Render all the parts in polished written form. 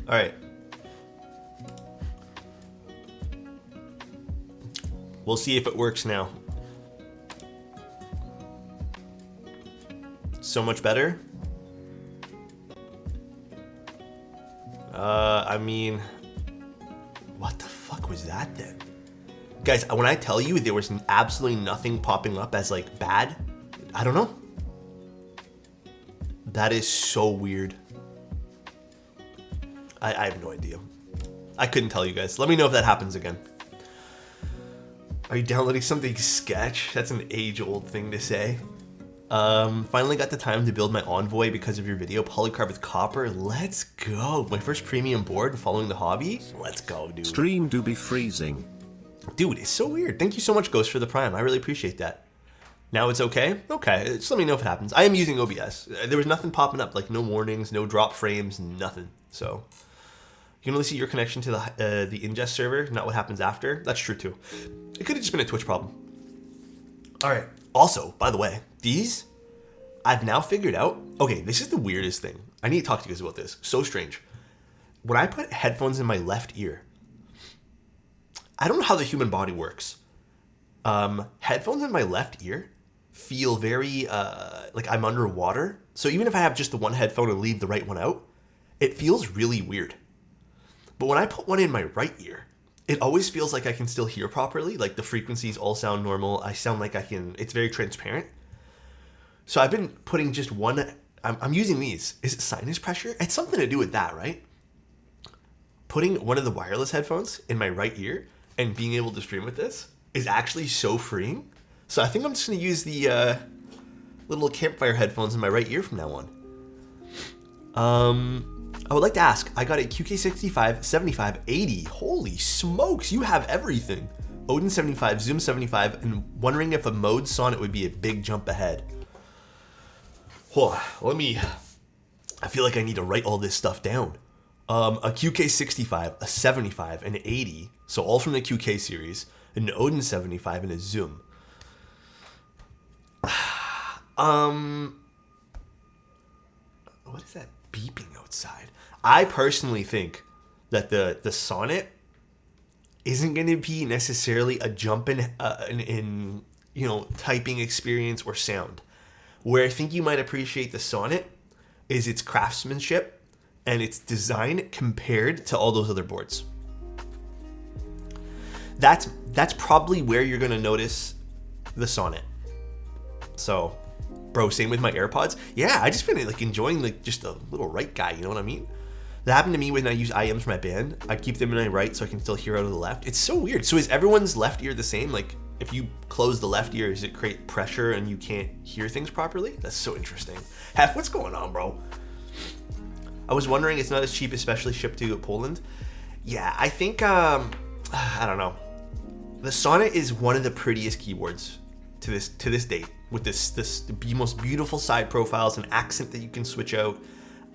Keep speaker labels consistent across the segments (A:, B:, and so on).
A: All right. We'll see if it works now. So much better. I mean, what the fuck was that then? Guys, when I tell you there was absolutely nothing popping up as like bad, I don't know. That is so weird. I have no idea. I couldn't tell you guys. Let me know if that happens again. Are you downloading something sketch? That's an age-old thing to say. Finally got the time to build my Envoy because of your video. Polycarb with copper. Let's go. My first premium board following the hobby. Let's go, dude.
B: Stream do be freezing.
A: Dude, it's so weird. Thank you so much, Ghost, for the Prime. I really appreciate that. Now it's okay? Okay, just let me know if it happens. I am using OBS. There was nothing popping up, like no warnings, no drop frames, nothing. So you can only see your connection to the ingest server, not what happens after. That's true too. It could have just been a Twitch problem. All right. Also, by the way, these, I've now figured out, okay, this is the weirdest thing. I need to talk to you guys about this. So strange. When I put headphones in my left ear, I don't know how the human body works. Headphones in my left ear feel very, like I'm underwater. So even if I have just the one headphone and leave the right one out, it feels really weird. But when I put one in my right ear, it always feels like I can still hear properly. Like the frequencies all sound normal. I sound like I can, it's very transparent. So I've been putting just one, I'm using these. Is it sinus pressure? It's something to do with that, right? Putting one of the wireless headphones in my right ear and being able to stream with this is actually so freeing. So I think I'm just gonna use the little campfire headphones in my right ear from now on. I would like to ask, I got a QK65, 75, 80. Holy smokes, you have everything. Odin 75, Zoom 75, and wondering if a mode sonnet would be a big jump ahead. Hold on, I feel like I need to write all this stuff down. A QK65, a 75, an 80, so all from the QK series, an Odin 75, and a Zoom. What is that beeping outside? I personally think that the sonnet isn't going to be necessarily a jump in you know, typing experience or sound. Where I think you might appreciate the sonnet is its craftsmanship and its design compared to all those other boards. That's probably where you're going to notice the sonnet. So, bro, same with my AirPods. Yeah, I just been like enjoying like just a little right guy, you know what I mean? That happened to me when I use IMs for my band. I keep them in my right so I can still hear out of the left. It's so weird. So is everyone's left ear the same? Like if you close the left ear, does it create pressure and you can't hear things properly? That's so interesting. Hef, what's going on, bro? I was wondering, it's not as cheap, especially shipped to Poland. Yeah, I think, I don't know. The Sonnet is one of the prettiest keyboards to this date, with this most beautiful side profiles and accent that you can switch out.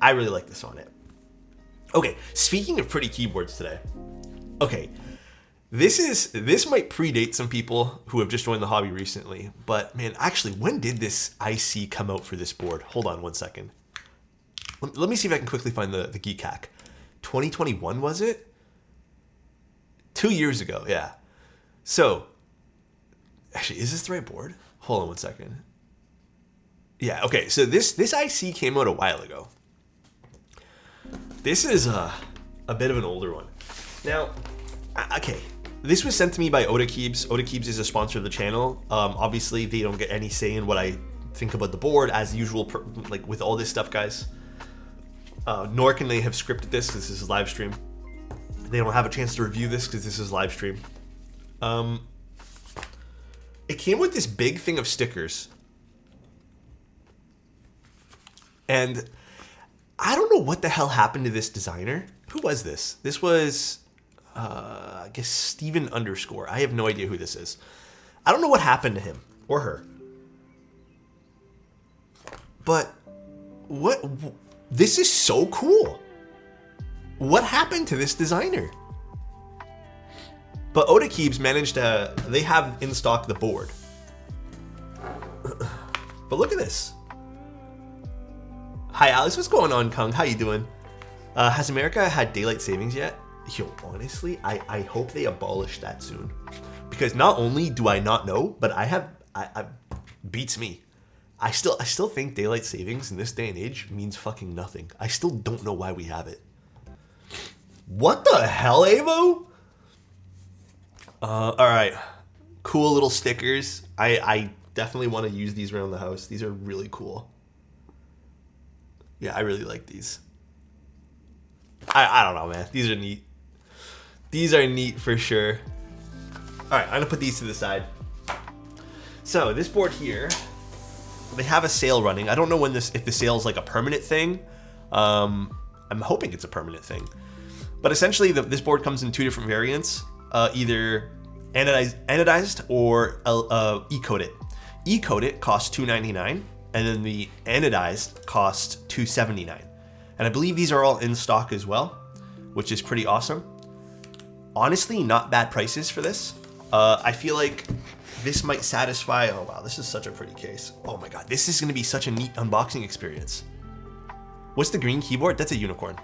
A: I really like the Sonnet. Okay, speaking of pretty keyboards today. Okay, this might predate some people who have just joined the hobby recently, but man, actually, when did this IC come out for this board? Hold on one second. Let me see if I can quickly find the Keycap. 2021 was it? 2 years ago, yeah. So, actually, is this the right board? Hold on one second. Yeah, okay, so this IC came out a while ago. This is a bit of an older one. Now, okay, this was sent to me by Odakeebs. Odakeebs is a sponsor of the channel. Obviously, they don't get any say in what I think about the board, as usual, like with all this stuff, guys. Nor can they have scripted this, because this is live stream. They don't have a chance to review this, because this is live stream. It came with this big thing of stickers. And I don't know what the hell happened to this designer. Who was this? This was, I guess, Steven _. I have no idea who this is. I don't know what happened to him or her. But this is so cool. What happened to this designer? But Odakeebs managed to, they have in stock the board. But look at this. Hi, Alex. What's going on, Kung? How you doing? Has America had daylight savings yet? Yo, honestly, I hope they abolish that soon. Because not only do I not know, but I beats me. I still think daylight savings in this day and age means fucking nothing. I still don't know why we have it. What the hell, Avo? All right. Cool little stickers. I definitely want to use these around the house. These are really cool. Yeah, I really like these. I don't know, man. These are neat. These are neat for sure. All right, I'm gonna put these to the side. So this board here, they have a sale running. I don't know if the sale is like a permanent thing. I'm hoping it's a permanent thing. But essentially, this board comes in two different variants, either anodized or E-coated. E-coated costs $2.99, and then the anodized costs $2.79. And I believe these are all in stock as well, which is pretty awesome. Honestly, not bad prices for this. I feel like this might satisfy. Oh wow, this is such a pretty case. Oh my god, this is gonna be such a neat unboxing experience. What's the green keyboard? That's a unicorn.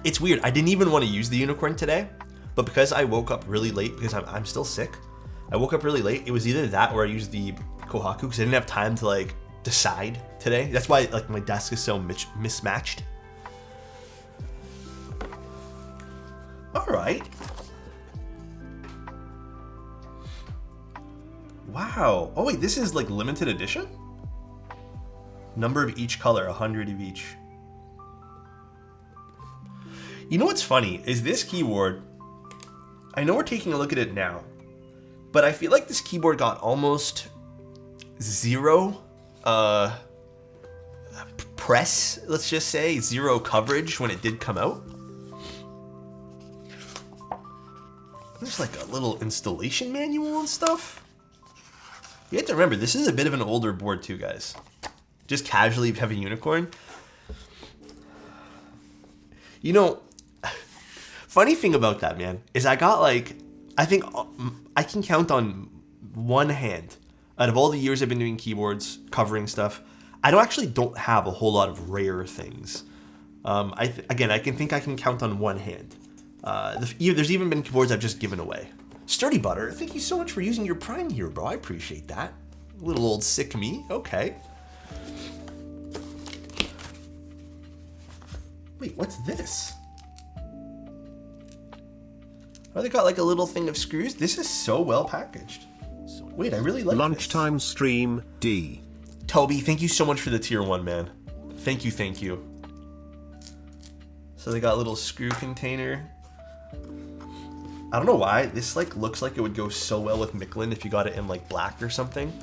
A: It's weird, I didn't even want to use the unicorn today, but because I woke up really late, because I'm still sick, I woke up really late. It was either that or I used the Kohaku because I didn't have time to like decide today. That's why like my desk is so mismatched. All right. Wow. Oh wait, this is like limited edition? Number of each color, 100 of each. You know what's funny is this keyboard, I know we're taking a look at it now, but I feel like this keyboard got almost zero press, let's just say, zero coverage when it did come out. There's like a little installation manual and stuff. You have to remember, this is a bit of an older board too, guys. Just casually have a unicorn. You know, funny thing about that, man, is I got like, I think I can count on one hand out of all the years I've been doing keyboards, covering stuff. I don't have a whole lot of rare things. Again, I can count on one hand. There's even been keyboards I've just given away. Sturdy Butter, thank you so much for using your Prime here, bro. I appreciate that. Little old sick me. Okay. Wait, what's this? Oh, they got like a little thing of screws. This is so well packaged. Wait, I really like
B: Lunchtime this. Stream D.
A: Toby, thank you so much for the tier 1, man. Thank you, thank you. So they got a little screw container. I don't know why. This like looks like it would go so well with Micklin if you got it in like black or something.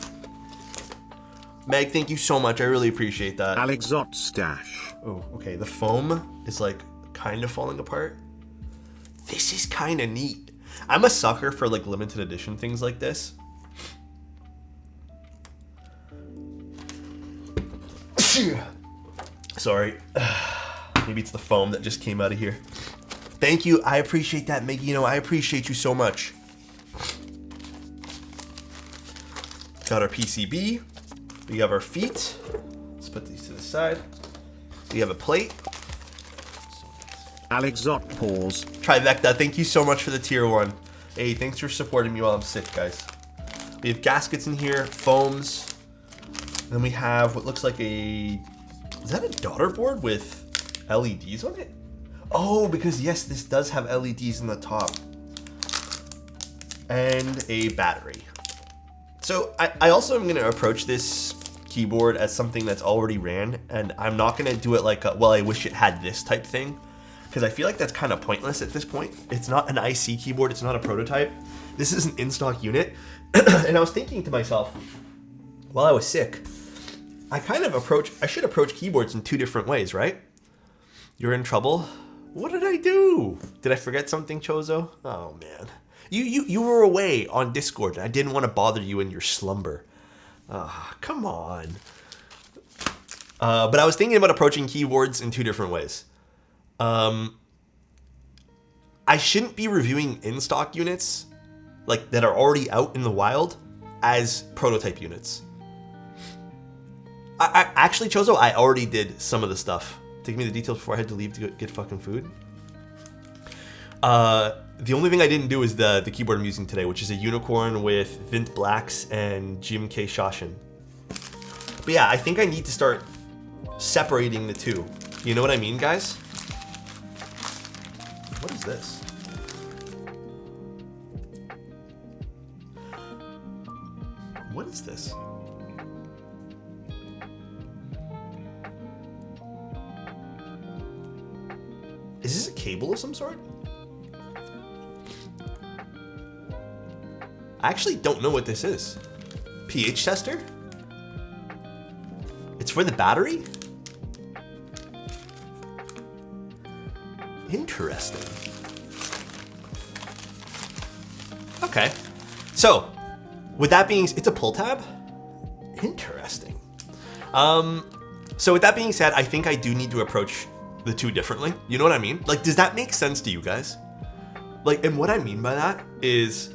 A: Meg, thank you so much. I really appreciate that.
B: Alexot Stash.
A: Oh, okay. The foam is like kind of falling apart. This is kind of neat. I'm a sucker for like limited edition things like this. Sorry. Maybe it's the foam that just came out of here. Thank you. I appreciate that, Meg. You know, I appreciate you so much. Got our PCB. We have our feet. Let's put these to the side. We have a plate.
B: Alexot pause.
A: Trivecta, thank you so much for the tier 1. Hey, thanks for supporting me while I'm sick, guys. We have gaskets in here, foams. Then we have what looks like is that a daughter board with LEDs on it? Oh, because yes, this does have LEDs in the top. And a battery. So I also am going to approach this keyboard as something that's already ran, and I'm not going to do it like, well, I wish it had this type thing, because I feel like that's kind of pointless at this point. It's not an IC keyboard, it's not a prototype. This is an in-stock unit. And I was thinking to myself, while I was sick, I should approach keyboards in two different ways, right? You're in trouble? What did I do? Did I forget something, Chozo? Oh man. You were away on Discord and I didn't want to bother you in your slumber. Come on. But I was thinking about approaching keyboards in two different ways. I shouldn't be reviewing in-stock units like that are already out in the wild as prototype units. I actually, Chozo, I already did some of the stuff. To give me the details before I had to leave to get fucking food. The only thing I didn't do is the keyboard I'm using today, which is a Unicorn with Vint Blacks and Jim K. Shoshin. But yeah, I think I need to start separating the two. You know what I mean, guys? What is this? What is this? Is this a cable of some sort? I actually don't know what this is. pH tester? It's for the battery? Interesting. Okay. So, with that being, it's a pull tab? Interesting. So with that being said, I think I do need to approach the two differently. You know what I mean? Like, does that make sense to you guys? Like, and what I mean by that is,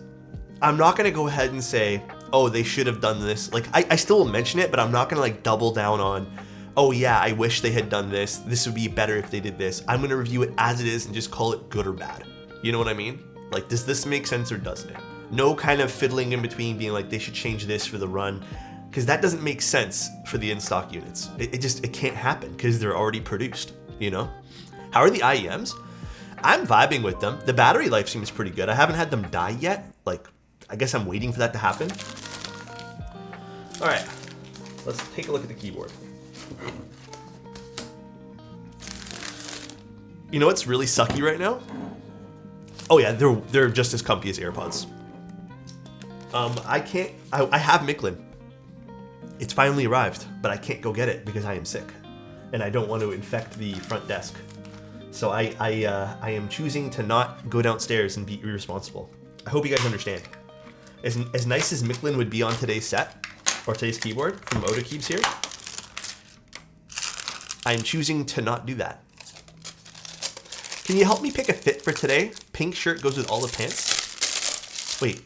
A: I'm not gonna go ahead and say, oh, they should have done this. Like, I still will mention it, but I'm not gonna like double down on, oh yeah, I wish they had done this. This would be better if they did this. I'm gonna review it as it is and just call it good or bad. You know what I mean? Like, does this make sense or doesn't it? No kind of fiddling in between being like, they should change this for the run, because that doesn't make sense for the in-stock units. It can't happen because they're already produced, you know? How are the IEMs? I'm vibing with them. The battery life seems pretty good. I haven't had them die yet. Like, I guess I'm waiting for that to happen. All right, let's take a look at the keyboard. You know what's really sucky right now? Oh yeah, they're just as comfy as AirPods. I have Micklin. It's finally arrived, but I can't go get it because I am sick, and I don't want to infect the front desk. So I am choosing to not go downstairs and be irresponsible. I hope you guys understand. As nice as Micklin would be on today's set, or today's keyboard from Oda Keeps here, I'm choosing to not do that. Can you help me pick a fit for today? Pink shirt goes with olive pants. Wait.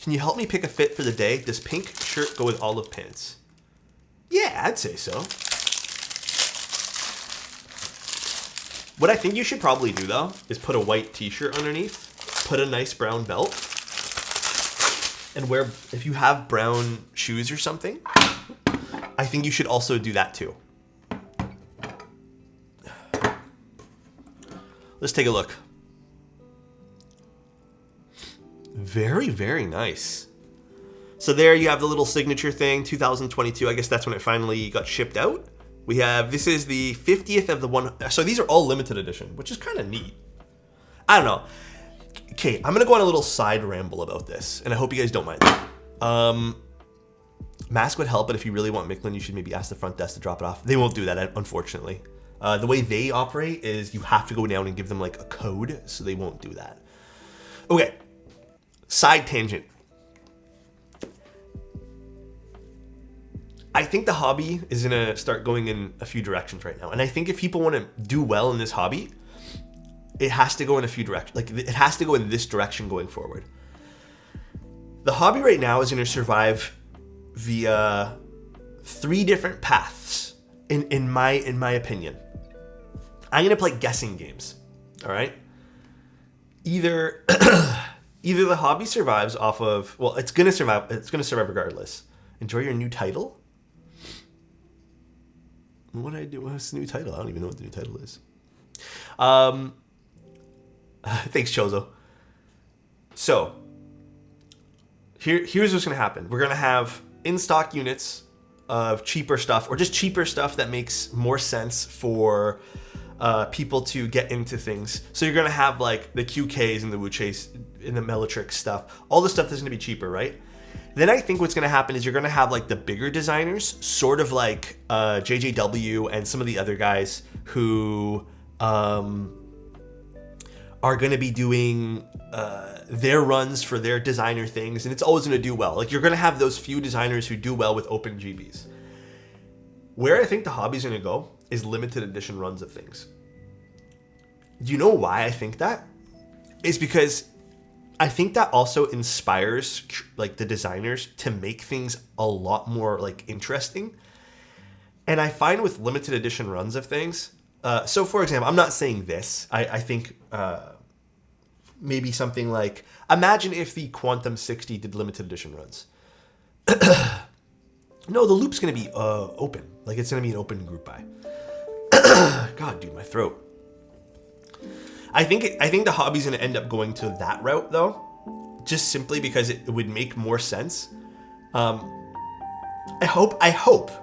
A: Can you help me pick a fit for the day? Does pink shirt go with olive pants? Yeah, I'd say so. What I think you should probably do though is put a white t-shirt underneath, put a nice brown belt, and wear, if you have brown shoes or something, I think you should also do that too. Let's take a look. Very, very nice. So there you have the little signature thing, 2022. I guess that's when it finally got shipped out. We have, this is the 50th of the one. So these are all limited edition, which is kind of neat. I don't know. Okay, I'm gonna go on a little side ramble about this, and I hope you guys don't mind. Mask would help, but if you really want Micklin, you should maybe ask the front desk to drop it off. They won't do that, unfortunately. The way they operate is you have to go down and give them like a code, so they won't do that. Okay, side tangent. I think the hobby is gonna start going in a few directions right now. And I think if people wanna do well in this hobby, it has to go in a few directions. Like, it has to go in this direction going forward. The hobby right now is gonna survive via 3 different paths, in my opinion. I'm gonna play guessing games, all right? Either the hobby survives off of, well, it's gonna survive regardless. Enjoy your new title? What did I do? What's the new title? I don't even know what the new title is. Thanks, Chozo. So, here's what's gonna happen. We're gonna have in-stock units of cheaper stuff, or just cheaper stuff that makes more sense for people to get into things. So you're gonna have like the QKs and the Wuchase and the Melitrix stuff, all the stuff that's gonna be cheaper, right? Then I think what's gonna happen is you're gonna have like the bigger designers, sort of like JJW and some of the other guys who are gonna be doing their runs for their designer things, and it's always gonna do well. Like, you're gonna have those few designers who do well with open GBs. Where I think the hobby's gonna go is limited edition runs of things. Do you know why I think that? It's because I think that also inspires like the designers to make things a lot more like interesting. And I find with limited edition runs of things, so for example, I'm not saying this. I think maybe something like, imagine if the Quantum 60 did limited edition runs. No, the loop's going to be open. Like, it's going to be an open group buy. God, dude, my throat. I think the hobby's going to end up going to that route, though. Just simply because it would make more sense. I hope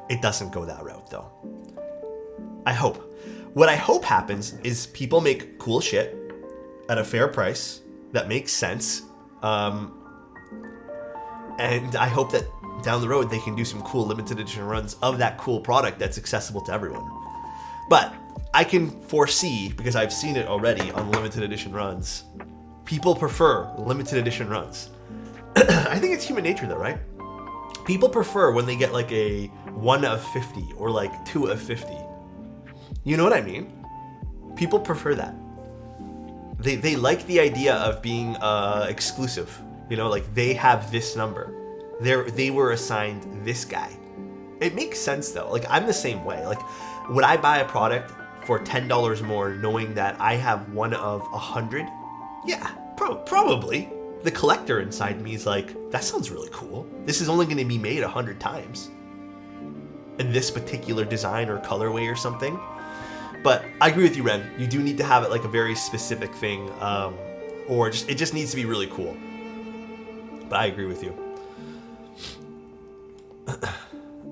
A: it doesn't go that route, though. I hope. What I hope happens is people make cool shit at a fair price that makes sense. And I hope that down the road they can do some cool limited edition runs of that cool product that's accessible to everyone. But I can foresee, because I've seen it already on limited edition runs, people prefer limited edition runs. I think it's human nature though, right? People prefer when they get like a 1 of 50 or like 2 of 50. You know what I mean? People prefer that. They like the idea of being exclusive. You know, like they have this number. They were assigned this guy. It makes sense though. Like I'm the same way. Like would I buy a product for $10 more knowing that I have 1 of 100? Yeah, probably. The collector inside me is like, that sounds really cool. This is only going to be made 100 times in this particular design or colorway or something. But I agree with you, Ren. You do need to have it like a very specific thing, or it just needs to be really cool. But I agree with you.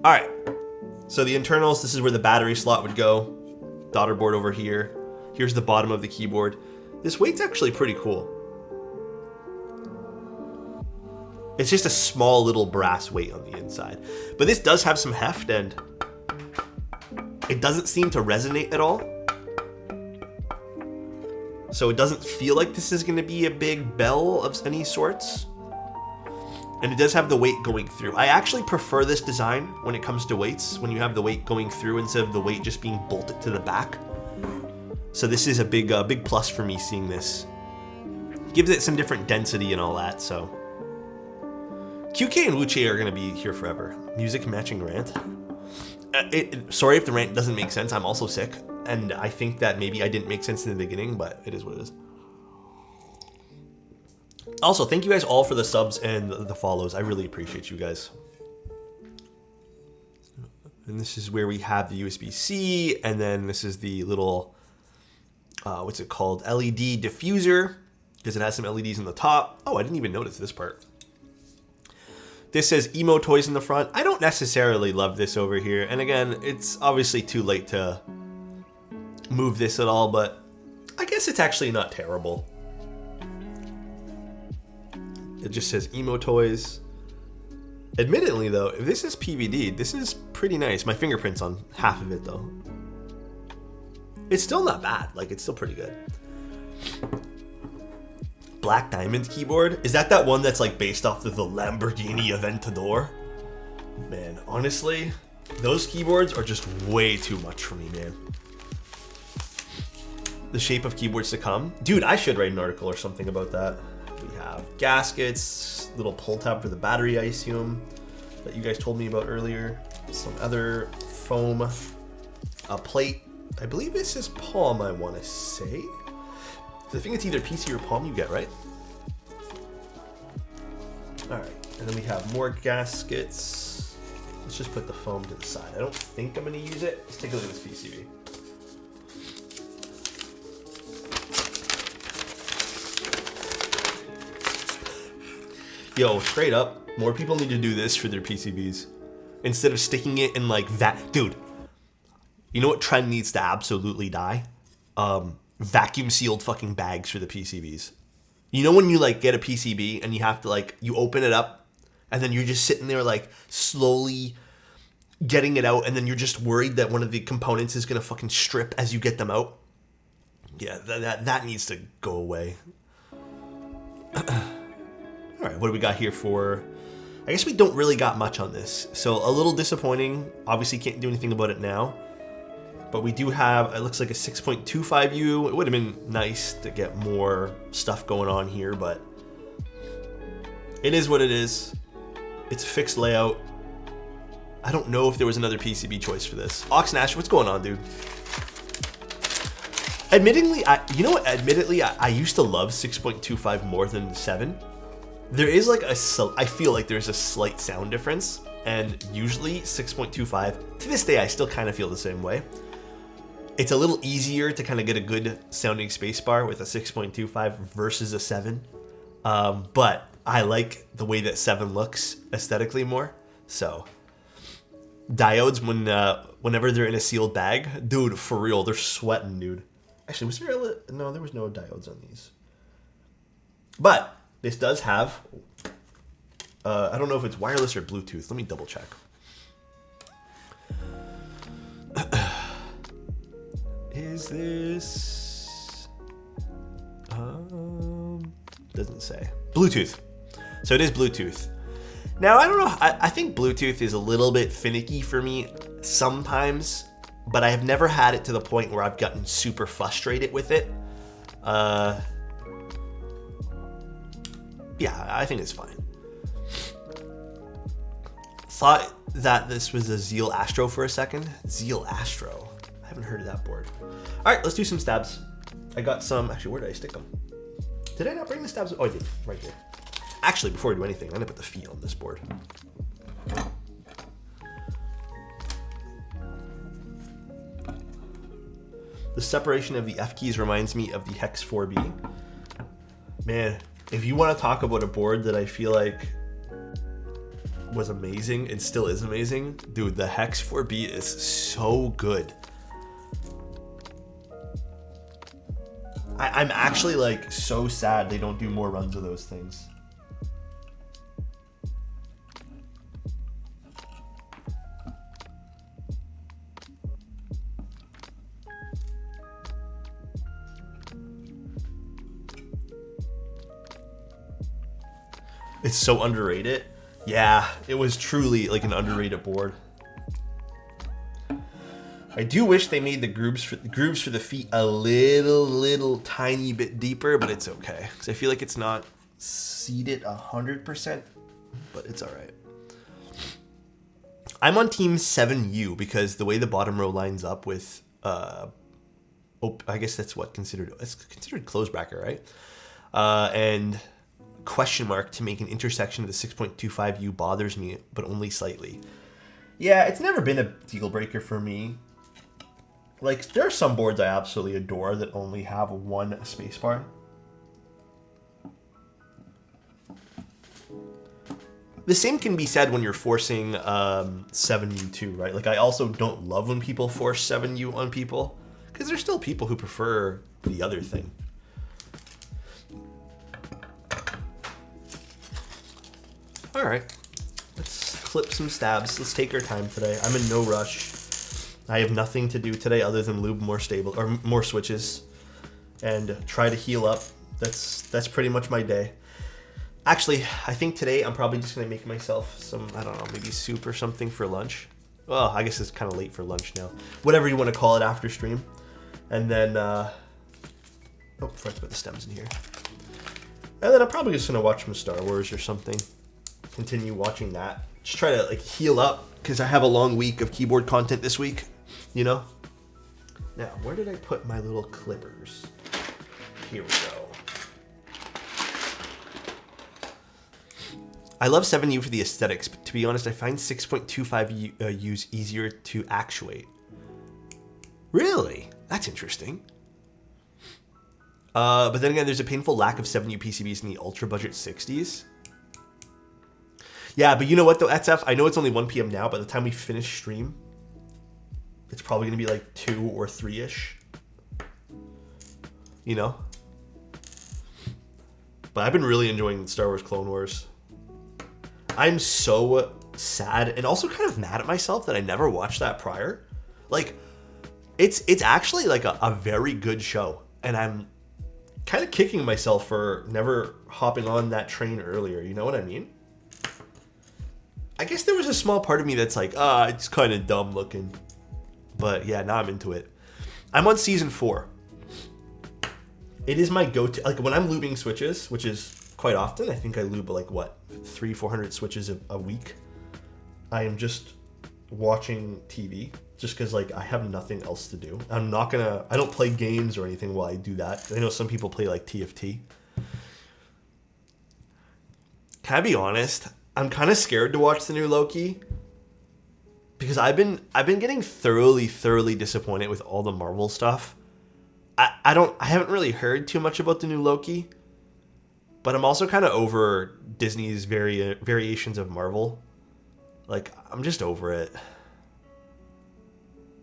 A: All right. So the internals, this is where the battery slot would go. Daughter board over here. Here's the bottom of the keyboard. This weight's actually pretty cool. It's just a small little brass weight on the inside. But this does have some heft and it doesn't seem to resonate at all. So it doesn't feel like this is going to be a big bell of any sorts. And it does have the weight going through. I actually prefer this design when it comes to weights, when you have the weight going through instead of the weight just being bolted to the back. So this is a big plus for me seeing this. Gives it some different density and all that, so. QK and Wuche are going to be here forever. Music matching rant. Sorry if the rant doesn't make sense. I'm also sick. And I think that maybe I didn't make sense in the beginning, but it is what it is. Also, thank you guys all for the subs and the follows. I really appreciate you guys. And this is where we have the USB-C. And then this is the little, what's it called? LED diffuser. Because it has some LEDs on the top. Oh, I didn't even notice this part. This says emo toys in the front. I don't necessarily love this over here. And again, it's obviously too late to move this at all, but I guess it's actually not terrible. It just says emo toys. Admittedly though, if this is PVD, this is pretty nice. My fingerprint's on half of it though. It's still not bad. Like it's still pretty good. Black Diamond keyboard? Is that one that's like based off of the Lamborghini Aventador? Man, honestly, those keyboards are just way too much for me, man. The shape of keyboards to come. Dude, I should write an article or something about that. We have gaskets, little pull tab for the battery, I assume, that you guys told me about earlier. Some other foam. A plate. I believe this is palm, I want to say. I think it's either PC or palm you get, right? All right, and then we have more gaskets. Let's just put the foam to the side. I don't think I'm gonna use it. Let's take a look at this PCB. Yo, straight up, more people need to do this for their PCBs. Instead of sticking it in like that. Dude, you know what trend needs to absolutely die? Vacuum sealed fucking bags for the PCBs. You know when you like get a PCB and you have to like, you open it up and then you're just sitting there like slowly getting it out and then you're just worried that one of the components is gonna fucking strip as you get them out? Yeah, that needs to go away. Alright, what do we got here for... I guess we don't really got much on this. So a little disappointing. Obviously can't do anything about it now. But we do have, it looks like a 6.25U. It would have been nice to get more stuff going on here, but it is what it is. It's a fixed layout. I don't know if there was another PCB choice for this. Oxnash, what's going on, dude? Admittedly, I used to love 6.25 more than 7. There is like I feel like there's a slight sound difference, and usually 6.25, to this day, I still kind of feel the same way. It's a little easier to kind of get a good sounding spacebar with a 6.25 versus a 7. But I like the way that 7 looks aesthetically more. So diodes, whenever they're in a sealed bag, dude, for real, they're sweating, dude. Actually, was there no, there was no diodes on these. But this does have, I don't know if it's wireless or Bluetooth. Let me double check. Is this, doesn't say. Bluetooth. So it is Bluetooth. Now, I don't know, I think Bluetooth is a little bit finicky for me sometimes, but I have never had it to the point where I've gotten super frustrated with it. Yeah, I think it's fine. Thought that this was a Zeal Astro for a second. Zeal Astro. I haven't heard of that board. All right, let's do some stabs. I got some, actually, where did I stick them? Did I not bring the stabs? Oh, I did, right here. Actually, before we do anything, I'm gonna put the feet on this board. The separation of the F keys reminds me of the Hex 4B. Man, if you want to talk about a board that I feel like was amazing and still is amazing, dude, the Hex 4B is so good. I'm actually like so sad they don't do more runs of those things. It's so underrated. Yeah, it was truly like an underrated board. I do wish they made the grooves for the feet a little tiny bit deeper, but it's okay. Because I feel like it's not seated 100%, but it's all right. I'm on team 7U because the way the bottom row lines up with, I guess that's what it's considered closed bracket, right? And question mark to make an intersection of the 6.25U bothers me, but only slightly. Yeah, it's never been a deal breaker for me. Like, there are some boards I absolutely adore that only have one spacebar. The same can be said when you're forcing 7U too, right? Like, I also don't love when people force 7U on people, because there's still people who prefer the other thing. All right, let's clip some stabs. Let's take our time today. I'm in no rush. I have nothing to do today other than lube more switches and try to heal up. That's pretty much my day. Actually, I think today I'm probably just gonna make myself some, I don't know, maybe soup or something for lunch. Well, I guess it's kind of late for lunch now. Whatever you want to call it after stream. And then, oh, before I put the stems in here. And then I'm probably just gonna watch some Star Wars or something. Continue watching that. Just try to like heal up because I have a long week of keyboard content this week, you know? Now, where did I put my little clippers? Here we go. I love 7U for the aesthetics, but to be honest, I find 6.25U's easier to actuate. Really? That's interesting. But then again, there's a painful lack of 7U PCBs in the ultra budget 60s. Yeah, but you know what though, XF? I know it's only 1 p.m. now, by the time we finish stream, it's probably gonna be like 2 or 3-ish. You know? But I've been really enjoying Star Wars Clone Wars. I'm so sad and also kind of mad at myself that I never watched that prior. Like, it's actually like a very good show. And I'm kind of kicking myself for never hopping on that train earlier. You know what I mean? I guess there was a small part of me that's like, it's kind of dumb looking. But yeah, now I'm into it. I'm on season 4. It is my go-to, like when I'm lubing switches, which is quite often. I think I lube like what, 300-400 switches a week. I am just watching TV just because like I have nothing else to do. I don't play games or anything while I do that. I know some people play like TFT. Can I be honest? I'm kind of scared to watch the new Loki because I've been getting thoroughly disappointed with all the Marvel stuff. I haven't really heard too much about the new Loki, but I'm also kind of over Disney's variations of Marvel. Like, I'm just over it.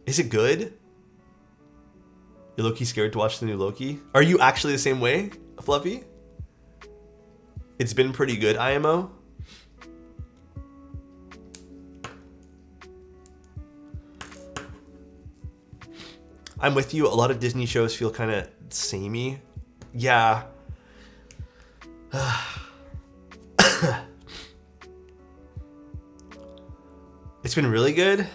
A: Is it good? You're Loki scared to watch the new Loki? Are you actually the same way, Fluffy? It's been pretty good, IMO. I'm with you. A lot of Disney shows feel kind of samey. Yeah. It's been really good.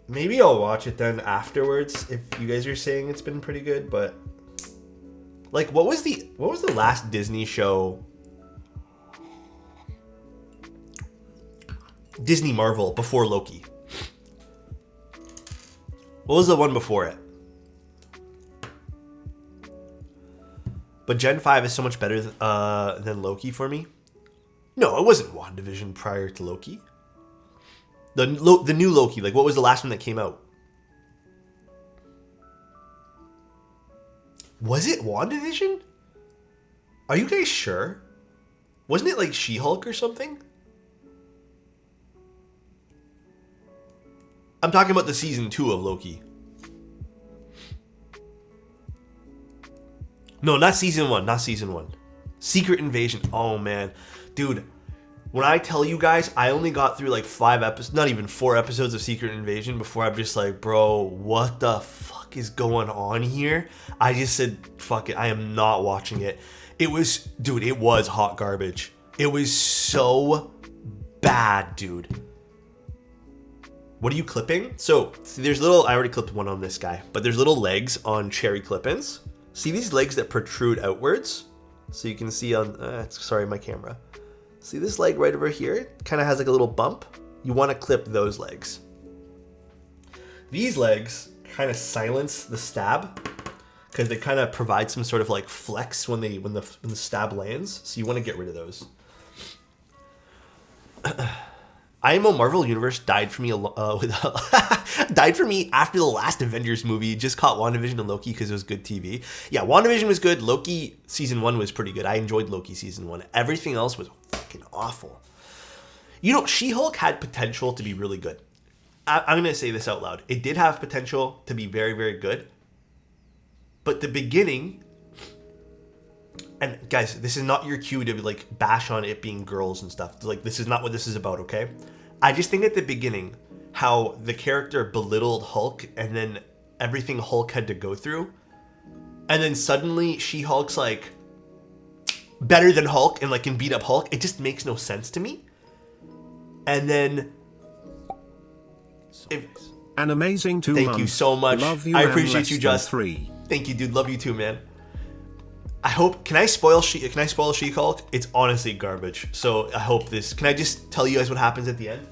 A: Maybe I'll watch it then afterwards if you guys are saying it's been pretty good, but like what was the last Disney show? Disney Marvel before Loki. What was the one before it? But Gen 5 is so much better than Loki for me. No, it wasn't WandaVision prior to Loki. The new Loki, like what was the last one that came out? Was it WandaVision? Are you guys sure? Wasn't it like She-Hulk or something? I'm talking about the season 2 of Loki. No, not season 1, not season 1. Secret Invasion. Oh man. Dude, when I tell you guys, I only got through like 5 episodes, not even 4 episodes of Secret Invasion before I'm just like, bro, what the fuck is going on here? I just said, fuck it, I am not watching it. It was hot garbage. It was so bad, dude. What are you clipping? So, see, there's I already clipped one on this guy, but there's little legs on cherry clip-ins. See these legs that protrude outwards? So you can see on, sorry, my camera. See this leg right over here? It kind of has like a little bump. You want to clip those legs. These legs kind of silence the stab because they kind of provide some sort of like flex when the stab lands. So you want to get rid of those. IMO Marvel Universe died for me died for me after the last Avengers movie. Just caught WandaVision and Loki because it was good TV. Yeah, WandaVision was good. Loki season 1 was pretty good. I enjoyed Loki season 1. Everything else was fucking awful. You know, She-Hulk had potential to be really good. I'm going to say this out loud. It did have potential to be very, very good. But the beginning... And guys, this is not your cue to like bash on it being girls and stuff. Like, this is not what this is about, okay? I just think at the beginning, how the character belittled Hulk and then everything Hulk had to go through. And then suddenly She-Hulk's like better than Hulk and like can beat up Hulk. It just makes no sense to me. And then...
B: An amazing 2
A: Thank
B: months.
A: you so much.
B: Love you,
A: I appreciate you, Just.
B: 3.
A: Thank you, dude. Love you too, man. I hope. Can I spoil She-Hulk? It's honestly garbage. So I hope this. Can I just tell you guys what happens at the end?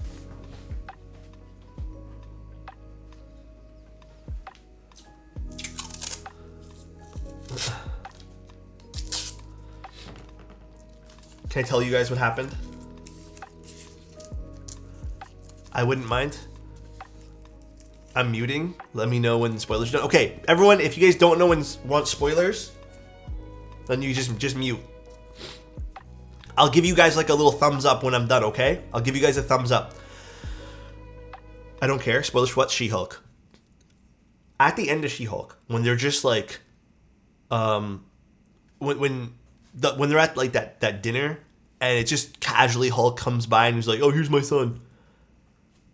A: Can I tell you guys what happened? I wouldn't mind. I'm muting. Let me know when the spoilers are done. Okay, everyone, if you guys don't know when want spoilers, then you just mute. I'll give you guys like a little thumbs up when I'm done, okay? I'll give you guys a thumbs up. I don't care. Spoilers for what? She-Hulk. At the end of She-Hulk, when they're just like, when they're at like that dinner, and it's just casually Hulk comes by and he's like, "Oh, here's my son."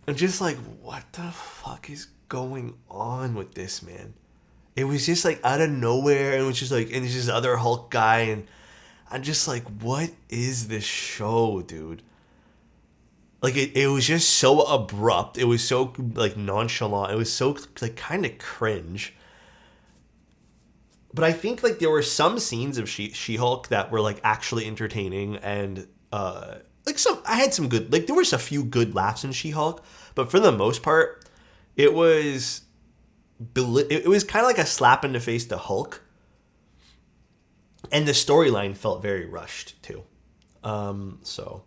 A: I'm just like, what the fuck is going on with this, man? It was just like out of nowhere, and it was just like, and it's this other Hulk guy, and I'm just like, what is this show, dude? Like it was just so abrupt. It was so like nonchalant. It was so like kind of cringe. But I think like there were some scenes of She-Hulk that were like actually entertaining and I had some good, like there was a few good laughs in She-Hulk, but for the most part, it was kind of like a slap in the face to Hulk, and the storyline felt very rushed too. So,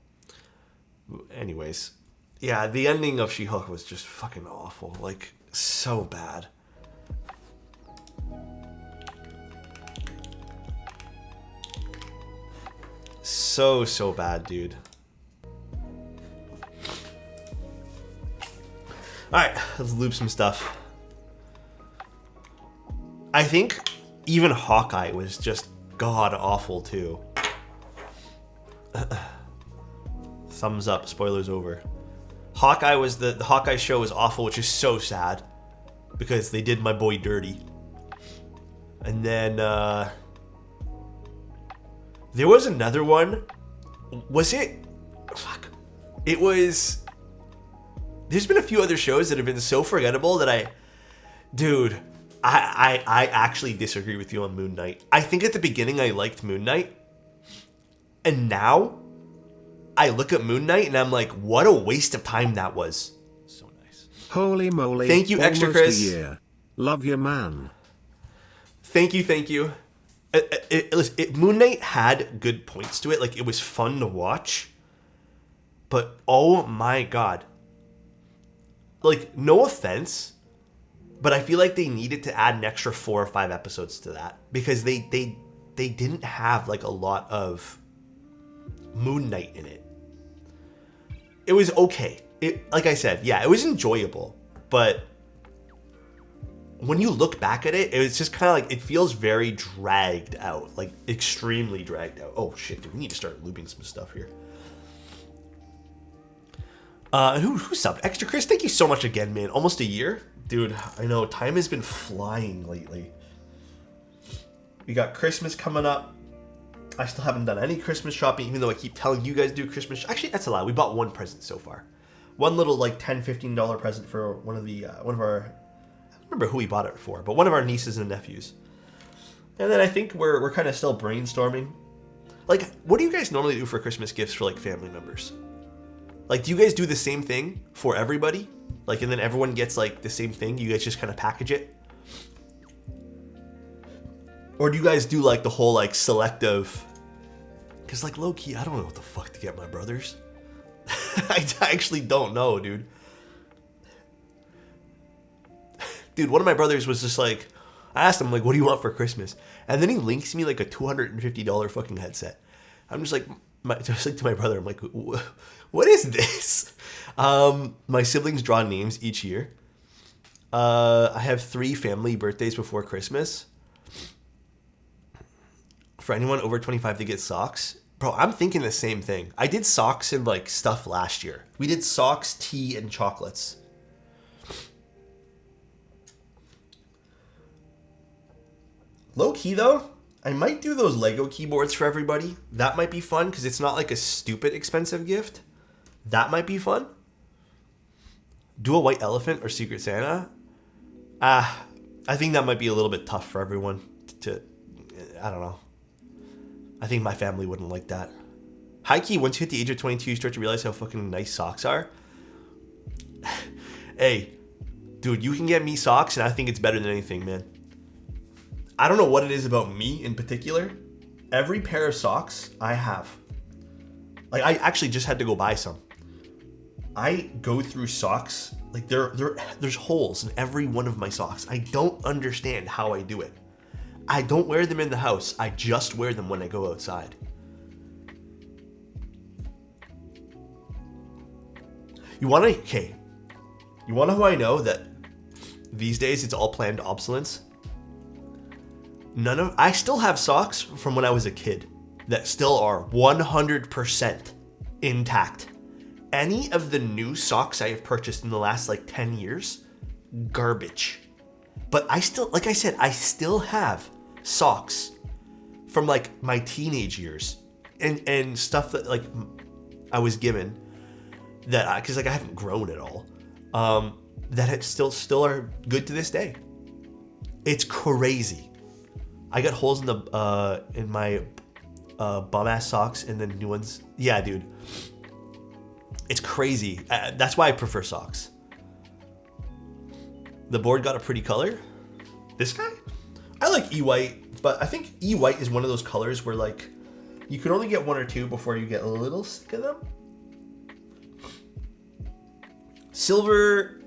A: anyways, yeah, the ending of She-Hulk was just fucking awful, like so bad. So bad, dude. Alright, let's loop some stuff. I think even Hawkeye was just god awful too. Thumbs up, spoilers over. Hawkeye was the Hawkeye show was awful, which is so sad because they did my boy dirty. And then there was another one. Was it? Fuck. It was. There's been a few other shows that have been so forgettable that dude, I actually disagree with you on Moon Knight. I think at the beginning I liked Moon Knight, and now I look at Moon Knight and I'm like, what a waste of time that was. So nice.
B: Holy moly!
A: Thank you, Extra Chris.
B: A year. Love you, man.
A: Thank you. Moon Knight had good points to it. Like, it was fun to watch. But, oh my god. Like, no offense, but I feel like they needed to add an extra 4 or 5 episodes to that. Because they didn't have, like, a lot of Moon Knight in it. It was okay. Like I said, yeah, it was enjoyable. But when you look back at it, it's just kind of like, it feels very dragged out, like extremely dragged out. Oh shit, dude, we need to start looping some stuff here. Who subbed? Extra Chris, thank you so much again, man. Almost a year? Dude, I know, time has been flying lately. We got Christmas coming up. I still haven't done any Christmas shopping, even though I keep telling you guys to do Christmas. Actually, that's a lie. We bought one present so far. One little like $10, $15 present for one of our, I don't remember who we bought it for, but one of our nieces and nephews. And then I think we're kind of still brainstorming. Like, what do you guys normally do for Christmas gifts for like family members? Like, do you guys do the same thing for everybody? Like, and then everyone gets like the same thing? You guys just kind of package it? Or do you guys do like the whole like selective? Because like low key, I don't know what the fuck to get my brothers. I actually don't know, dude. Dude, one of my brothers was just like, I asked him like, what do you want for Christmas? And then he links me like a $250 fucking headset. I'm just like, to my brother, I'm like, what is this? My siblings draw names each year. I have 3 family birthdays before Christmas. For anyone over 25 to get socks. Bro, I'm thinking the same thing. I did socks and like stuff last year. We did socks, tea, and chocolates. Low key though, I might do those Lego keyboards for everybody. That might be fun because it's not like a stupid expensive gift. That might be fun. Do a white elephant or Secret Santa. I think that might be a little bit tough for everyone to I don't know. I think my family wouldn't like that. High key, once you hit the age of 22, you start to realize how fucking nice socks are. Hey, dude, you can get me socks and I think it's better than anything, man. I don't know what it is about me in particular. Every pair of socks I have, like I actually just had to go buy some. I go through socks, like there's holes in every one of my socks. I don't understand how I do it. I don't wear them in the house. I just wear them when I go outside. You want to know how I know that these days it's all planned obsolescence? I still have socks from when I was a kid that still are 100% intact. Any of the new socks I have purchased in the last like 10 years, garbage. But I still, like I said, I still have socks from like my teenage years and stuff that like I was given that because like I haven't grown at all, that it still are good to this day. It's crazy. I got holes in my bum ass socks and then new ones. Yeah, dude. It's crazy. That's why I prefer socks. The board got a pretty color. This guy? I like E-white, but I think E-white is one of those colors where like you could only get one or two before you get a little sick of them. Silver,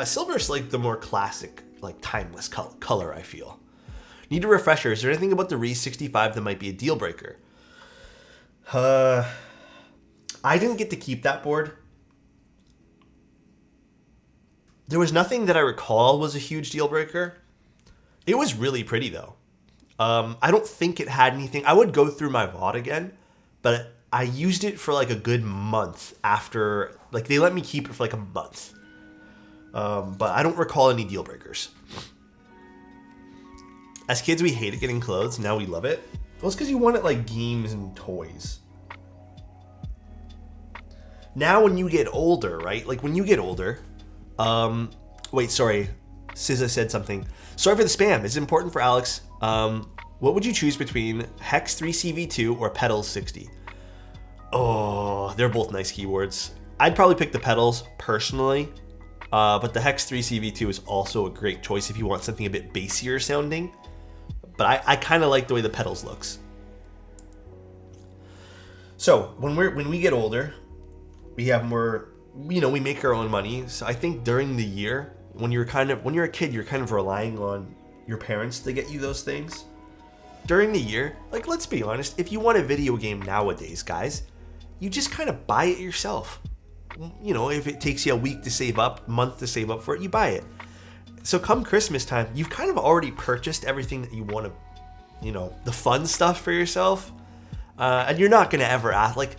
A: silver is like the more classic, like timeless color, I feel. Need a refresher. Is there anything about the Reese 65 that might be a deal breaker? I didn't get to keep that board. There was nothing that I recall was a huge deal breaker. It was really pretty though. I don't think it had anything. I would go through my VOD again, but I used it for like a good month after, like they let me keep it for like a month. But I don't recall any deal breakers. As kids, we hated getting clothes. Now we love it. Well, it's because you wanted like games and toys. Now when you get older, right? Like when you get older, wait, sorry. SZA said something. Sorry for the spam. It's important for Alex. What would you choose between Hex 3CV2 or Pedals 60? Oh, they're both nice keyboards. I'd probably pick the Pedals personally, but the Hex 3CV2 is also a great choice if you want something a bit bassier sounding. But I kind of like the way the Pedals looks. So when we get older, we have more, you know, we make our own money. So I think during the year, when you're a kid, you're kind of relying on your parents to get you those things. During the year, like let's be honest, if you want a video game nowadays, guys, you just kind of buy it yourself. You know, if it takes you a week to save up, month to save up for it, you buy it. So come Christmas time, you've kind of already purchased everything that you want to, you know, the fun stuff for yourself. And you're not going to ever ask, like,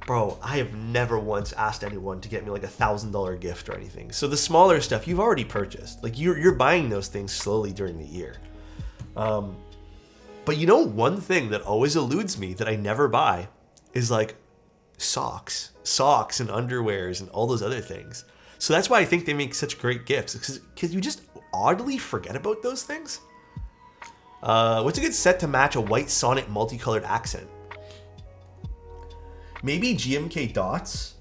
A: bro, I have never once asked anyone to get me like $1,000 gift or anything. So the smaller stuff you've already purchased. Like you're buying those things slowly during the year. But you know, one thing that always eludes me that I never buy is like socks and underwears and all those other things. So that's why I think they make such great gifts, because you just oddly forget about those things. What's a good set to match a white Sonic multicolored accent? Maybe GMK dots,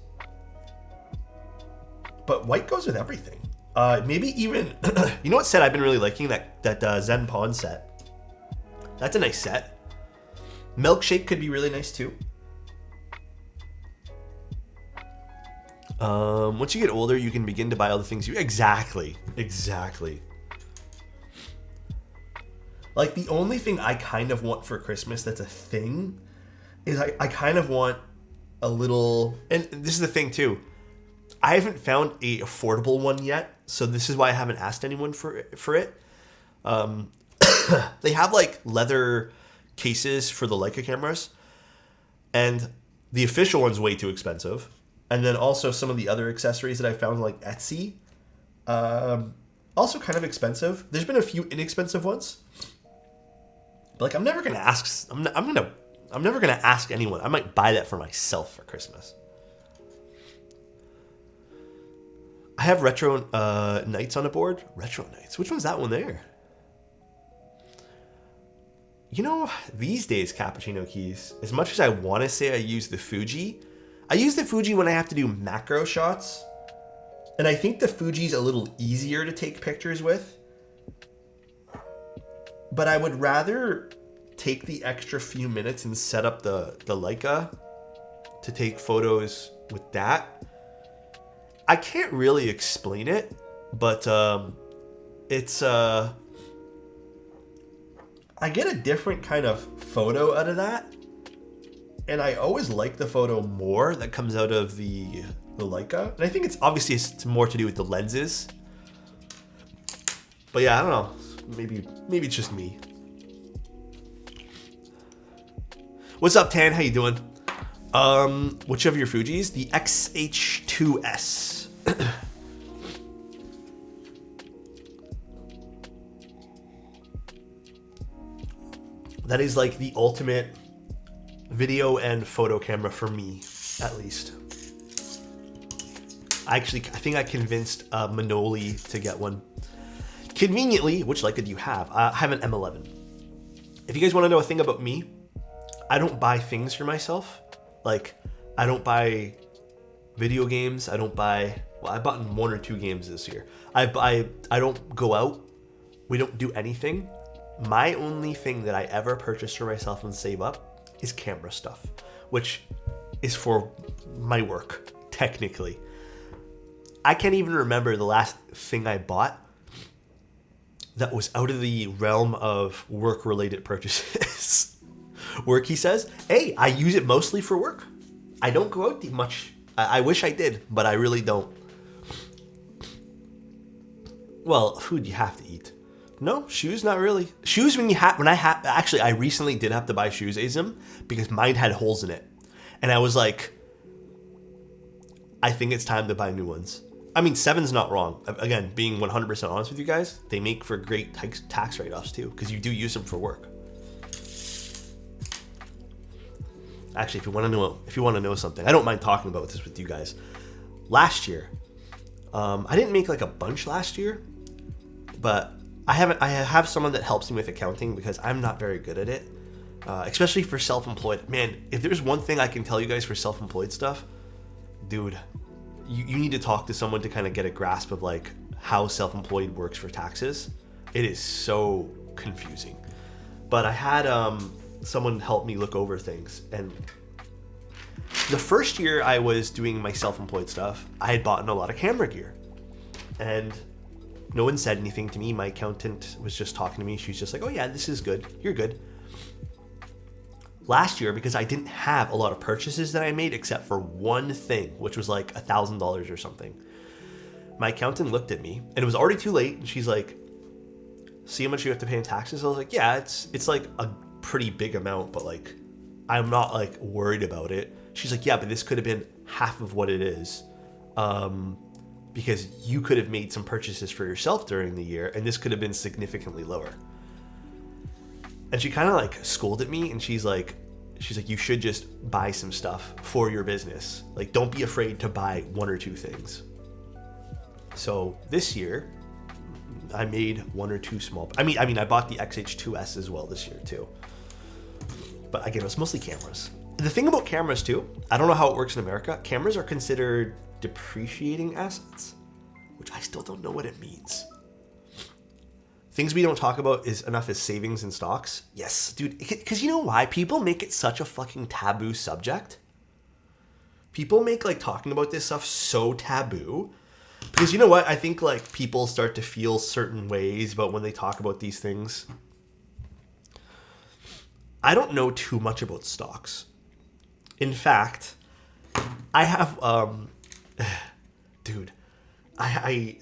A: but white goes with everything. Maybe even, you know what set I've been really liking? That Zen Pawn set. That's a nice set. Milkshake could be really nice too. Once you get older, you can begin to buy all the things you... Exactly. Like, the only thing I kind of want for Christmas that's a thing is I kind of want a little... And this is the thing, too. I haven't found a affordable one yet, so this is why I haven't asked anyone for it. They have, like, leather cases for the Leica cameras, and the official one's way too expensive. And then also some of the other accessories that I found, like Etsy, also kind of expensive. There's been a few inexpensive ones, but like I'm never gonna ask. I'm never gonna ask anyone. I might buy that for myself for Christmas. I have Retro Nights on a board. Retro Nights. Which one's that one there? You know, these days, Cappuccino Keys, as much as I want to say I use the Fuji, I use the Fuji when I have to do macro shots. And I think the Fuji's a little easier to take pictures with. But I would rather take the extra few minutes and set up the Leica to take photos with that. I can't really explain it, but it's... I get a different kind of photo out of that. And I always like the photo more that comes out of the Leica. And I think it's more to do with the lenses. But yeah, I don't know. Maybe it's just me. What's up, Tan? How you doing? Which of your Fujis? The XH2S. That is like the ultimate video and photo camera for me, at least. I think I convinced Manoli to get one. Conveniently, which Leica do you have? I have an M11. If you guys want to know a thing about me, I don't buy things for myself. Like, I don't buy video games. I don't buy. Well, I bought 1 or 2 games this year. I don't go out. We don't do anything. My only thing that I ever purchase for myself and save up is camera stuff, which is for my work, technically. I can't even remember the last thing I bought that was out of the realm of work-related purchases. Work, he says. Hey, I use it mostly for work. I don't go out much. I wish I did, but I really don't. Well, food you have to eat. No, shoes not really. Shoes actually I recently did have to buy shoes, Azim, because mine had holes in it. And I was like, I think it's time to buy new ones. I mean, 7's not wrong. Again, being 100% honest with you guys, they make for great tax write-offs too, because you do use them for work. Actually, if you want to know something, I don't mind talking about this with you guys. Last year, I didn't make like a bunch last year, but I have someone that helps me with accounting because I'm not very good at it, especially for self-employed. Man, if there's one thing I can tell you guys for self-employed stuff, dude, you need to talk to someone to kind of get a grasp of like how self-employed works for taxes. It is so confusing. But I had someone help me look over things, and the first year I was doing my self-employed stuff, I had bought a lot of camera gear, and no one said anything to me. My accountant was just talking to me. She's just like, oh yeah, this is good. You're good. Last year, because I didn't have a lot of purchases that I made except for one thing, which was like $1,000 or something, my accountant looked at me, and it was already too late, and she's like, see how much you have to pay in taxes? I was like, yeah, it's like a pretty big amount, but like I'm not like worried about it. She's like, yeah, but this could have been half of what it is, because you could have made some purchases for yourself during the year, and this could have been significantly lower. And she kind of like scolded me, and she's like, you should just buy some stuff for your business. Like, don't be afraid to buy 1 or 2 things. So this year, I made 1 or 2 small. I mean, I bought the XH2S as well this year too. But again, it was mostly cameras. The thing about cameras too, I don't know how it works in America. Cameras are considered depreciating assets, which I still don't know what it means. Things we don't talk about is enough as savings and stocks. Yes, dude, because you know why? People make it such a fucking taboo subject. People make like talking about this stuff so taboo. Because you know what? I think like people start to feel certain ways about when they talk about these things. I don't know too much about stocks. In fact, I have, dude, I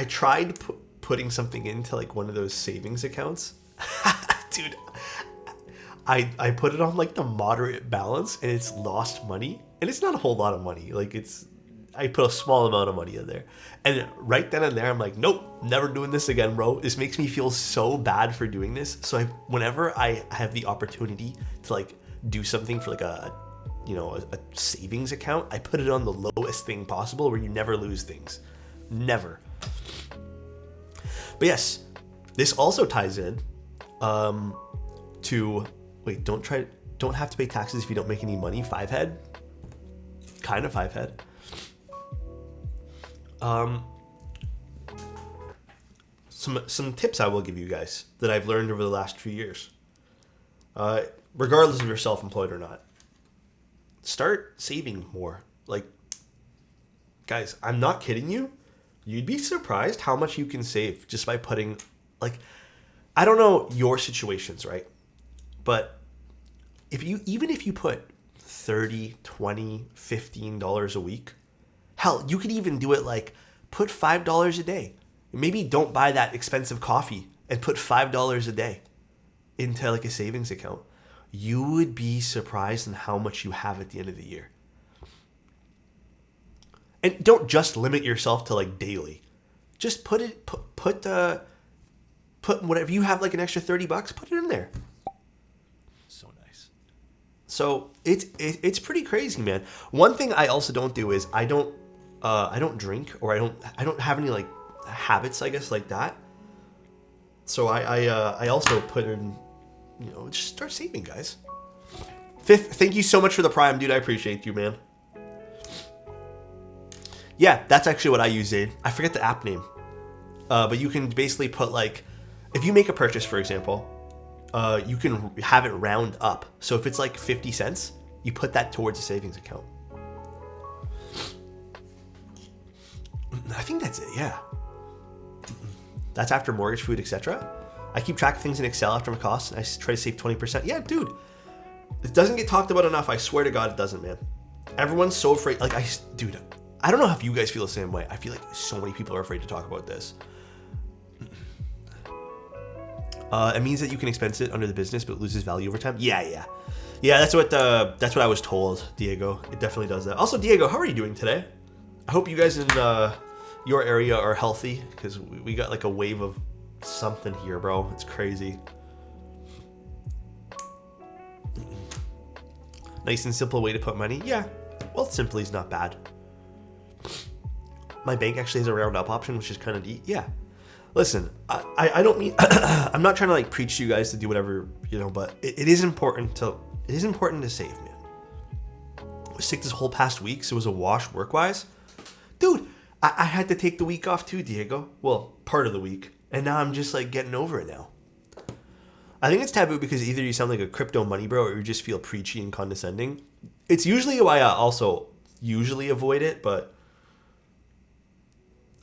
A: tried putting something into like one of those savings accounts. Dude, I put it on like the moderate balance, and it's lost money, and it's not a whole lot of money. Like I put a small amount of money in there, and right then and there I'm like, nope, never doing this again, bro. This makes me feel so bad for doing this. So whenever I have the opportunity to like do something for like a savings account, I put it on the lowest thing possible where you never lose things. Never. But yes, this also ties in to don't have to pay taxes if you don't make any money. 5-head, kind of 5-head. Some tips I will give you guys that I've learned over the last few years. Regardless if you're self-employed or not, start saving more. Like, guys, I'm not kidding you. You'd be surprised how much you can save just by putting, like, I don't know your situations, right? But even if you put $30, $20, $15 a week, hell, you could even do it like put $5 a day. Maybe don't buy that expensive coffee and put $5 a day into like a savings account. You would be surprised in how much you have at the end of the year. And don't just limit yourself to like daily. Just put whatever you have, like an extra $30, put it in there. So nice. So it's pretty crazy, man. One thing I also don't do is I don't drink, or I don't have any like habits, I guess, like that. So I also put in, just start saving, guys. Fifth, thank you so much for the Prime, dude. I appreciate you, man. Yeah, that's actually what I use, Zaid. I forget the app name. But you can basically put like, if you make a purchase, for example, you can have it round up. So if it's like 50 cents, you put that towards a savings account. I think that's it, yeah. That's after mortgage, food, etc. I keep track of things in Excel after my costs, and I try to save 20%. Yeah, dude. It doesn't get talked about enough. I swear to God it doesn't, man. Everyone's so afraid. Like, dude, I don't know if you guys feel the same way. I feel like so many people are afraid to talk about this. It means that you can expense it under the business, but it loses value over time. Yeah. That's what I was told, Diego. It definitely does that. Also, Diego, how are you doing today? I hope you guys in your area are healthy, because we got like a wave of something here, bro. It's crazy. Nice and simple way to put money. Yeah. Well, simply is not bad. My bank actually has a round up option, which is kind of neat. Yeah. Listen, I don't mean I'm not trying to like preach to you guys to do whatever, but it is important to save, man. I was sick this whole past week, so it was a wash work wise. Dude, I had to take the week off too, Diego. Well, part of the week. And now I'm just like getting over it now. I think it's taboo because either you sound like a crypto money bro or you just feel preachy and condescending. It's usually why I also usually avoid it, but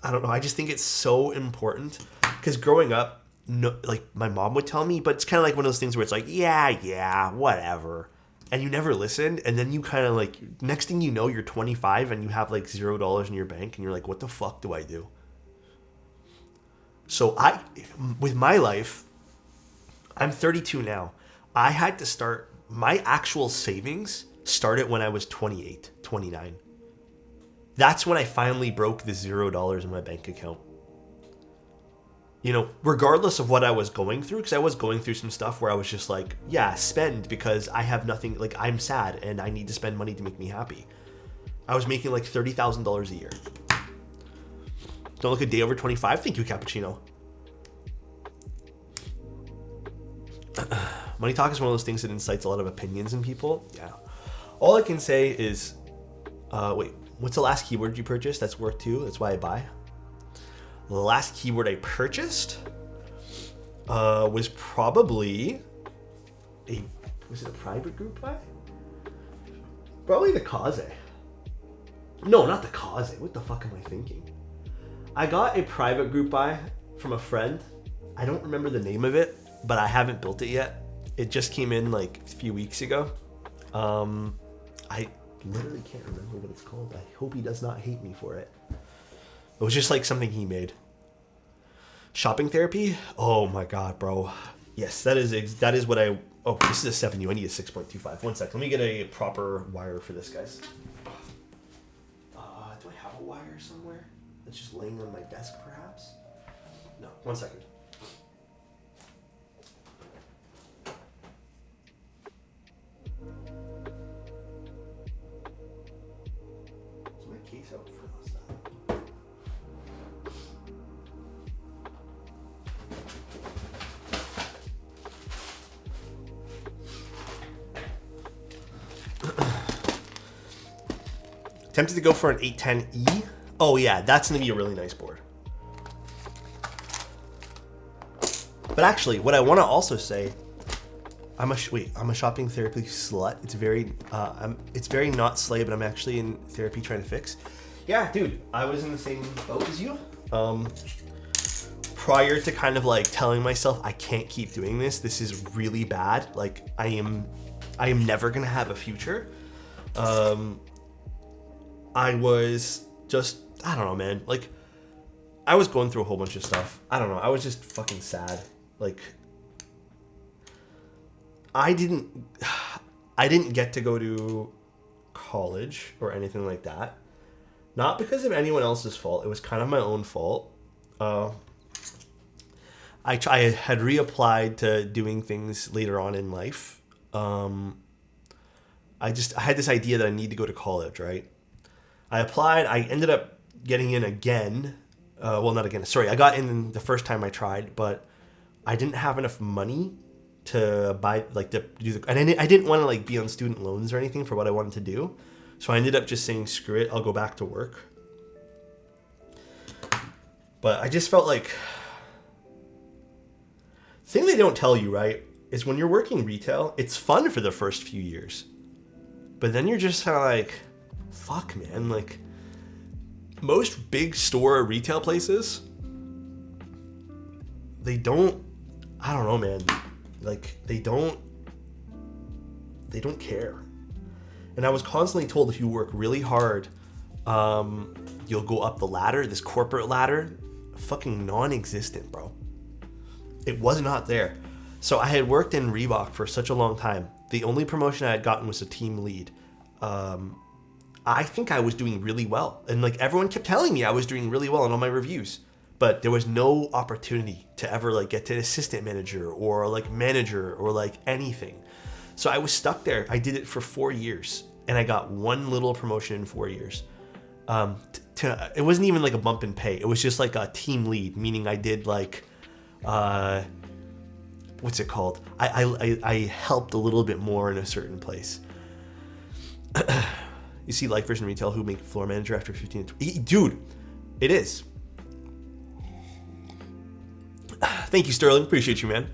A: I don't know. I just think it's so important because growing up, like my mom would tell me, but it's kind of like one of those things where it's like, yeah, whatever. And you never listened. And then you kind of like, next thing you know, you're 25 and you have like $0 in your bank and you're like, what the fuck do I do? So with my life, I'm 32 now. I had to start, my actual savings started when I was 28, 29. That's when I finally broke the $0 in my bank account. Regardless of what I was going through, because I was going through some stuff where I was just like, yeah, spend because I have nothing, like I'm sad and I need to spend money to make me happy. I was making like $30,000 a year. Don't look a day over 25. Thank you, Cappuccino. Money talk is one of those things that incites a lot of opinions in people. Yeah. All I can say is, what's the last keyword you purchased? That's worth two. That's why I buy. The last keyword I purchased was probably was it a private group buy? Probably the Kaze. No, not the Kaze. What the fuck am I thinking? I got a private group buy from a friend. I don't remember the name of it, but I haven't built it yet. It just came in like a few weeks ago. I literally can't remember what it's called. I hope he does not hate me for it. It was just like something he made. Shopping therapy? Oh my God, bro. Yes, that is what I... Oh, this is a 7U. I need a 6.25. One sec. Let me get a proper wire for this, guys. Do I have a wire somewhere? That's just laying on my desk, perhaps? No. One second. Is my case out for us now? Tempted to go for an 810E. Oh yeah, that's gonna be a really nice board. But actually, what I want to also say, I'm a shopping therapy slut. It's very not slay, but I'm actually in therapy trying to fix. Yeah, dude, I was in the same boat as you. Prior to kind of like telling myself I can't keep doing this. This is really bad. Like I am never gonna have a future. I was just, I don't know, man. Like, I was going through a whole bunch of stuff. I don't know. I was just fucking sad. Like, I didn't get to go to college or anything like that. Not because of anyone else's fault. It was kind of my own fault. I had reapplied to doing things later on in life. I had this idea that I need to go to college, right? I applied. I ended up getting in again. Well, not again. Sorry, I got in the first time I tried, but I didn't have enough money to buy, like, to do the. And I didn't want to like be on student loans or anything for what I wanted to do. So I ended up just saying, screw it. I'll go back to work. But I just felt like, thing they don't tell you, right, is when you're working retail, it's fun for the first few years. But then you're just kind of like, fuck, man. Like, most big store retail places, they don't, I don't know, man. Like, they don't care. And I was constantly told if you work really hard, you'll go up the ladder, this corporate ladder. Fucking non-existent, bro. It was not there. So I had worked in Reebok for such a long time. The only promotion I had gotten was a team lead. I think I was doing really well. And like everyone kept telling me I was doing really well in all my reviews. But there was no opportunity to ever like get to assistant manager or like manager or like anything. So I was stuck there. I did it for 4 years and I got one little promotion in 4 years. It wasn't even like a bump in pay. It was just like a team lead, meaning I did like, what's it called? I helped a little bit more in a certain place. You see lifers in retail who make floor manager after 15 to 20. Dude, it is. Thank you, Sterling. Appreciate you, man.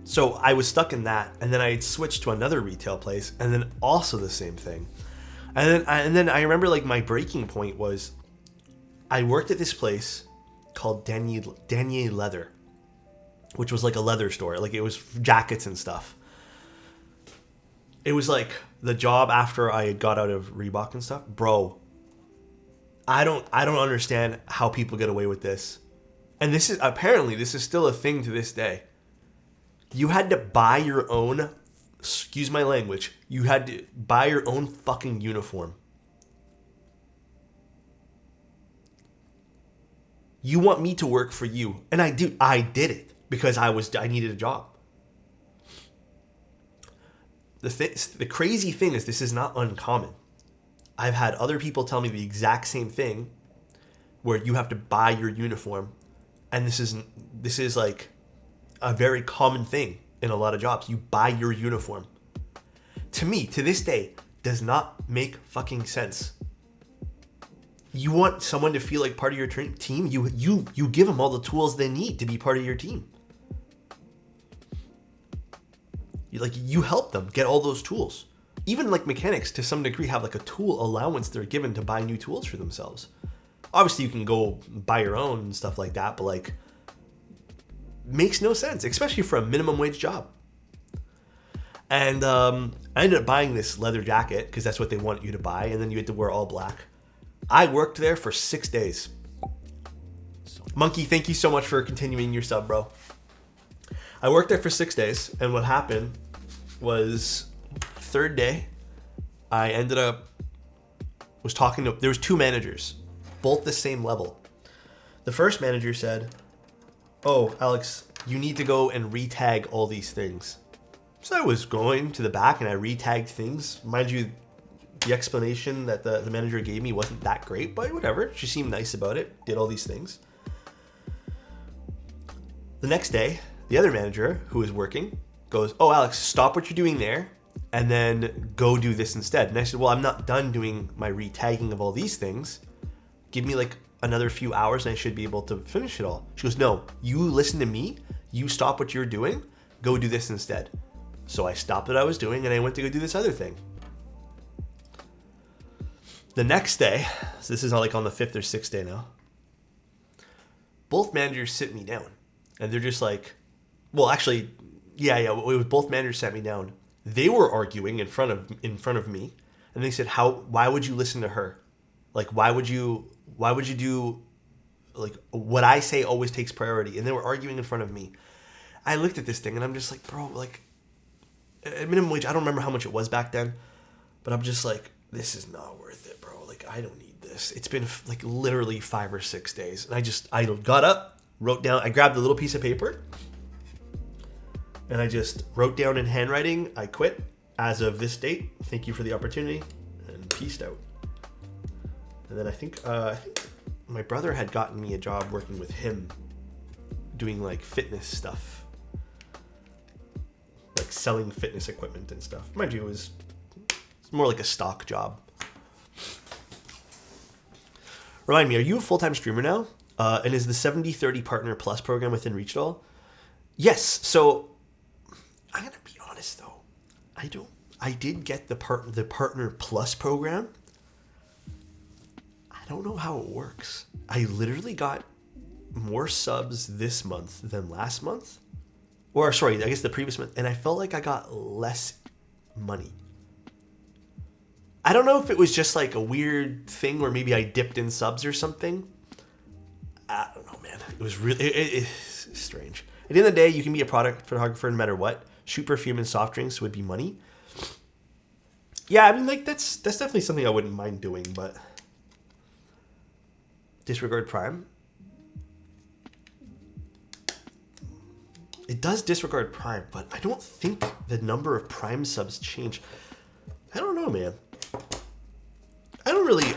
A: So I was stuck in that, and then I had switched to another retail place, and then also the same thing. And then I remember like my breaking point was I worked at this place called Danier Leather, which was like a leather store. Like it was jackets and stuff. It was like the job after I had got out of Reebok and stuff. Bro, I don't understand how people get away with this. And this is still a thing to this day. You had to buy your own, excuse my language, you had to buy your own fucking uniform. You want me to work for you. And I did it because I needed a job. The crazy thing is this is not uncommon. I've had other people tell me the exact same thing where you have to buy your uniform. And this is like a very common thing in a lot of jobs. You buy your uniform. To me, to this day, does not make fucking sense. You want someone to feel like part of your team, you give them all the tools they need to be part of your team. You help them get all those tools. Even like mechanics to some degree have like a tool allowance they're given to buy new tools for themselves. Obviously you can go buy your own and stuff like that, but like makes no sense, especially for a minimum wage job. And I ended up buying this leather jacket because that's what they want you to buy, and then you had to wear all black. I worked there for 6 days. Monkey, thank you so much for continuing your sub, bro. I worked there for 6 days, and what happened was third day, I ended up there was 2 managers, both the same level. The first manager said, "Oh, Alex, you need to go and re-tag all these things." So I was going to the back and I re-tagged things. Mind you, the explanation that the manager gave me wasn't that great, but whatever. She seemed nice about it, did all these things. The next day, the other manager who was working goes, "Oh, Alex, stop what you're doing there and then go do this instead." And I said, "Well, I'm not done doing my re-tagging of all these things. Give me like another few hours and I should be able to finish it all." She goes, "No, you listen to me. You stop what you're doing. Go do this instead." So I stopped what I was doing and I went to go do this other thing. The next day, so this is like on the 5th or 6th day now, both managers sit me down and they're just like, well, actually, yeah, it was both managers sat me down. They were arguing in front of me, and they said, why would you listen to her? Like, why would you do, like, what I say always takes priority? And they were arguing in front of me. I looked at this thing and I'm just like, bro, like, at minimum wage, I don't remember how much it was back then, but I'm just like, this is not worth it, bro. Like, I don't need this. It's been like literally 5 or 6 days. And I got up, wrote down, I grabbed a little piece of paper and I just wrote down in handwriting, "I quit as of this date. Thank you for the opportunity," and peaced out. And then I think my brother had gotten me a job working with him doing like fitness stuff, like selling fitness equipment and stuff. Mind you, it's more like a stock job. Remind me, are you a full-time streamer now? And is the 70/30 Partner Plus program within reach at all? Yes. So I'm gonna be honest though. I did get the Partner Plus program. I don't know how it works. I literally got more subs this month than last month. Or sorry, I guess the previous month, and I felt like I got less money. I don't know if it was just like a weird thing where maybe I dipped in subs or something. I don't know, man. It was really it's strange. At the end of the day, you can be a product photographer no matter what. Shoot perfume and soft drinks would be money. Yeah, I mean, like that's definitely something I wouldn't mind doing, but disregard Prime. It does disregard Prime, but I don't think the number of Prime subs change. I don't know, man. I don't really.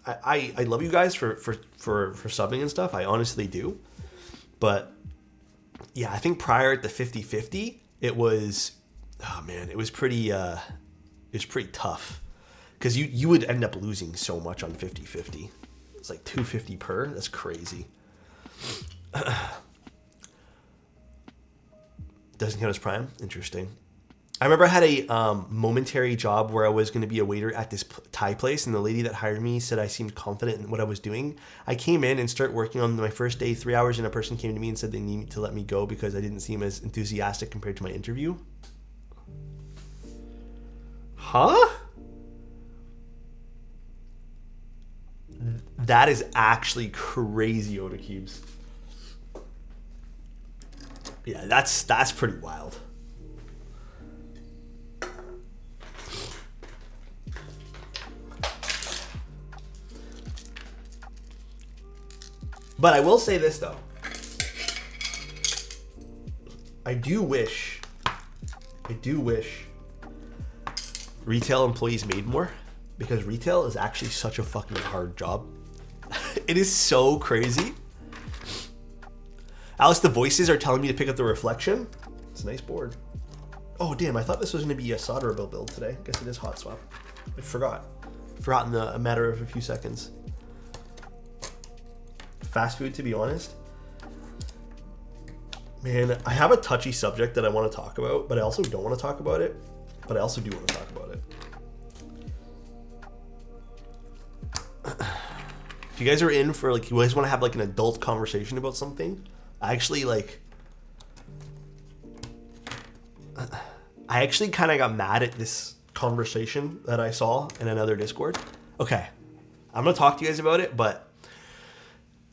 A: I love you guys for subbing and stuff. I honestly do, but yeah, I think prior at the 50/50, it was, oh man, it was pretty tough because you would end up losing so much on 50/50. It's like $250 per. That's crazy. Doesn't count as Prime. Interesting. I remember I had a momentary job where I was going to be a waiter at this Thai place, and the lady that hired me said I seemed confident in what I was doing. I came in and started working on my first day, 3 hours, and a person came to me and said they need to let me go because I didn't seem as enthusiastic compared to my interview. Huh? That is actually crazy, Oda Cubes. Yeah, that's pretty wild. But I will say this though. I do wish retail employees made more, because retail is actually such a fucking hard job. It is so crazy. Alice, the voices are telling me to pick up the reflection. It's a nice board. Oh damn, I thought this was going to be a solderable build today. Guess it is hot swap. I forgot in a matter of a few seconds. Fast food, to be honest. Man, I have a touchy subject that I want to talk about, but I also don't want to talk about it. But I also do want to talk about it. If you guys are in for, like, you guys want to have like an adult conversation about something, I actually kind of got mad at this conversation that I saw in another Discord. Okay, I'm gonna talk to you guys about it, but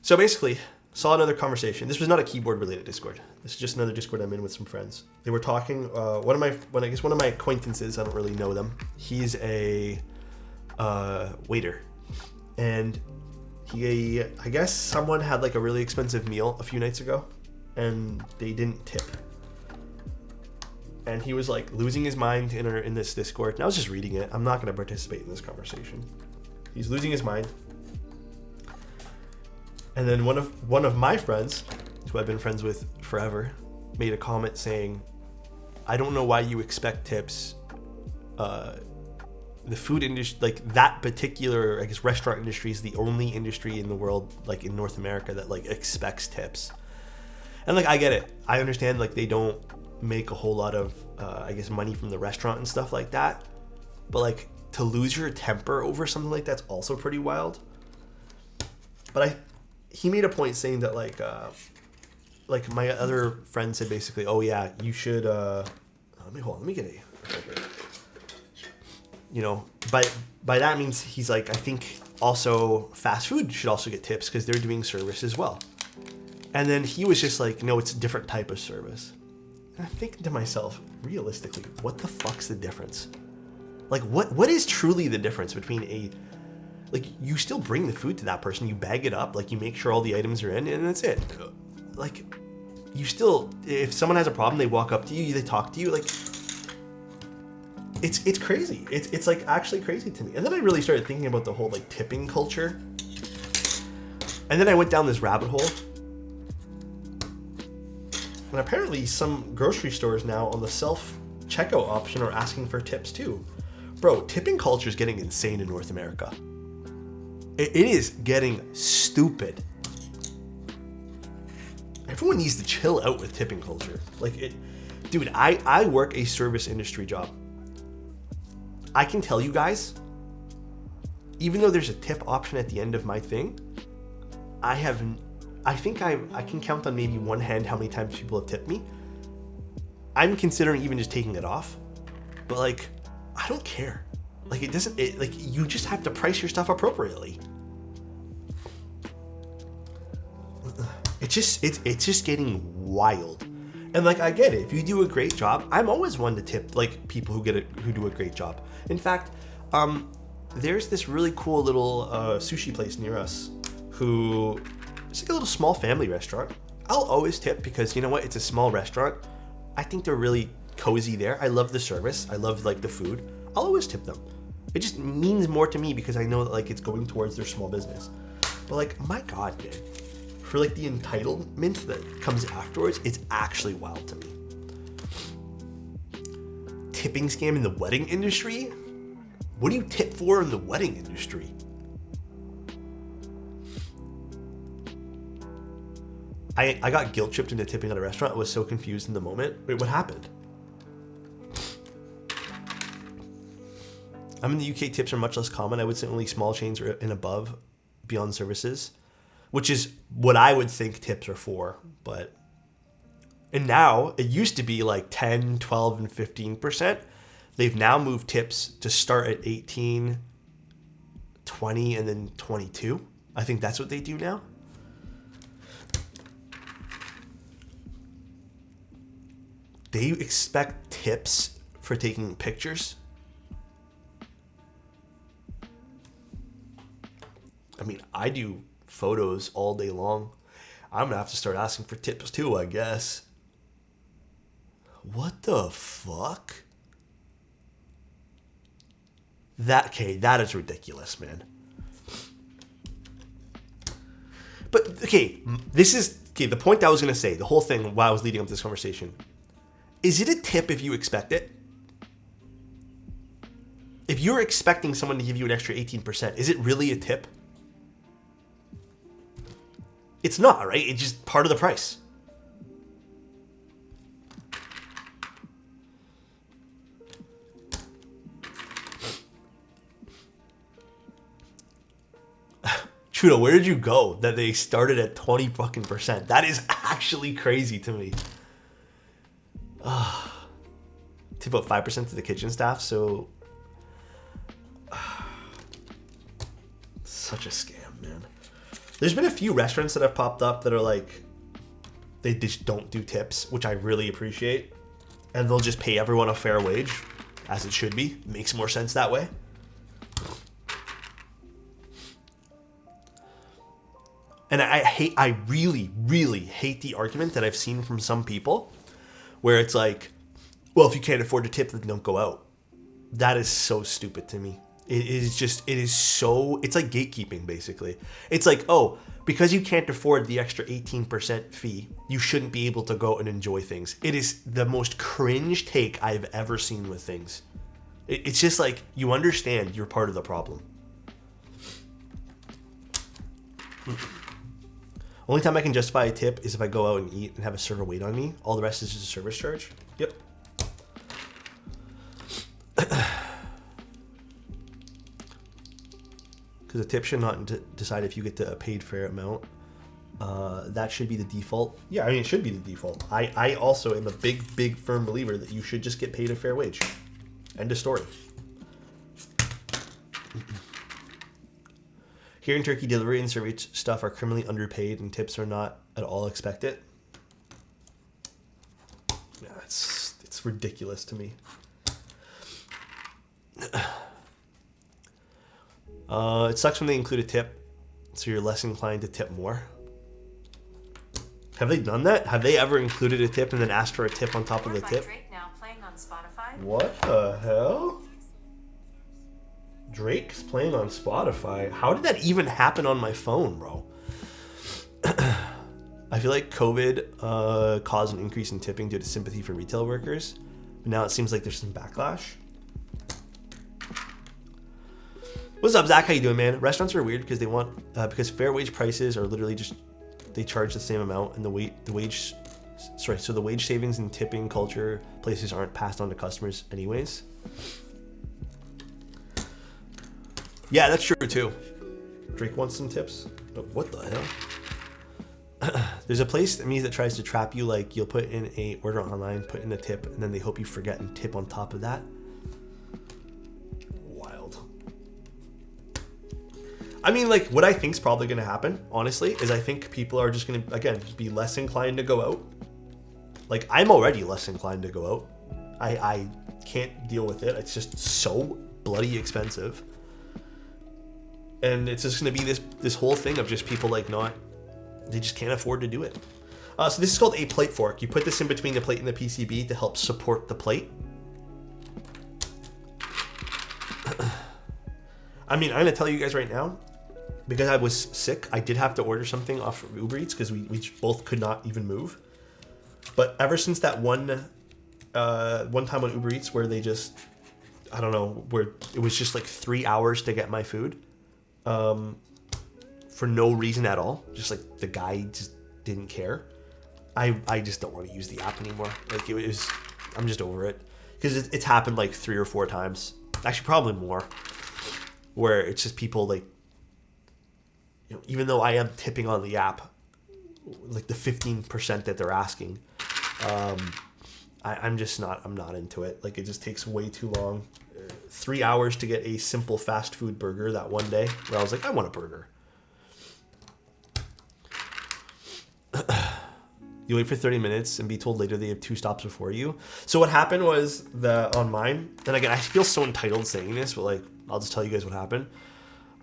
A: so basically, saw another conversation. This was not a keyboard related Discord. This is just another Discord I'm in with some friends. They were talking. One of my acquaintances, I don't really know them. He's a waiter, and I guess someone had like a really expensive meal a few nights ago, and they didn't tip. And he was like losing his mind in this Discord. And I was just reading it. I'm not going to participate in this conversation. He's losing his mind. And then one of my friends, who I've been friends with forever, made a comment saying, "I don't know why you expect tips. The food industry, like that particular, I guess, restaurant industry is the only industry in the world, like in North America, that like expects tips." And like, I get it. I understand like they don't make a whole lot of, I guess, money from the restaurant and stuff like that. But like, to lose your temper over something like that's also pretty wild. But he made a point saying that like my other friend said basically, "Oh yeah, you should." Let me get a. You know, by that means he's like, I think also fast food should also get tips because they're doing service as well. And then he was just like, no, it's a different type of service. And I'm thinking to myself, realistically, what the fuck's the difference? Like, what is truly the difference between like, you still bring the food to that person, you bag it up, like you make sure all the items are in, and that's it. Like, you still, if someone has a problem, they walk up to you, they talk to you, like, it's crazy. It's like actually crazy to me. And then I really started thinking about the whole like tipping culture. And then I went down this rabbit hole. And apparently some grocery stores now on the self-checkout option are asking for tips too. Bro, tipping culture is getting insane in North America. It is getting stupid. everyone needs to chill out with tipping culture. Like it, dude, I work a service industry job. I can tell you guys, even though there's a tip option at the end of my thing, I think I can count on maybe one hand how many times people have tipped me. I'm considering even just taking it off, but like, I don't care. Like like you just have to price your stuff appropriately. It's just getting wild. And like, I get it. If you do a great job, I'm always one to tip like people who do a great job. In fact, there's this really cool little sushi place near us who, it's like a little small family restaurant. I'll always tip because you know what? It's a small restaurant. I think they're really cozy there. I love the service. I love like the food. I'll always tip them. It just means more to me because I know that like it's going towards their small business. But like, my God, man. For like the entitlement that comes afterwards, it's actually wild to me. Tipping scam in the wedding industry? What do you tip for in the wedding industry? I got guilt tripped into tipping at a restaurant. I was so confused in the moment. Wait, what happened? I'm in the UK, tips are much less common. I would say only small chains and above beyond services, which is what I would think tips are for. But, and now it used to be like 10, 12, and 15%. They've now moved tips to start at 18, 20, and then 22. I think that's what they do now. They expect tips for taking pictures. I mean, I do photos all day long. I'm gonna have to start asking for tips too, I guess. What the fuck? That is ridiculous, man. But okay, the point I was gonna say, the whole thing while I was leading up to this conversation. Is it a tip if you expect it? If you're expecting someone to give you an extra 18%, is it really a tip? It's not, right? It's just part of the price. Trudeau, where did you go that they started at 20%? That is actually crazy to me. Tip about 5% to the kitchen staff, so such a scam, man. There's been a few restaurants that have popped up that are like, they just don't do tips, which I really appreciate, and they'll just pay everyone a fair wage, as it should be. It makes more sense that way. And I really, really hate the argument that I've seen from some people where it's like, well, if you can't afford to tip, then don't go out. That is so stupid to me. It's like gatekeeping, basically. It's like, oh, because you can't afford the extra 18% fee, you shouldn't be able to go and enjoy things. It is the most cringe take I've ever seen with things. It's just like, you understand you're part of the problem. Only time I can justify a tip is if I go out and eat and have a server wait on me. All the rest is just a service charge. Yep. Because a tip should not decide if you get a paid fair amount. That should be the default. Yeah, I mean, it should be the default. I also am a big firm believer that you should just get paid a fair wage. End of story. Here in Turkey, delivery and service stuff are criminally underpaid and tips are not at all expected. Yeah, it's ridiculous to me. It sucks when they include a tip, so you're less inclined to tip more. Have they done that? Have they ever included a tip and then asked for a tip on top of the tip?
C: Drake now playing on Spotify.
A: What the hell? Drake's playing on Spotify. How did that even happen on my phone, bro? I feel like COVID caused an increase in tipping due to sympathy for retail workers. But now it seems like there's some backlash. What's up, Zach? How you doing, man? Restaurants are weird because they want because fair wage prices are literally just they charge the same amount, and the wage savings and tipping culture places aren't passed on to customers anyways. Yeah, that's true too. Drake wants some tips. But what the hell? There's a place that tries to trap you. Like, you'll put in a order online, put in a tip, and then they hope you forget and tip on top of that. Wild. I mean, like, what I think's probably going to happen, honestly, is I think people are just going to, again, be less inclined to go out. Like, I'm already less inclined to go out. I can't deal with it. It's just so bloody expensive. And it's just going to be this whole thing of just people, like, they just can't afford to do it. So this is called a plate fork. You put this in between the plate and the PCB to help support the plate. I mean, I'm going to tell you guys right now, because I was sick, I did have to order something off of Uber Eats because we both could not even move. But ever since that one time on Uber Eats where they just, I don't know, where it was just like 3 hours to get my food, for no reason at all, just like the guy just didn't care. I just don't want to use the app anymore. Like, I'm just over it, because it's happened like 3 or 4 times, actually probably more, where it's just people, like, you know, even though I am tipping on the app, like the 15% that they're asking, I'm not into it. Like, it just takes way too long. 3 hours to get a simple fast food burger that one day where I was like, I want a burger. You wait for 30 minutes and be told later they have 2 stops before you. So what happened was on mine, and again, I feel so entitled saying this, but like, I'll just tell you guys what happened.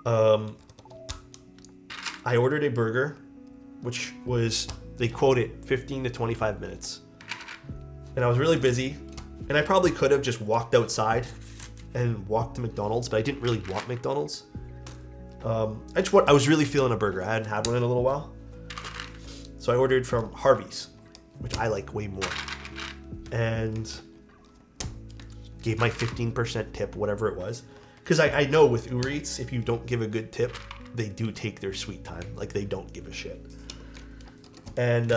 A: I ordered a burger, which was, they quote it, 15 to 25 minutes. And I was really busy, and I probably could have just walked outside and walked to McDonald's, but I didn't really want McDonald's. I was really feeling a burger. I hadn't had one in a little while. So I ordered from Harvey's, which I like way more, and gave my 15% tip, whatever it was. Because I know with Uber Eats, if you don't give a good tip, they do take their sweet time. Like, they don't give a shit. And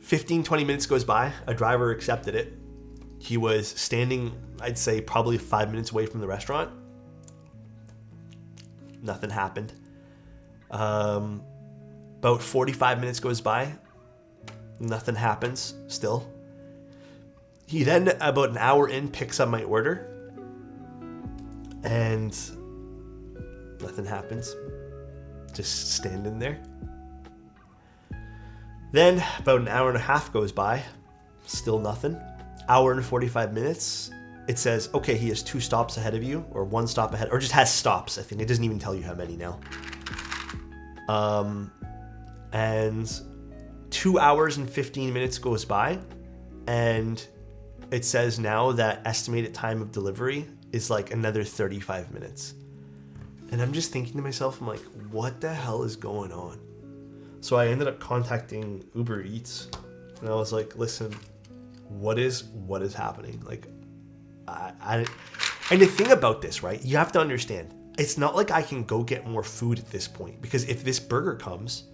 A: 15-20 minutes goes by. A driver accepted it. He was standing, I'd say, probably 5 minutes away from the restaurant. Nothing happened. About 45 minutes goes by. Nothing happens still. He then, about an hour in, picks up my order. And nothing happens. Just standing there. Then about an hour and a half goes by. Still nothing. Hour and 45 minutes. It says, okay, he has 2 stops ahead of you, or 1 stop ahead, or just has stops. I think it doesn't even tell you how many now. And 2 hours and 15 minutes goes by, and it says now that estimated time of delivery is like another 35 minutes. And I'm just thinking to myself, I'm like, what the hell is going on? So I ended up contacting Uber Eats, and I was like, listen, what is happening? Like, and the thing about this, right, you have to understand, it's not like I can go get more food at this point, because if this burger comes,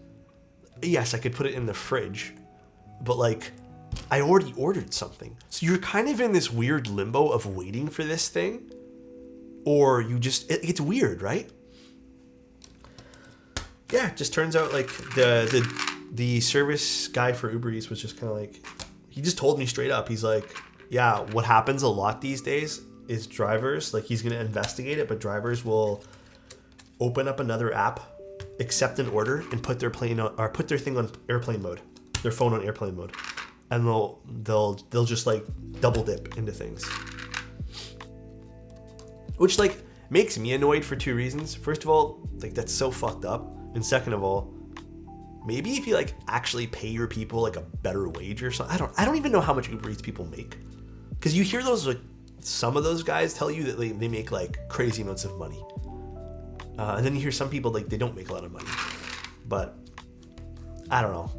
A: yes, I could put it in the fridge, but like, I already ordered something. So you're kind of in this weird limbo of waiting for this thing, or you just, it's weird, right? Yeah, it just turns out like the service guy for Uber Eats was just kind of like, he just told me straight up, he's like, yeah, what happens a lot these days is drivers, like, he's going to investigate it, but drivers will open up another app, accept an order, and put their thing on airplane mode, their phone on airplane mode, and they'll just like double dip into things, which like makes me annoyed for 2 reasons. First of all, like, that's so fucked up, and second of all, maybe if you like actually pay your people like a better wage or something. I don't even know how much Uber Eats people make, because you hear those, like, some of those guys tell you that they make like crazy amounts of money, and then you hear some people like they don't make a lot of money. But I don't know.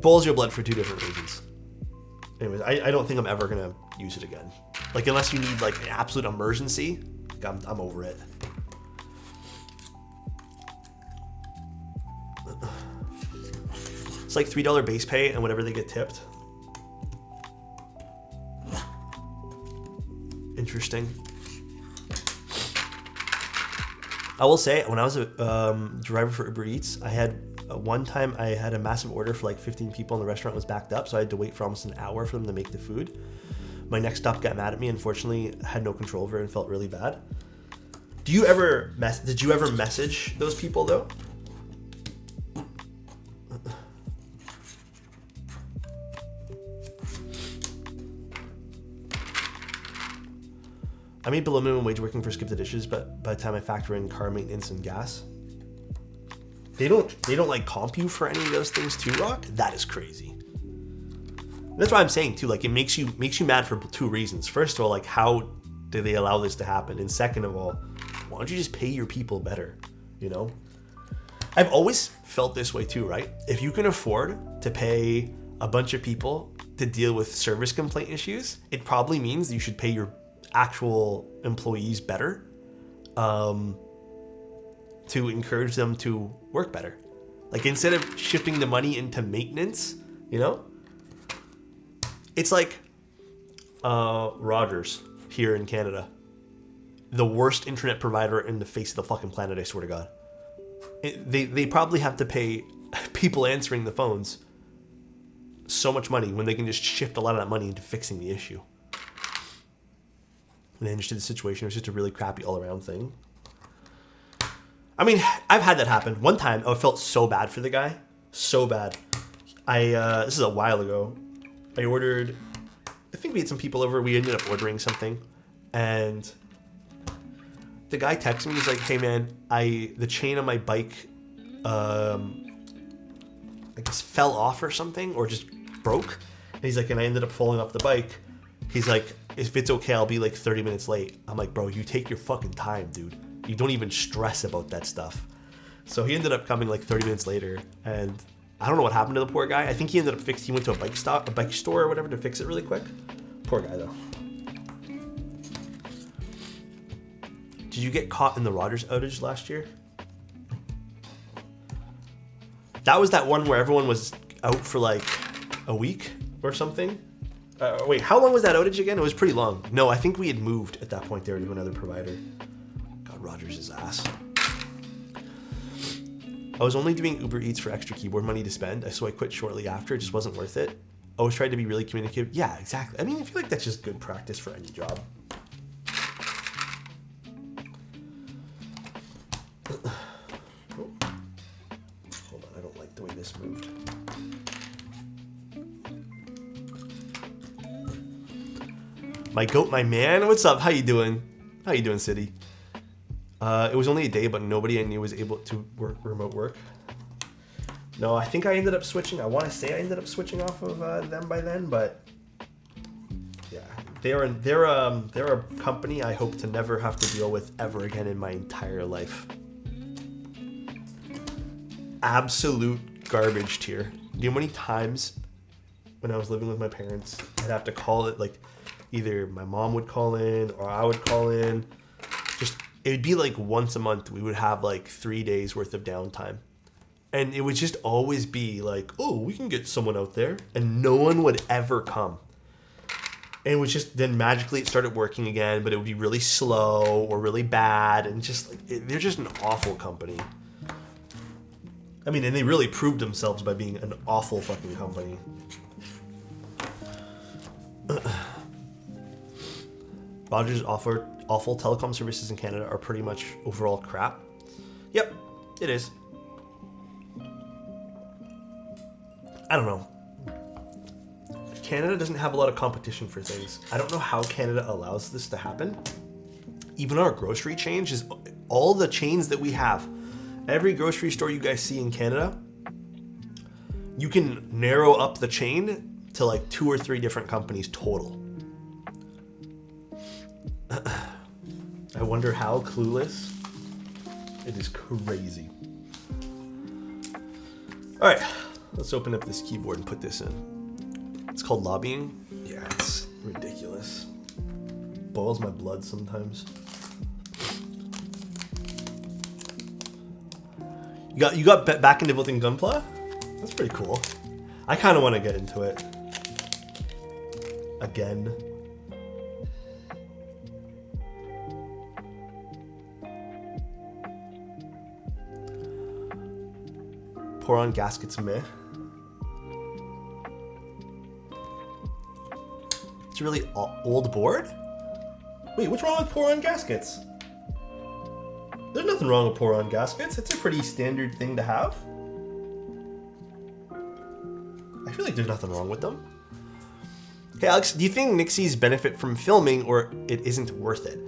A: Boils your blood for 2 different reasons. Anyways, I don't think I'm ever gonna use it again. Like, unless you need like an absolute emergency, like, I'm over it. It's like $3 base pay and whatever they get tipped. Interesting. I will say, when I was a driver for Uber Eats, I had one time I had a massive order for like 15 people and the restaurant was backed up, so I had to wait for almost an hour for them to make the food. My next stop got mad at me. Unfortunately, I had no control over it and felt really bad. Did you ever message those people though? I made below minimum wage working for Skip the Dishes, but by the time I factor in car maintenance and gas, they don't like comp you for any of those things too, Rock? That is crazy. That's why I'm saying too, like it makes you mad for two reasons. First of all, like how do they allow this to happen? And second of all, why don't you just pay your people better? You know? I've always felt this way too, right? If you can afford to pay a bunch of people to deal with service complaint issues, it probably means you should pay your actual employees better, to encourage them to work better. Like instead of shifting the money into maintenance, you know, it's like Rogers here in Canada, the worst internet provider in the face of the fucking planet. I swear to God, they probably have to pay people answering the phones so much money when they can just shift a lot of that money into fixing the issue. When I understood the situation, it was just a really crappy all-around thing. I mean, I've had that happen. One time, I felt so bad for the guy. So bad. This is a while ago. I ordered... I think we had some people over. We ended up ordering something. And the guy texted me. He's like, hey, man, the chain on my bike, I guess, fell off or something. Or just broke. And he's like, and I ended up falling off the bike. He's like, if it's okay, I'll be like 30 minutes late. I'm like, bro, you take your fucking time, dude. You don't even stress about that stuff. So he ended up coming like 30 minutes later, and I don't know what happened to the poor guy. I think he ended up he went to a bike store or whatever to fix it really quick. Poor guy though. Did you get caught in the Rogers outage last year? That was that one where everyone was out for like a week or something. Wait, how long was that outage again? It was pretty long. No, I think we had moved at that point there to another provider. God, Rogers' ass. I was only doing Uber Eats for extra keyboard money to spend, so I quit shortly after. It just wasn't worth it. Always tried to be really communicative. Yeah, exactly. I mean, I feel like that's just good practice for any job. Oh. Hold on, I don't like the way this moved. My goat, my man, what's up? How you doing? How you doing, City? It was only a day, but nobody I knew was able to work remote work. No, I think I ended up switching. I want to say I ended up switching off of them by then, but yeah, they're a company I hope to never have to deal with ever again in my entire life. Absolute garbage tier. Do you know how many times when I was living with my parents, I'd have to call it like. Either my mom would call in or I would call in. Just, it'd be like once a month we would have like 3 days worth of downtime. And it would just always be like, oh, we can get someone out there. And no one would ever come. And it was just, then magically it started working again, but it would be really slow or really bad. And just like, they're just an awful company. I mean, and they really proved themselves by being an awful fucking company. Rogers' awful telecom services in Canada are pretty much overall crap. Yep, it is. I don't know. Canada doesn't have a lot of competition for things. I don't know how Canada allows this to happen. Even our grocery chain is all the chains that we have. Every grocery store you guys see in Canada, you can narrow up the chain to like 2 or 3 different companies total. I wonder how clueless. It is crazy. All right, let's open up this keyboard and put this in. It's called lobbying. Yeah, it's ridiculous. Boils my blood sometimes. You got back into building Gunpla? That's pretty cool. I kind of want to get into it. Again. Pour on gaskets meh. It's a really old board? Wait, what's wrong with pour on gaskets? There's nothing wrong with pour on gaskets. It's a pretty standard thing to have. I feel like there's nothing wrong with them. Hey Alex, do you think Nixies benefit from filming or it isn't worth it?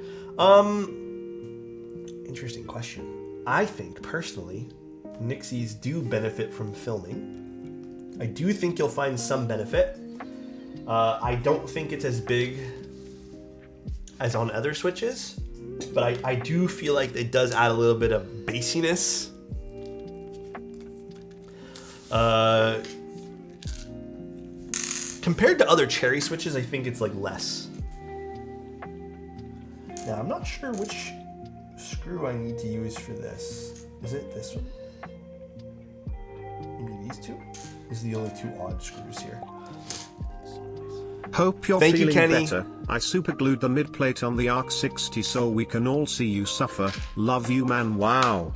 A: Interesting question. I think personally, Nixies do benefit from filming. I do think you'll find some benefit. I don't think it's as big as on other Switches, but I do feel like it does add a little bit of bassiness. Compared to other Cherry Switches, I think it's like less. Now, I'm not sure which screw I need to use for this. Is it this one? Maybe these two? These are the only two odd screws here.
B: Hope you're
A: Thank you,
B: feeling
A: Kenny.
B: better. I superglued the mid plate on the Arc 60 so we can all see you suffer. Love you, man. Wow.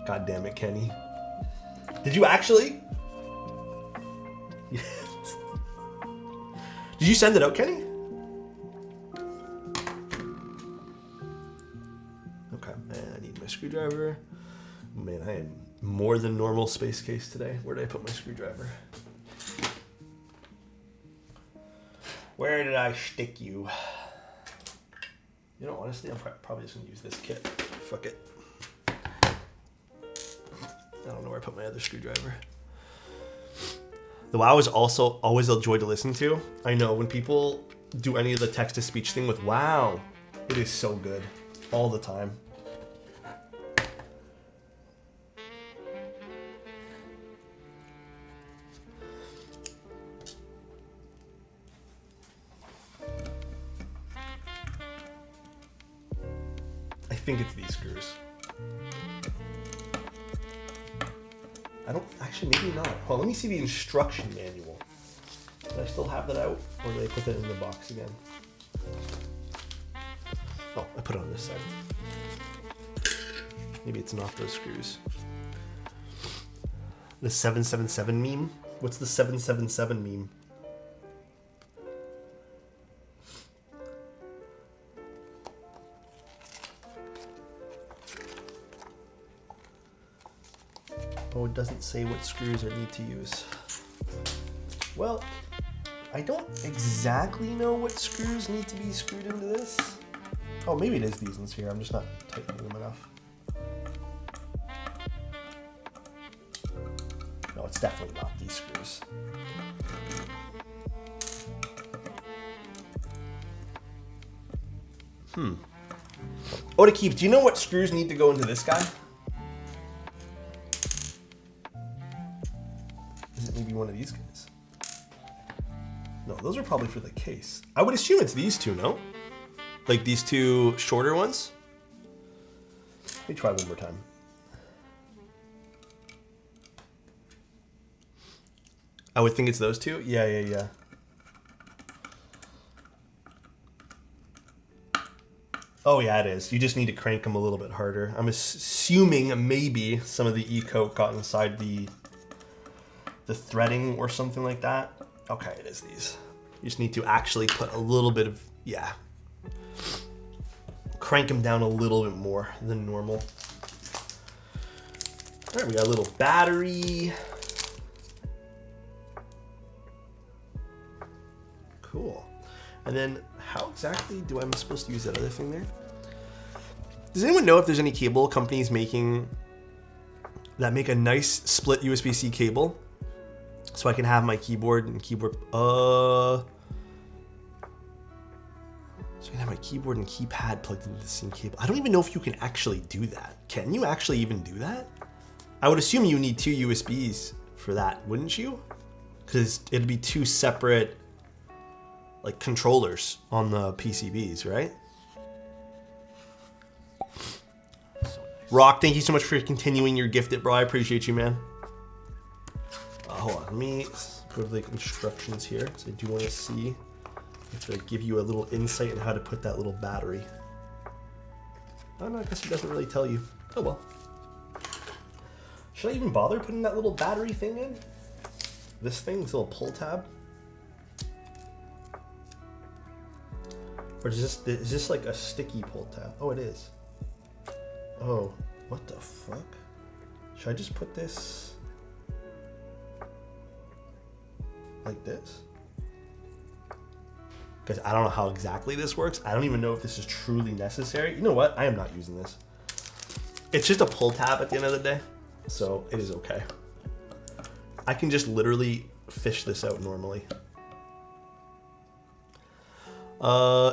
A: God damn it, Kenny. Did you actually? Yes. Did you send it out, Kenny? Okay, and I need my screwdriver. Man, I am more than normal space case today. Where did I put my screwdriver? Where did I stick you? You know, honestly, I'm probably just gonna use this kit. Fuck it. I don't know where I put my other screwdriver. The WoW is also always a joy to listen to. I know when people do any of the text-to-speech thing with WoW, it is so good all the time. I think it's these screws. I don't, actually maybe not. Hold on, let me see the instruction manual. Do I still have that out, or do I put that in the box again? Oh, I put it on this side. Maybe it's not those screws. The 777 meme? What's the 777 meme? Oh, it doesn't say what screws I need to use. Well, I don't exactly know what screws need to be screwed into this. Oh, maybe it is these ones here. I'm just not tightening them enough. No, it's definitely not these screws. Oh, to keep, do you know what screws need to go into this guy? Is it maybe one of these guys? No, those are probably for the case. I would assume it's these two, no? Like these two shorter ones? Let me try one more time. I would think it's those two? Yeah. Oh yeah, it is. You just need to crank them a little bit harder. I'm assuming maybe some of the E-coat got inside the threading or something like that. Okay, it is these. You just need to actually put a little bit of, yeah. Crank them down a little bit more than normal. All right, we got a little battery. Cool. And then how exactly do I'm supposed to use that other thing there? Does anyone know if there's any cable companies making that make a nice split USB-C cable so I can have my keyboard and keyboard so I can have my keyboard and keypad plugged into the same cable. I don't even know if you can actually do that. Can you actually even do that? I would assume you need two USBs for that, wouldn't you? Because it'd be two separate like controllers on the PCBs, right? So nice. Rock, thank you so much for continuing your gifted, bro. I appreciate you, man. hold on. Let me go to the instructions here. So I do want to see if they give you a little insight on how to put that little battery. Oh no, I guess it doesn't really tell you. Oh well. Should I even bother putting that little battery thing in? This thing, this little pull tab? Or is this like a sticky pull tab? Oh, it is. Oh, what the fuck? Should I just put this like this? Because I don't know how exactly this works. I don't even know if this is truly necessary. You know what? I am not using this. It's just a pull tab at the end of the day, so it is okay. I can just literally fish this out normally.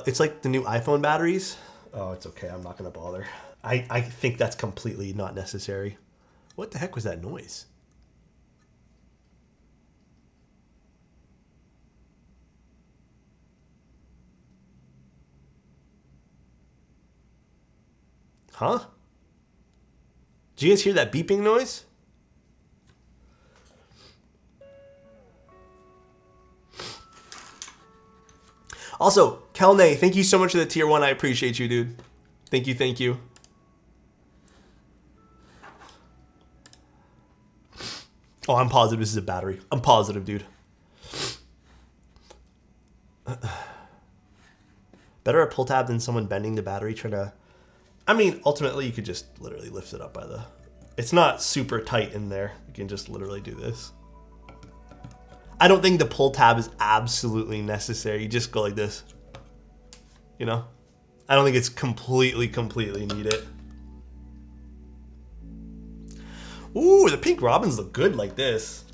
A: It's like the new iPhone batteries. Oh, it's okay. I'm not going to bother. I think that's completely not necessary. What the heck was that noise? Huh? Did you guys hear that beeping noise? Also, Kelnay, thank you so much for the tier 1. I appreciate you, dude. Thank you, thank you. Oh, I'm positive this is a battery. I'm positive, dude. Better a pull tab than someone bending the battery trying to... I mean, ultimately, you could just literally lift it up by the... It's not super tight in there. You can just literally do this. I don't think the pull tab is absolutely necessary. You just go like this. You know? I don't think it's completely needed. Ooh, the pink robins look good like this.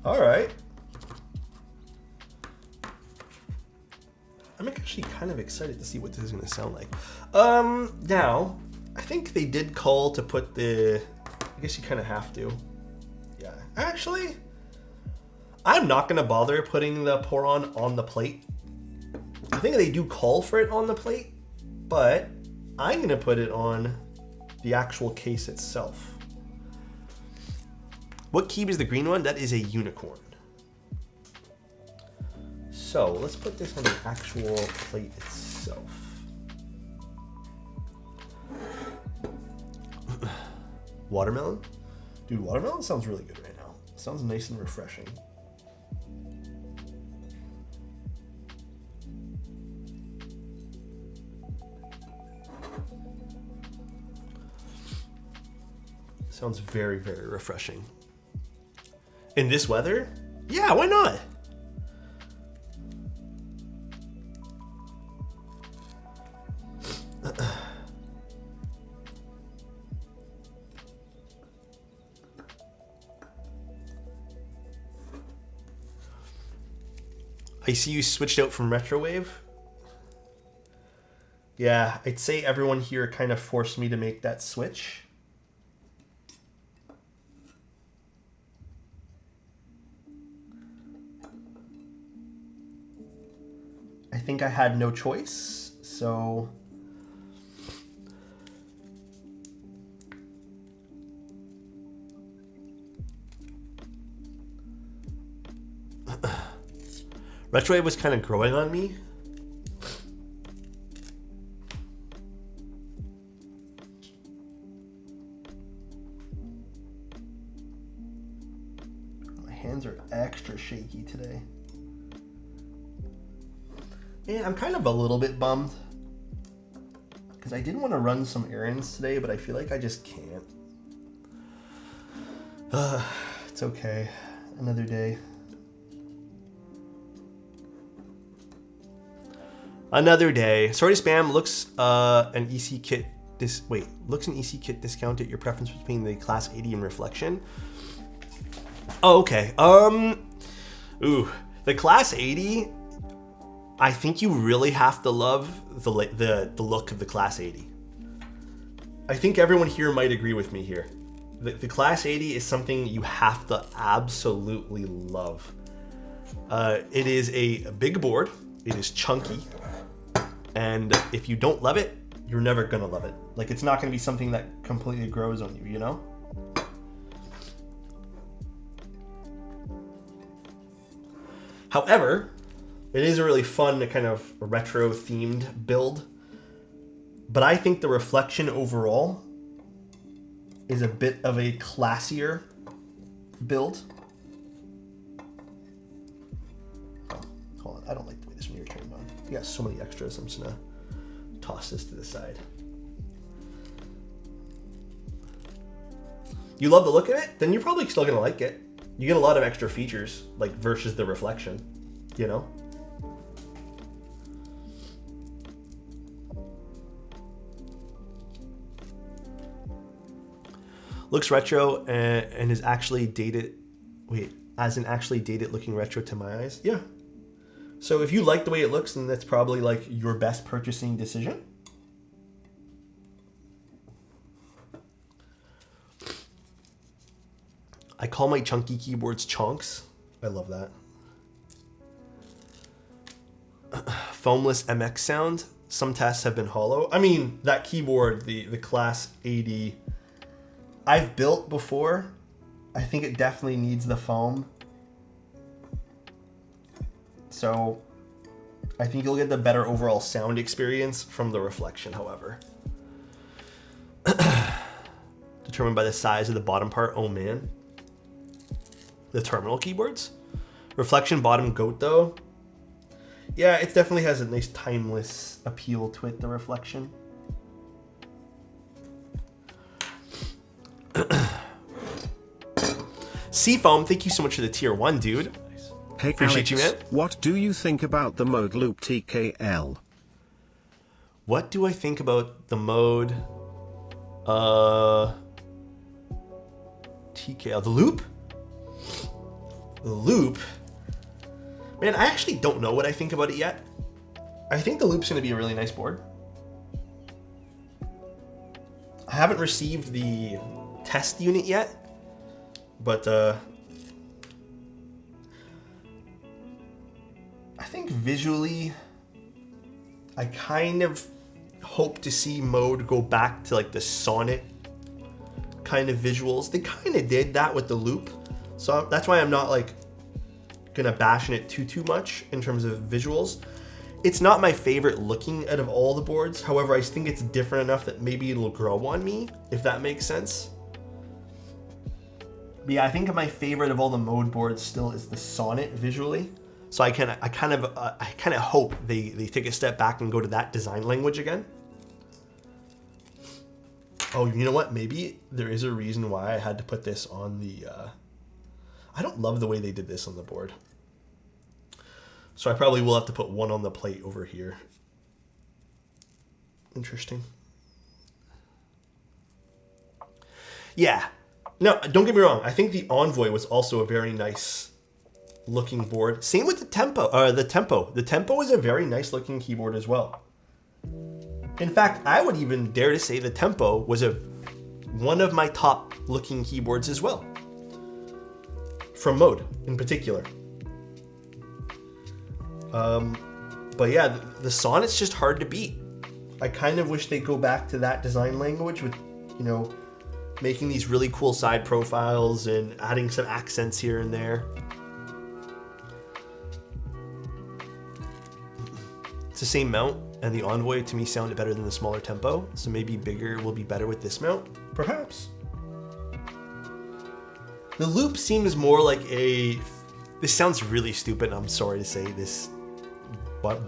A: All right. I'm actually kind of excited to see what this is going to sound like. Now, I think they did call to put the... I guess you kind of have to. Yeah. Actually, I'm not going to bother putting the Poron on the plate. I think they do call for it on the plate, but I'm going to put it on the actual case itself. What cube is the green one? That is a unicorn. So let's put this on the actual plate itself. Watermelon? Dude, watermelon sounds really good right now. Sounds nice and refreshing. Sounds very, very refreshing. In this weather? Yeah, why not? I see you switched out from Retrowave. Yeah, I'd say everyone here kind of forced me to make that switch. I think I had no choice, so... Retrowave was kind of growing on me. My hands are extra shaky today. Yeah, I'm kind of a little bit bummed. Because I did want to run some errands today, but I feel like I just can't. It's okay. Another day. Another day. Sorry to spam. Looks an EC kit looks an EC kit discount at your preference between the Class 80 and Reflection. Oh, okay. The Class 80, I think you really have to love the look of the Class 80. I think everyone here might agree with me here. The Class 80 is something you have to absolutely love. It is a big board. It is chunky. And if you don't love it, you're never gonna love it. Like, it's not gonna be something that completely grows on you, you know? However, it is a really fun kind of retro themed build. But I think the reflection overall is a bit of a classier build. Oh, hold on. I don't like the way this mirror turned on. You got so many extras. I'm just going to toss this to the side. You love the look of it? Then you're probably still going to like it. You get a lot of extra features, like versus the reflection, you know? Looks retro and is actually dated. Wait, as an actually dated looking retro to my eyes? Yeah. So if you like the way it looks, then that's probably like your best purchasing decision. I call my chunky keyboards chonks. I love that. Foamless MX sound. Some tests have been hollow. I mean, that keyboard, the Class 80, I've built before. I think it definitely needs the foam. So I think you'll get the better overall sound experience from the reflection, however. Determined by the size of the bottom part. Oh man. The terminal keyboards. Reflection bottom goat though. Yeah, it definitely has a nice timeless appeal to it, the reflection. Seafoam, thank you so much for the tier 1, dude.
B: Hey
A: Appreciate
B: Alex,
A: you, man.
B: what do you think about the mode loop TKL?
A: What do I think about the mode TKL? The loop? The loop? Man, I actually don't know what I think about it yet. I think the loop's going to be a really nice board. I haven't received the test unit yet, but I think visually, I kind of hope to see mode go back to like the Sonnet kind of visuals. They kind of did that with the loop, so that's why I'm not like gonna bash in it too much in terms of visuals. It's not my favorite looking out of all the boards. However, I think it's different enough that maybe it'll grow on me, if that makes sense. But yeah, I think my favorite of all the mode boards still is the Sonnet visually. So I kind of hope they take a step back and go to that design language again. Oh, you know what? Maybe there is a reason why I had to put this on the... I don't love the way they did this on the board. So I probably will have to put one on the plate over here. Interesting. Yeah. No, don't get me wrong. I think the Envoy was also a very nice looking board. Same with the Tempo. The Tempo is a very nice looking keyboard as well. In fact, I would even dare to say the Tempo was one of my top looking keyboards as well. From mode in particular. But yeah, the Sonnet's just hard to beat. I kind of wish they'd go back to that design language with, you know, making these really cool side profiles and adding some accents here and there. It's the same mount, and the Envoy to me sounded better than the smaller Tempo, so maybe bigger will be better with this mount, perhaps. The loop seems more like this sounds really stupid, and I'm sorry to say this, but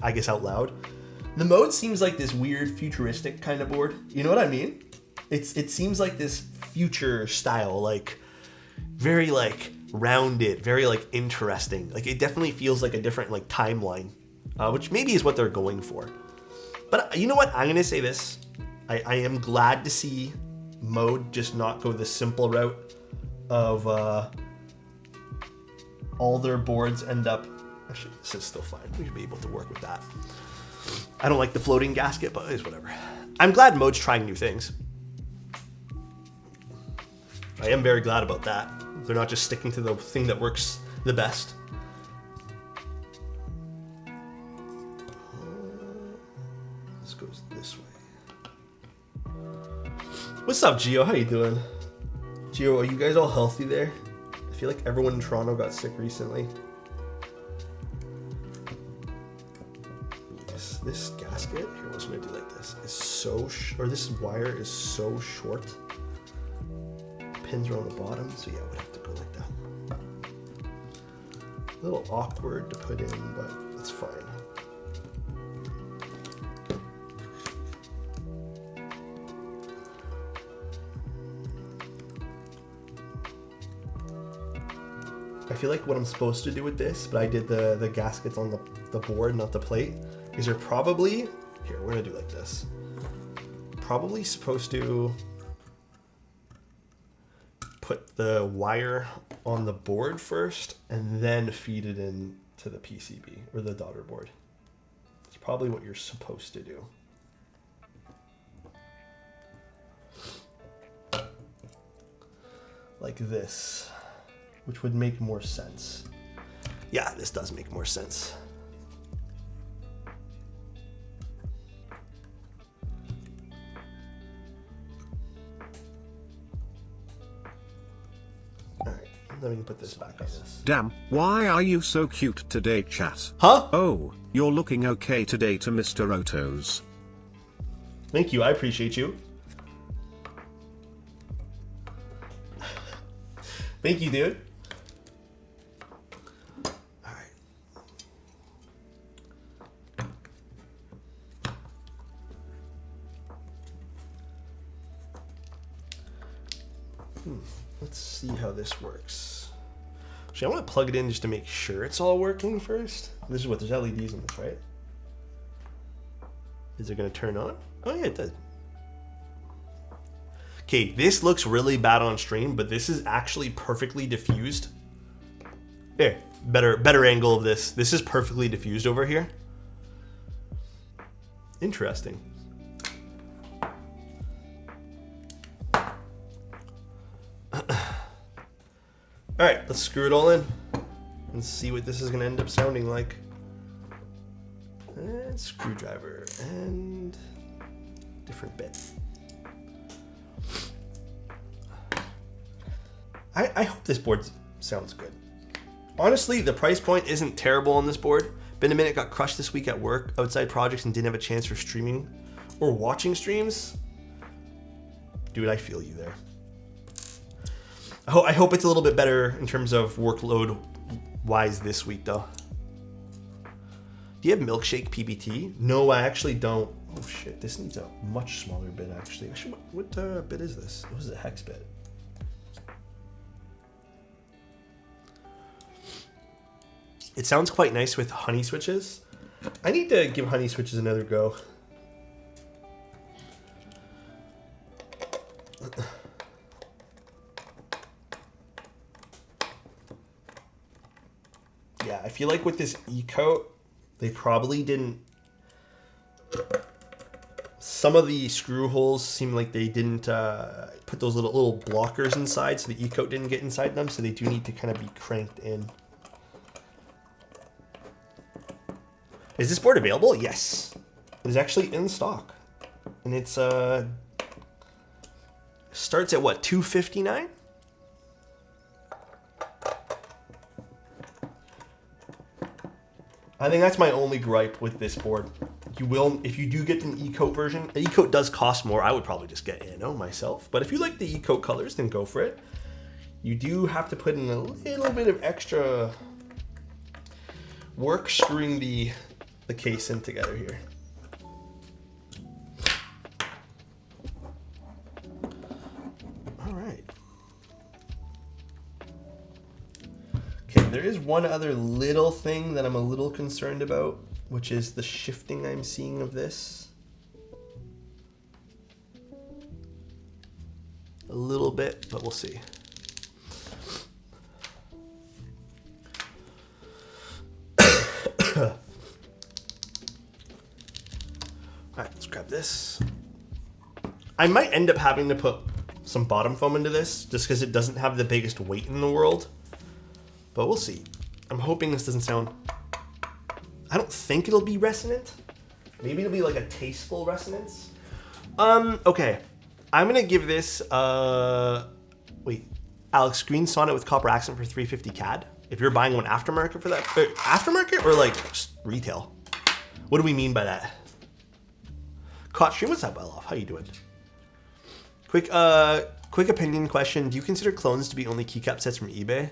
A: I guess out loud. The mode seems like this weird futuristic kind of board. You know what I mean? It seems like this future style, like very like rounded, very like interesting. Like it definitely feels like a different like timeline, which maybe is what they're going for. But you know what? I'm gonna say this. I am glad to see mode just not go the simple route of all their boards end up. Actually, this is still fine. We should be able to work with that. I don't like the floating gasket, but it's whatever. I'm glad mode's trying new things. I am very glad about that. They're not just sticking to the thing that works the best. This goes this way. What's up, Gio? How you doing? Gio, are you guys all healthy there? I feel like everyone in Toronto got sick recently. This gasket, here, what's gonna do like this, is so, or this wire is so short. Pins are on the bottom, so yeah, we'd have to go like that. A little awkward to put in, but it's fine. I feel like what I'm supposed to do with this, but I did the gaskets on the board, not the plate, is you're probably, here, we're gonna do like this. Probably supposed to put the wire on the board first and then feed it in to the PCB or the daughter board. It's probably what you're supposed to do. Like this, which would make more sense. Yeah, this does make more sense. Then we can put this back on this.
B: Damn, why are you so cute today, chat?
A: Huh?
B: Oh, you're looking okay today to Mr. Otos.
A: Thank you, I appreciate you. Thank you, dude. Alright. Let's see how this works. Actually, I want to plug it in just to make sure it's all working first. This is what, there's LEDs in this, right? Is it going to turn on? Oh yeah, it does. Okay, this looks really bad on stream, but this is actually perfectly diffused. There, better angle of this. This is perfectly diffused over here. Interesting. All right, let's screw it all in and see what this is gonna end up sounding like. And screwdriver and different bit. I hope this board sounds good. Honestly, the price point isn't terrible on this board. Been a minute, got crushed this week at work, outside projects, and didn't have a chance for streaming or watching streams. Dude, I feel you there. I hope it's a little bit better in terms of workload wise this week though. Do you have milkshake PBT? No, I actually don't. Oh shit, this needs a much smaller bit actually. Actually, what bit is this? What is a hex bit? It sounds quite nice with honey switches. I need to give honey switches another go. Yeah, I feel like with this E-coat, they probably didn't... Some of the screw holes seem like they didn't put those little blockers inside, so the E-coat didn't get inside them, so they do need to kind of be cranked in. Is this board available? Yes. It is actually in stock. And it's starts at what, $259? I think that's my only gripe with this board. You will, if you do get an E-coat version, the E-coat does cost more. I would probably just get ANO myself. But if you like the E-coat colors, then go for it. You do have to put in a little bit of extra work screwing the case in together here. All right. Okay, there is one other little thing that I'm a little concerned about, which is the shifting I'm seeing of this. A little bit, but we'll see. Alright, let's grab this. I might end up having to put some bottom foam into this just because it doesn't have the biggest weight in the world. But we'll see. I'm hoping this doesn't sound... I don't think it'll be resonant. Maybe it'll be like a tasteful resonance. Okay. I'm going to give this... Wait. Alex, green sonnet with copper accent for 350 CAD. If you're buying one aftermarket for that... aftermarket or like retail? What do we mean by that? Caught stream, what's up, Elof? How you doing? Quick opinion question. Do you consider clones to be only keycap sets from eBay?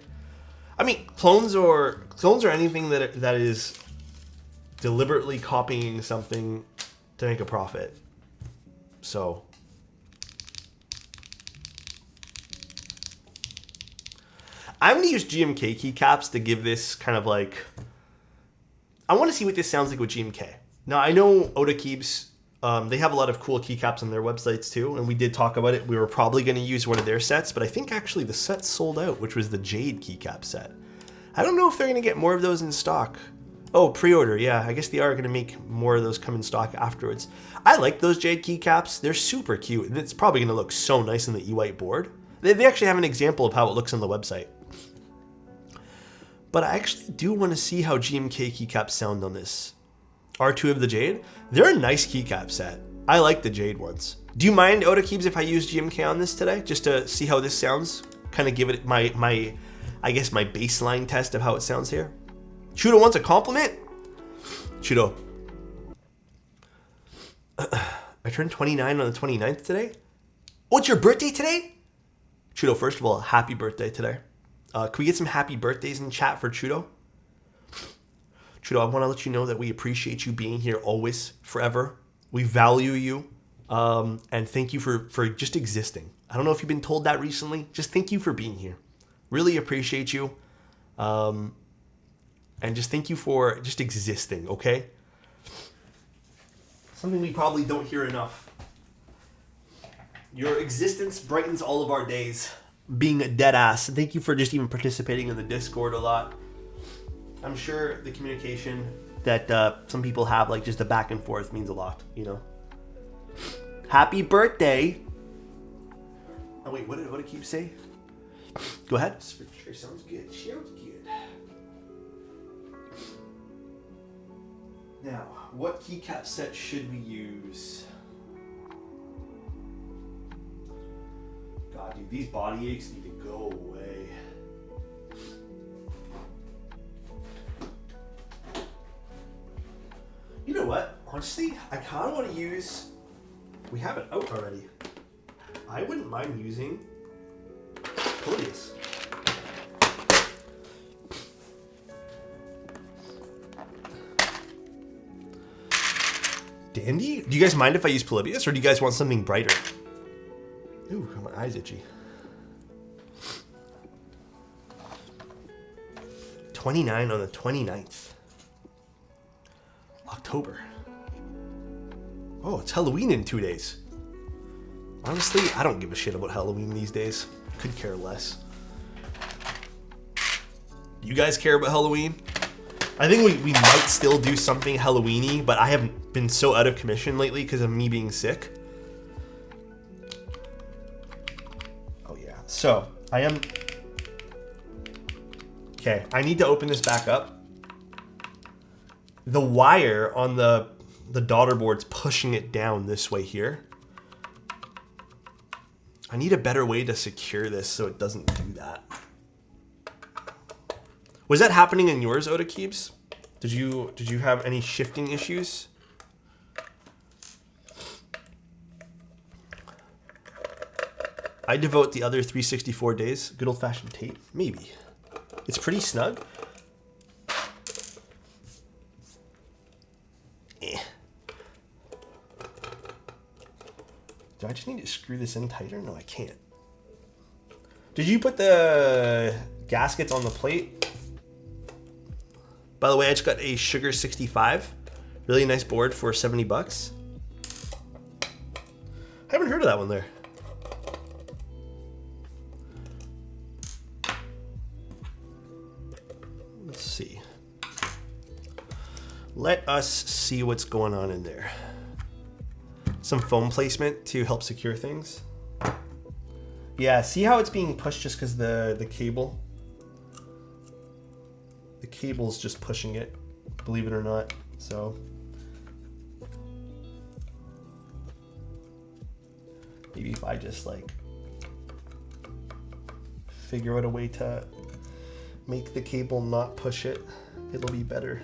A: I mean, clones or anything that is deliberately copying something to make a profit. So I'm gonna use GMK keycaps to give this kind of like, I want to see what this sounds like with GMK. Now I know Oda Keeps, they have a lot of cool keycaps on their websites too, and we did talk about it. We were probably going to use one of their sets, but I think actually the set sold out, which was the Jade keycap set. I don't know if they're going to get more of those in stock. Oh, pre-order, yeah. I guess they are going to make more of those come in stock afterwards. I like those Jade keycaps. They're super cute, and it's probably going to look so nice on the E-White board. They actually have an example of how it looks on the website. But I actually do want to see how GMK keycaps sound on this. R2 of the Jade, they're a nice keycap set. I like the Jade ones. Do you mind, Oda Keeps, if I use GMK on this today? Just to see how this sounds? Kind of give it my I guess my baseline test of how it sounds here. Chudo wants a compliment? Chudo. I turned 29 on the 29th today. Oh, it's your birthday today? Chudo, first of all, happy birthday today. Can we get some happy birthdays in chat for Chudo? Chudo, I want to let you know that we appreciate you being here always, forever. We value you. And thank you for just existing. I don't know if you've been told that recently. Just thank you for being here. Really appreciate you. And just thank you for just existing, okay? Something we probably don't hear enough. Your existence brightens all of our days. Being a dead ass. Thank you for just even participating in the Discord a lot. I'm sure the communication that some people have, like just the back and forth, means a lot, you know? Happy birthday! Oh wait, what did it keep saying? Go ahead. Sure, sounds good. Sounds good. Now, what keycap set should we use? God, dude, these body aches need to go away. You know what? Honestly, I kind of want to use... We have it out already. I wouldn't mind using Polybius. Dandy? Do you guys mind if I use Polybius, or do you guys want something brighter? Ooh, my eyes itchy. 29 on the 29th. October. Oh, it's Halloween in 2 days. Honestly, I don't give a shit about Halloween these days. Could care less. You guys care about Halloween? I think we might still do something Halloween-y, but I haven't been so out of commission lately because of me being sick. Oh yeah. So, I am... Okay, I need to open this back up. The wire on the daughter board's pushing it down this way here. I need a better way to secure this so it doesn't do that. Was that happening in yours, Oda Keeps? Did you have any shifting issues? I devote the other 364 days. Good old-fashioned tape? Maybe. It's pretty snug. Do I just need to screw this in tighter? No, I can't. Did you put the gaskets on the plate? By the way, I just got a Sugar65. Really nice board for 70 bucks. I haven't heard of that one there. Let's see. Let us see what's going on in there. Some foam placement to help secure things. Yeah, see how it's being pushed just because the cable? The cable's just pushing it, believe it or not. So maybe if I just like figure out a way to make the cable not push it, it'll be better.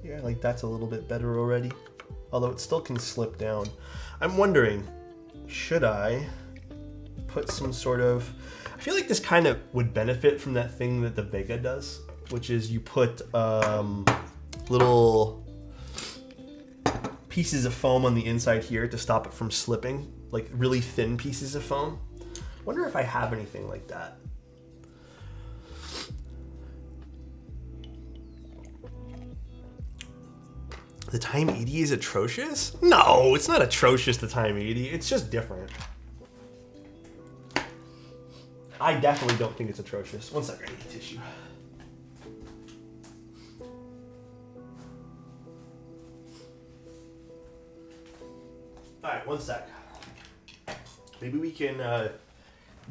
A: Yeah, like that's a little bit better already. Although it still can slip down. I'm wondering, should I put some sort of... I feel like this kind of would benefit from that thing that the Vega does, which is you put little pieces of foam on the inside here to stop it from slipping, like really thin pieces of foam. I wonder if I have anything like that. The Time 80 is atrocious? No, it's not atrocious, the Time 80. It's just different. I definitely don't think it's atrocious. One second, I need tissue. Alright, one sec. Maybe we can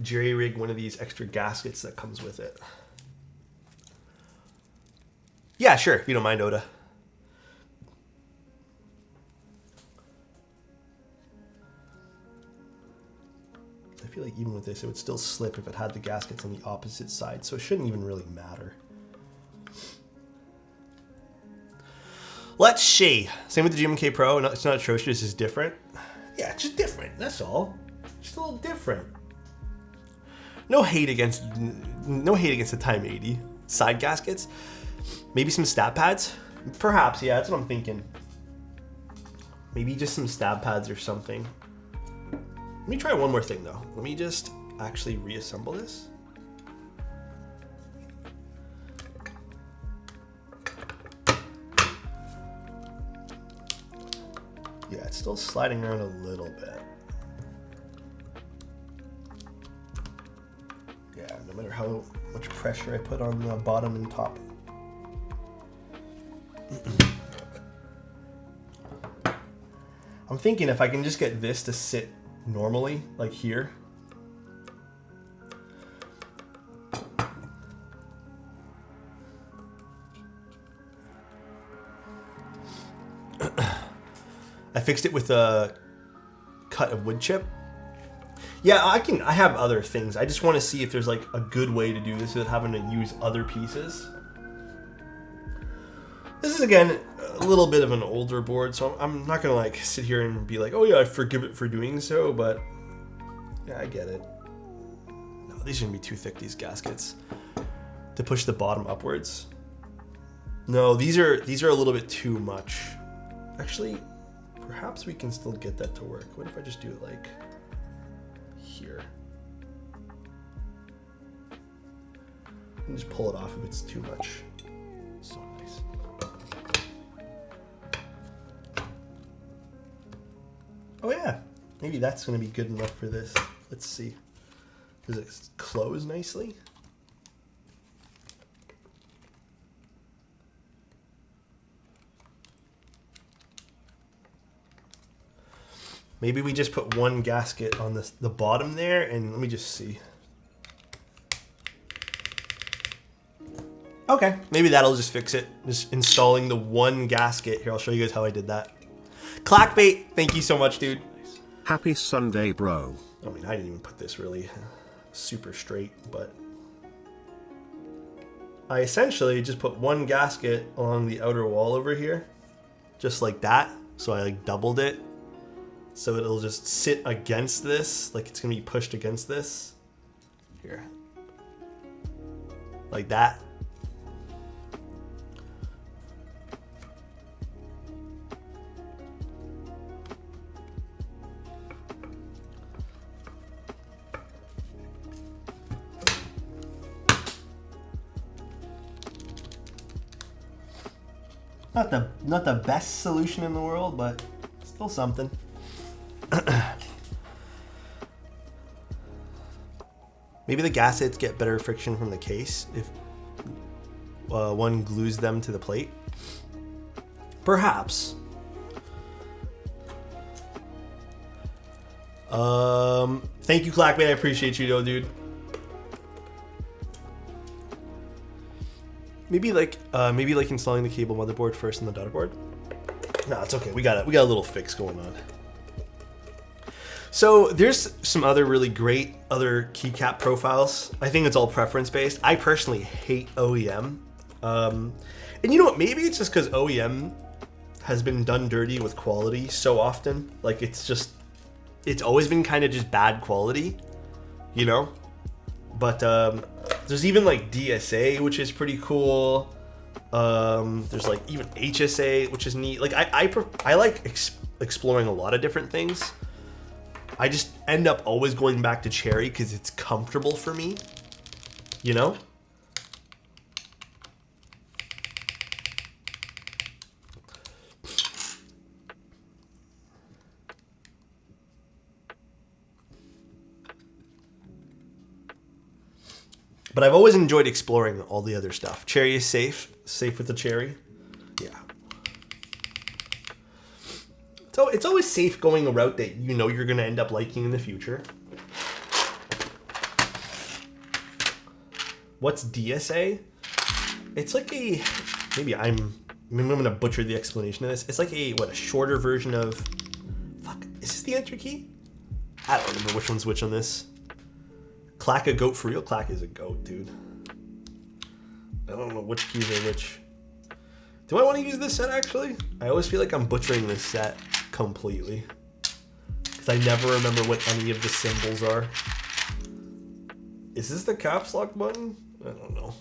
A: jerry rig one of these extra gaskets that comes with it. Yeah, sure, if you don't mind, Oda. I feel like even with this, it would still slip if it had the gaskets on the opposite side, so it shouldn't even really matter. Let's see. Same with the GMK Pro. No, it's not atrocious, it's different. Yeah, it's just different, that's all. Just a little different. No hate against the Time 80. Side gaskets. Maybe some stab pads? Perhaps, yeah, that's what I'm thinking. Maybe just some stab pads or something. Let me try one more thing though. Let me just actually reassemble this. Yeah, it's still sliding around a little bit. Yeah, no matter how much pressure I put on the bottom and top. I'm thinking if I can just get this to sit normally, like here. I fixed it with a cut of wood chip. Yeah, I have other things. I just want to see if there's like a good way to do this without having to use other pieces. This is again a little bit of an older board, so I'm not gonna like sit here and be like, oh yeah, I forgive it for doing so, but yeah, I get it. No, these shouldn't be too thick, these gaskets, to push the bottom upwards. No, these are a little bit too much. Actually, perhaps we can still get that to work. What if I just do it like here? And just pull it off if it's too much. So nice. Oh yeah, maybe that's gonna be good enough for this. Let's see. Does it close nicely? Maybe we just put one gasket on the bottom there, and let me just see. Okay, maybe that'll just fix it. Just installing the one gasket. Here, I'll show you guys how I did that. Clackbait, thank you so much, dude.
B: Happy Sunday, bro.
A: I mean, I didn't even put this really super straight, but I essentially just put one gasket along the outer wall over here, just like that. So I like doubled it. So it'll just sit against this, like it's gonna be pushed against this. Here. Like that. Not the best solution in the world, but still something. Maybe the gaskets get better friction from the case if one glues them to the plate. Perhaps. Thank you, Clackman. I appreciate you, though, dude. Maybe like installing the cable motherboard first and the daughter board. No, it's okay. We got a little fix going on. So there's some other really great other keycap profiles. I think it's all preference based. I personally hate OEM. And you know what? Maybe it's just because OEM has been done dirty with quality so often. Like, it's always been kind of just bad quality, you know? But there's even like DSA, which is pretty cool. There's like even HSA, which is neat. Like I like exploring a lot of different things. I just end up always going back to Cherry because it's comfortable for me, you know? But I've always enjoyed exploring all the other stuff. Cherry is safe. Safe with the Cherry. Yeah. So it's always safe going a route that you know you're going to end up liking in the future. What's DSA? It's like a... Maybe I'm going to butcher the explanation of this. It's like a shorter version of... Fuck, is this the enter key? I don't remember which one's which on this. Clack a goat for real? Clack is a goat, dude. I don't know which keys are which. Do I want to use this set, actually? I always feel like I'm butchering this set completely. Because I never remember what any of the symbols are. Is this the caps lock button? I don't know.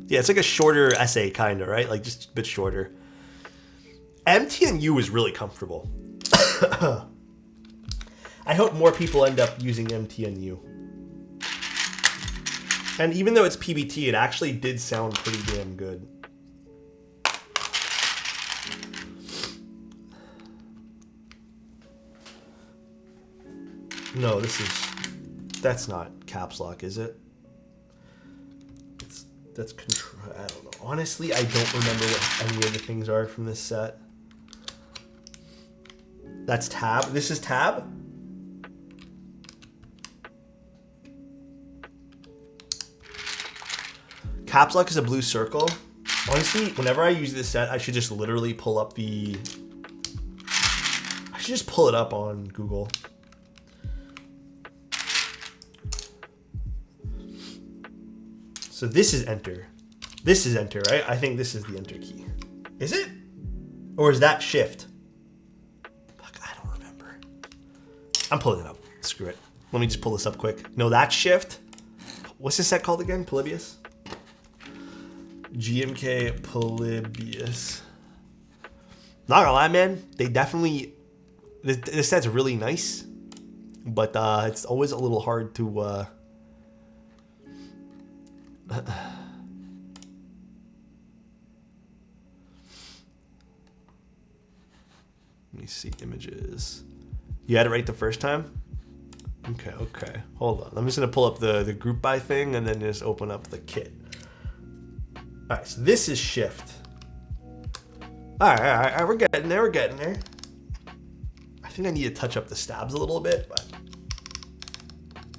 A: Yeah, it's like a shorter essay, kind of, right? Like, just a bit shorter. MTNU is really comfortable. I hope more people end up using MTNU. And even though it's PBT, it actually did sound pretty damn good. No, that's not caps lock, is it? That's control. I don't know. Honestly, I don't remember what any of the things are from this set. That's tab. This is tab. Caps lock is a blue circle. Honestly, whenever I use this set, I should just literally pull up the... I should just pull it up on Google. So this is enter. This is enter, right? I think this is the enter key. Is it? Or is that shift? Fuck, I don't remember. I'm pulling it up. Screw it. Let me just pull this up quick. No, that's shift. What's this set called again? Polybius? GMK Polybius. Not gonna lie, man. They definitely... This set's really nice. But it's always a little hard to... Let me see images. You had it right the first time? Okay. Hold on. I'm just going to pull up the group by thing and then just open up the kit. Alright, so this is shift. Alright, we're getting there. I think I need to touch up the stabs a little bit, but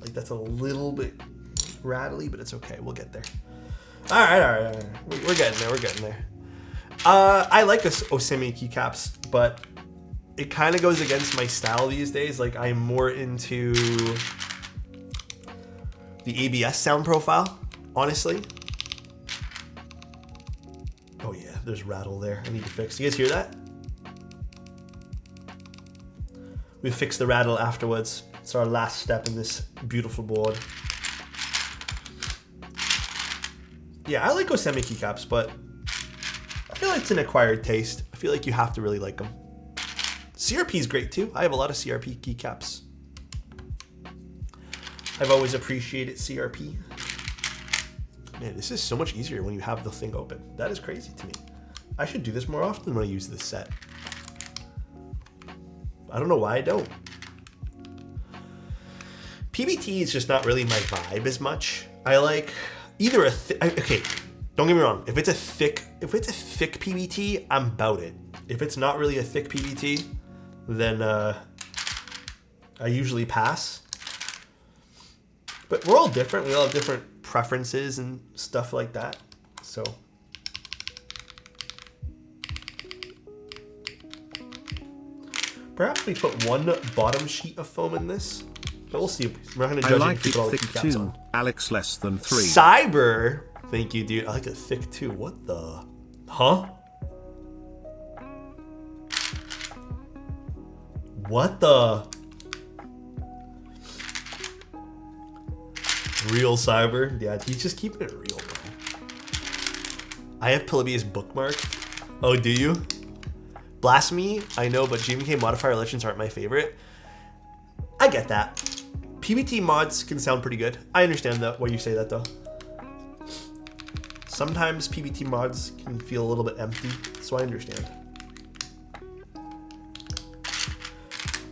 A: like that's a little bit rattly, but it's okay. We'll get there. Alright. We're getting there. I like Osemi keycaps, but it kind of goes against my style these days. Like, I'm more into the ABS sound profile, honestly. Oh yeah, there's rattle there. I need to fix. You guys hear that? We fix the rattle afterwards. It's our last step in this beautiful board. Yeah, I like Osemi keycaps, but I feel like it's an acquired taste. I feel like you have to really like them. CRP is great too. I have a lot of CRP keycaps. I've always appreciated CRP. Man, this is so much easier when you have the thing open. That is crazy to me. I should do this more often when I use this set. I don't know why I don't. PBT is just not really my vibe as much. I like either okay, don't get me wrong. If it's a thick PBT, I'm about it. If it's not really a thick PBT, then I usually pass. But we're all different. We all have different preferences and stuff like that. So perhaps we put one bottom sheet of foam in this, but we'll see. We're not going to judge it if we put all the keycaps on.
B: Alex less than 3.
A: Cyber. Thank you, dude. I like it thick too. What the? Huh? What the? Real Cyber. Yeah, he's just keeping it real, bro. I have Polybius bookmarked. Oh, do you? Blasphemy, I know, but GMK modifier legends aren't my favorite. I get that. PBT mods can sound pretty good. I understand that why you say that though. Sometimes PBT mods can feel a little bit empty, so I understand.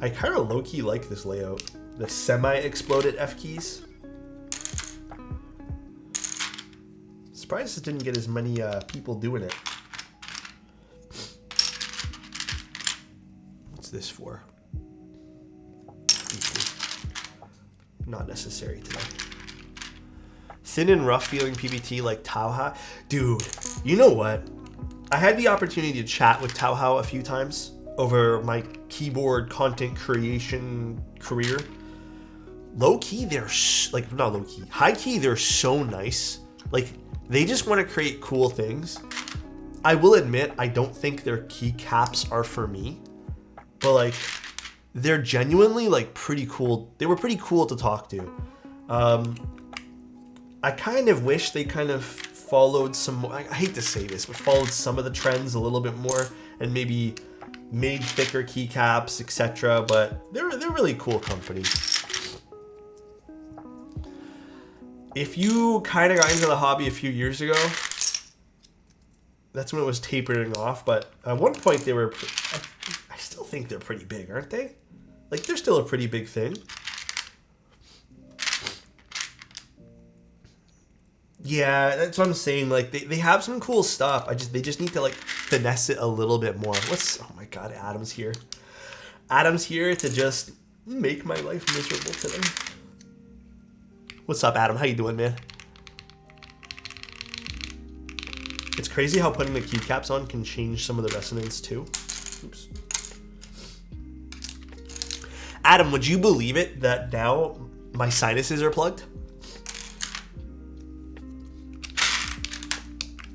A: I kind of low-key like this layout. The semi-exploded F keys. Surprised it didn't get as many people doing it. What's this for? Not necessary today. Thin and rough feeling PBT like Tauha. Dude, you know what? I had the opportunity to chat with Tauha a few times over my keyboard content creation career. Low key, they're like, not low key, high key, they're so nice. Like, they just want to create cool things. I will admit, I don't think their keycaps are for me, but like, they're genuinely like pretty cool. They were pretty cool to talk to. I kind of wish they kind of followed some, I hate to say this, but followed some of the trends a little bit more and maybe made thicker keycaps, etc. But they're really cool company. If you kind of got into the hobby a few years ago, that's when it was tapering off. But at one point they were, I still think they're pretty big, aren't they? Like, they're still a pretty big thing. Yeah, that's what I'm saying. Like, they have some cool stuff. They just need to like finesse it a little bit more. Oh my god, Adam's here. Adam's here to just make my life miserable today. What's up, Adam? How you doing, man? It's crazy how putting the keycaps on can change some of the resonance too. Oops. Adam, would you believe it that now my sinuses are plugged?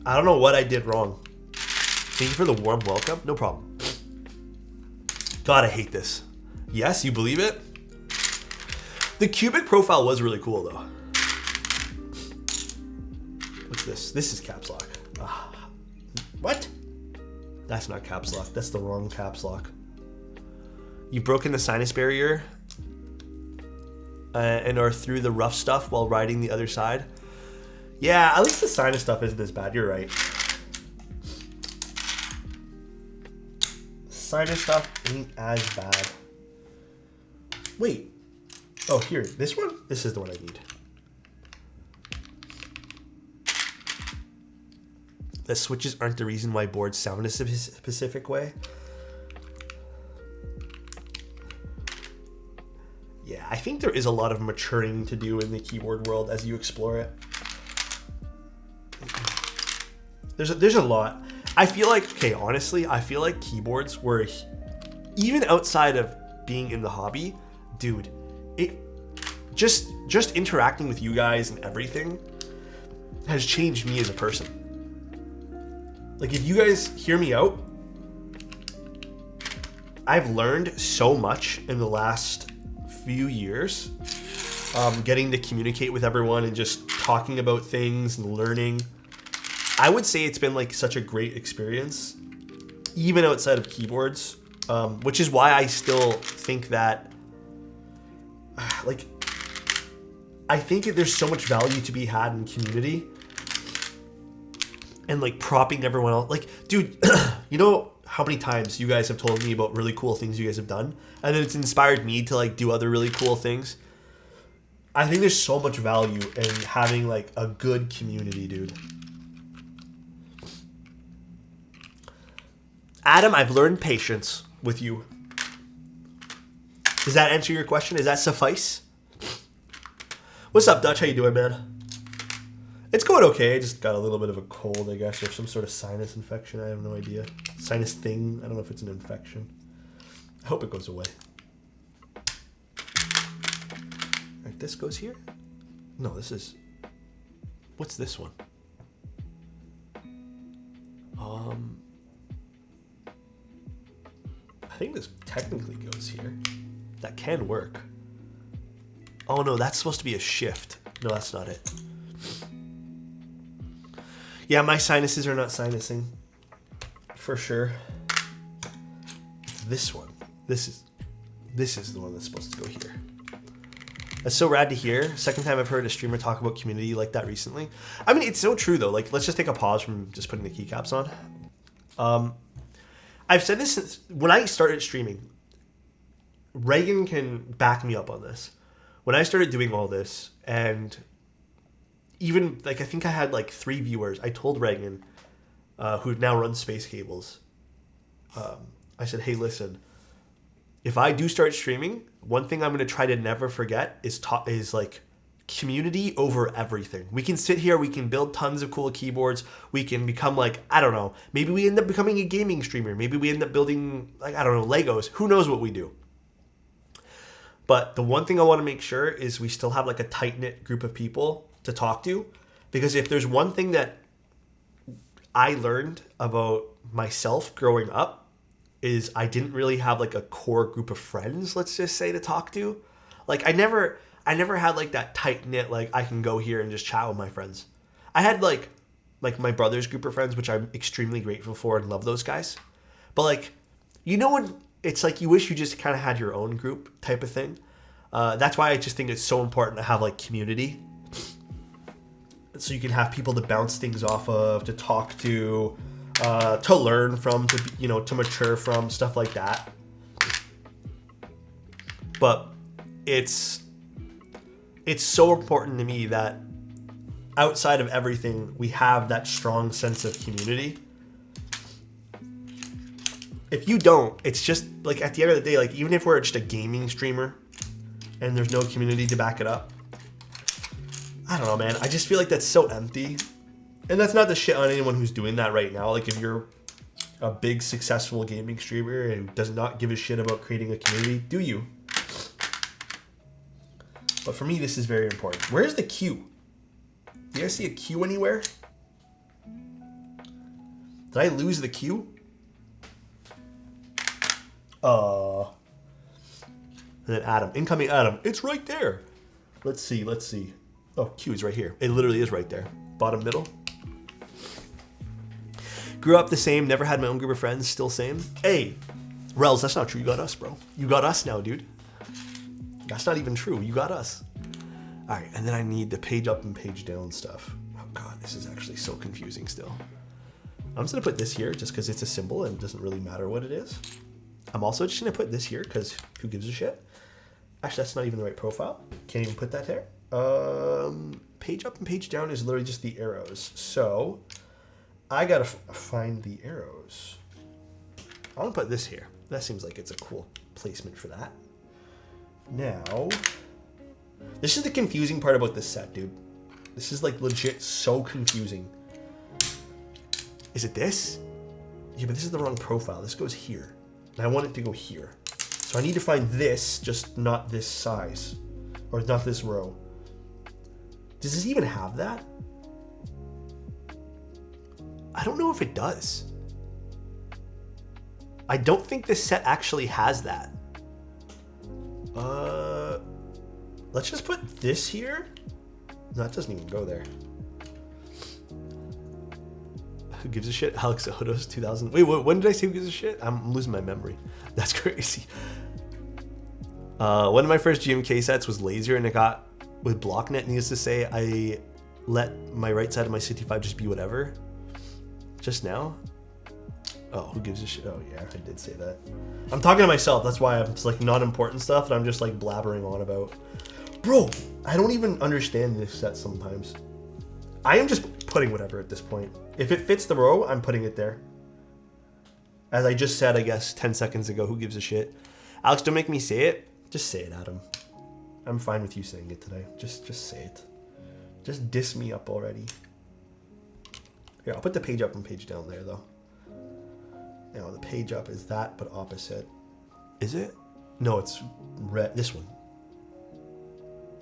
A: I don't know what I did wrong. Thank you for the warm welcome. No problem. God, I hate this. Yes, you believe it? The cubic profile was really cool, though. What's this? This is caps lock. What? That's not caps lock. That's the wrong caps lock. You've broken the sinus barrier and are through the rough stuff while riding the other side. Yeah, at least the sinus stuff isn't as bad. You're right. Sinus stuff ain't as bad. Wait. Oh, here. This one? This is the one I need. The switches aren't the reason why boards sound a specific way. Yeah, I think there is a lot of maturing to do in the keyboard world as you explore it. There's a lot. I feel like, okay, honestly, I feel like keyboards were, even outside of being in the hobby, dude, it just interacting with you guys and everything has changed me as a person. Like, if you guys hear me out, I've learned so much in the last few years, getting to communicate with everyone and just talking about things and learning. I would say it's been like such a great experience, even outside of keyboards, which is why I still think that, like, I think there's so much value to be had in community and like propping everyone else. Like, dude, you know how many times you guys have told me about really cool things you guys have done, and then it's inspired me to like do other really cool things. I think there's so much value in having like a good community, dude. Adam, I've learned patience with you. Does that answer your question? Does that suffice? What's up, Dutch? How you doing, man? It's going okay. I just got a little bit of a cold, I guess, or some sort of sinus infection. I have no idea. Sinus thing. I don't know if it's an infection. I hope it goes away. All right, this goes here. No, this is... What's this one? I think this technically goes here. That can work. Oh no, that's supposed to be a shift. No, that's not it. Yeah, my sinuses are not sinusing. For sure. This one. This is the one that's supposed to go here. That's so rad to hear. Second time I've heard a streamer talk about community like that recently. I mean, it's so true though. Like, let's just take a pause from just putting the keycaps on. I've said this since when I started streaming. Reagan can back me up on this. When I started doing all this, and even like I think I had like 3 viewers, I told Reagan, who now runs Space Cables, I said, hey, listen, if I do start streaming, one thing I'm going to try to never forget is like community over everything. We can sit here, we can build tons of cool keyboards, we can become like, I don't know, maybe we end up becoming a gaming streamer, maybe we end up building like, I don't know, Legos, who knows what we do. But the one thing I want to make sure is we still have like a tight-knit group of people to talk to, because if there's one thing that I learned about myself growing up is I didn't really have like a core group of friends, let's just say, to talk to. Like I never had like that tight-knit, like I can go here and just chat with my friends. I had like my brother's group of friends, which I'm extremely grateful for and love those guys. But like, you know, when it's like you wish you just kind of had your own group type of thing. That's why I just think it's so important to have like community. So you can have people to bounce things off of, to talk to learn from, to mature from, stuff like that. But it's so important to me that outside of everything, we have that strong sense of community. If you don't, it's just like at the end of the day, like even if we're just a gaming streamer and there's no community to back it up, I don't know, man. I just feel like that's so empty. And that's not the shit on anyone who's doing that right now. Like if you're a big successful gaming streamer and does not give a shit about creating a community, do you? But for me, this is very important. Where's the queue? Do you guys see a queue anywhere? Did I lose the queue? And then Adam, incoming Adam. It's right there. Let's see. Oh, Q is right here. It literally is right there. Bottom middle. Grew up the same, never had my own group of friends, still same. Hey, Rels, that's not true. You got us, bro. You got us now, dude. That's not even true. You got us. All right, and then I need the page up and page down stuff. Oh God, this is actually so confusing still. I'm just gonna put this here just because it's a symbol and it doesn't really matter what it is. I'm also just gonna put this here because who gives a shit? Actually, that's not even the right profile. Can't even put that there. Page up and page down is literally just the arrows. So I gotta find the arrows. I'm gonna put this here. That seems like it's a cool placement for that. Now, this is the confusing part about this set, dude. This is like legit so confusing. Is it this? Yeah, but this is the wrong profile. This goes here. And I want it to go here. So I need to find this, just not this size. Or not this row. Does this even have that? I don't know if it does. I don't think this set actually has that. Let's just put this here. No, that doesn't even go there. Who gives a shit? Alex Odo's 2000. Wait, when did I say who gives a shit? I'm losing my memory. That's crazy. One of my first GMK sets was laser, and it got with BlockNet. Needless to say, I let my right side of my 65 just be whatever. Just now. Oh, who gives a shit? Oh yeah, I did say that. I'm talking to myself. That's why it's like not important stuff that I'm just like blabbering on about. Bro, I don't even understand this set sometimes. I am just putting whatever at this point. If it fits the row, I'm putting it there. As I just said, I guess, 10 seconds ago, who gives a shit? Alex, don't make me say it. Just say it, Adam. I'm fine with you saying it today. Just say it. Just diss me up already. Here, I'll put the page up and page down there, though. Now, the page up is that, but opposite. Is it? No, it's red. This one.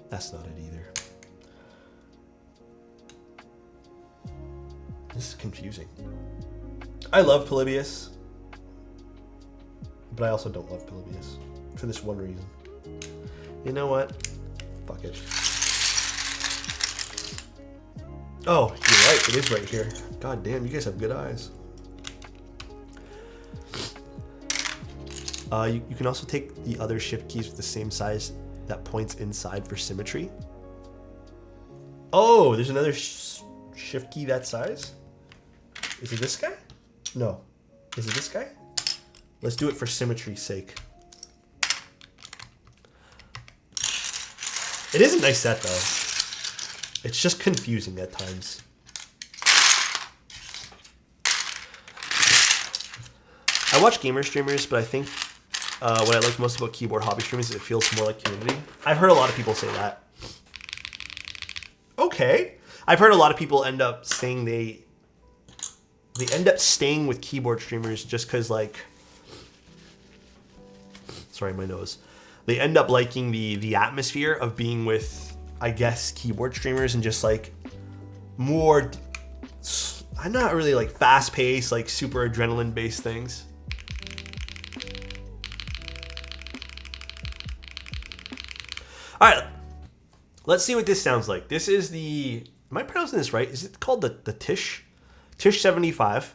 A: That's not it either. This is confusing. I love Polybius, but I also don't love Polybius for this one reason. You know what? Fuck it. Oh, you're right. It is right here. God damn, you guys have good eyes. You can also take the other shift keys with the same size that points inside for symmetry. Oh, there's another shift key that size? Is it this guy? No. Is it this guy? Let's do it for symmetry's sake. It is a nice set though. It's just confusing at times. I watch gamer streamers, but I think what I like most about keyboard hobby streamers is it feels more like community. I've heard a lot of people say that. Okay. I've heard a lot of people end up saying they end up staying with keyboard streamers just because, like, sorry, my nose. They end up liking the atmosphere of being with, I guess, keyboard streamers and just like more, I'm not really like fast paced, like super adrenaline based things. All right, let's see what this sounds like. This is the, am I pronouncing this right? Is it called the Tyche75?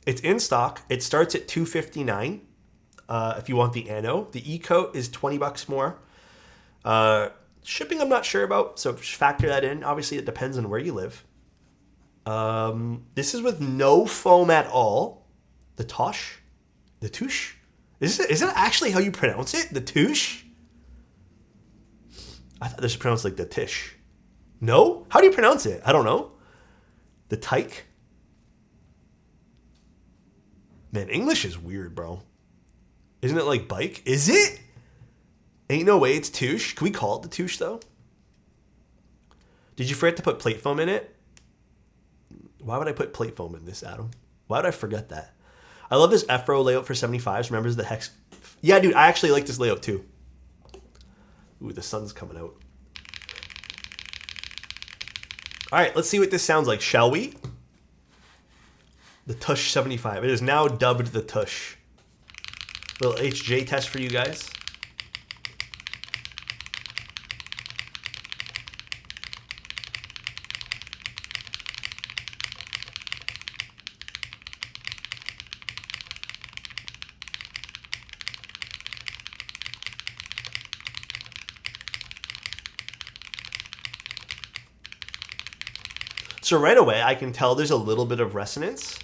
A: It's in stock. It starts at $259 if you want the Ano. The E-coat is $20 more. Shipping I'm not sure about, so factor that in. Obviously, it depends on where you live. This is with no foam at all. The Tosh? The Touche? Is that actually how you pronounce it? The Touche? I thought this was pronounced like the Tish. No? How do you pronounce it? I don't know. The Tyche? Man, English is weird, bro. Isn't it like bike? Is it? Ain't no way it's Touche. Can we call it the Touche, though? Did you forget to put plate foam in it? Why would I put plate foam in this, Adam? Why would I forget that? I love this F-row layout for 75s. Remembers the hex? Yeah, dude, I actually like this layout, too. Ooh, the sun's coming out. All right, let's see what this sounds like, shall we? The Tyche75. It is now dubbed the Tush. Little HJ test for you guys. So right away, I can tell there's a little bit of resonance.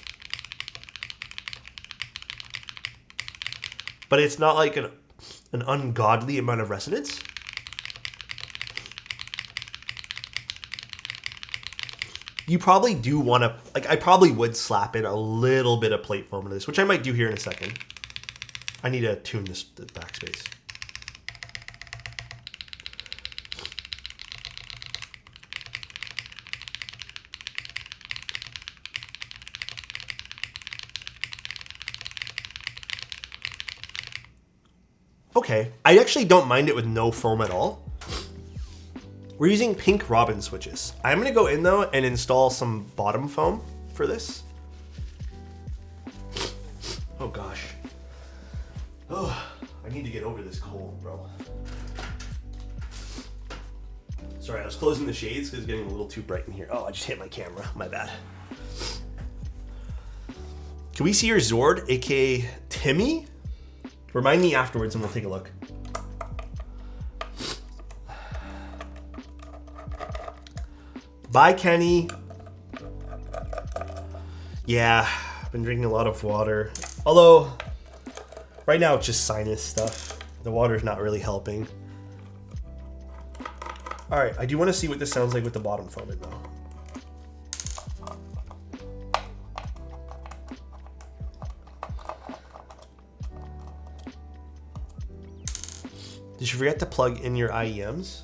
A: But it's not like an ungodly amount of resonance. You probably do want to, like, I probably would slap in a little bit of plate foam into this, which I might do here in a second. I need to tune the backspace. Okay, I actually don't mind it with no foam at all. We're using pink Robin switches. I'm gonna go in though and install some bottom foam for this. Oh gosh. Oh, I need to get over this cold, bro. Sorry, I was closing the shades because it's getting a little too bright in here. Oh, I just hit my camera, my bad. Can we see your Zord, aka Timmy? Remind me afterwards and we'll take a look. Bye, Kenny. Yeah, I've been drinking a lot of water. Although, right now it's just sinus stuff. The water's not really helping. All right, I do want to see what this sounds like with the bottom foam in though. Did you forget to plug in your IEMs?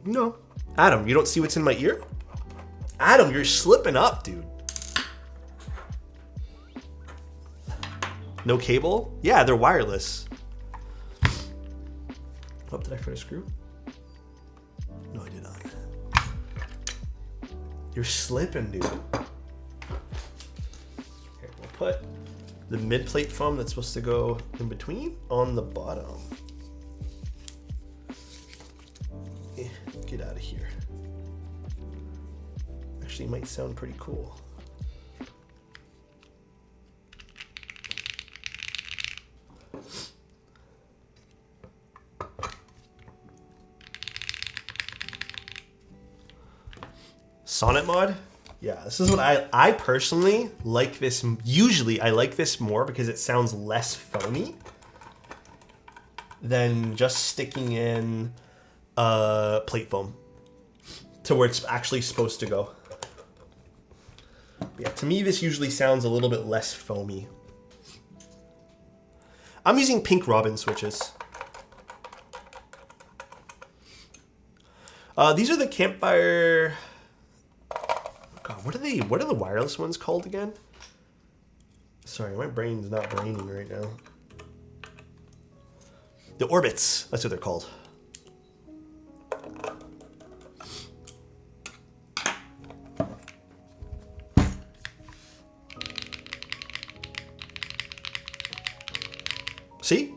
A: No. Adam, you don't see what's in my ear? Adam, you're slipping up, dude. No cable? Yeah, they're wireless. Oh, did I forget a screw? No, I did not. You're slipping, dude. Here, we'll put the mid plate foam that's supposed to go in between on the bottom. Get out of here. Actually, might sound pretty cool. Sonnet mod? Yeah, this is what I personally like this. Usually I like this more because it sounds less foamy than just sticking in plate foam to where it's actually supposed to go. Yeah, to me this usually sounds a little bit less foamy. I'm using pink robin switches. These are the Campfire. God, what are the wireless ones called again? Sorry, my brain's not braining right now. The Orbits, that's what they're called. See?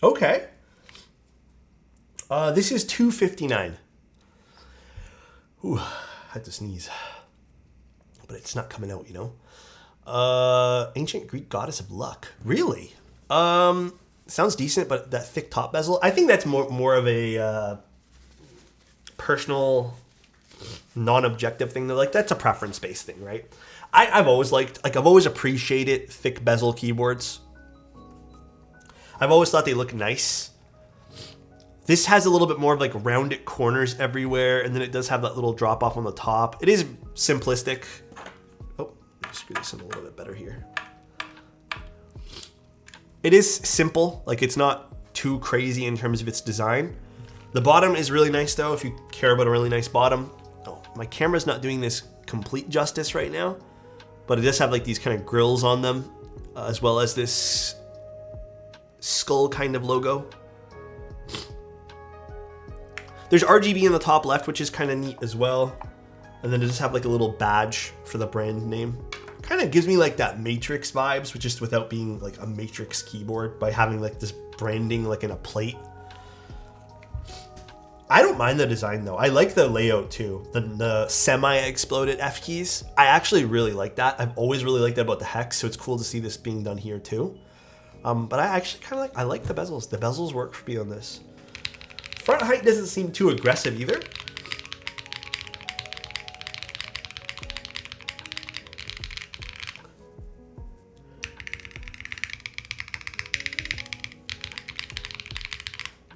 A: Okay. This is $2.59. Ooh, I had to sneeze. But it's not coming out, you know? Ancient Greek goddess of luck. Really? Sounds decent, but that thick top bezel, I think that's more of a personal, non-objective thing. Like, that's a preference-based thing, right? I've always I've always appreciated thick bezel keyboards. I've always thought they look nice. This has a little bit more of like rounded corners everywhere, and then it does have that little drop off on the top. It is simplistic. Oh, let me screw this in a little bit better here. It is simple, like it's not too crazy in terms of its design. The bottom is really nice though, if you care about a really nice bottom. Oh, my camera's not doing this complete justice right now, but it does have like these kind of grills on them, as well as this skull kind of logo. There's RGB in the top left, which is kind of neat as well. And then it just have like a little badge for the brand name. Kind of gives me like that Matrix vibes, but just without being like a Matrix keyboard, by having like this branding like in a plate. I don't mind the design though. I like the layout too. The semi-exploded F keys. I actually really like that. I've always really liked that about the Hex, so it's cool to see this being done here too. But I actually kind of like the bezels. The bezels work for me on this. Front height doesn't seem too aggressive either.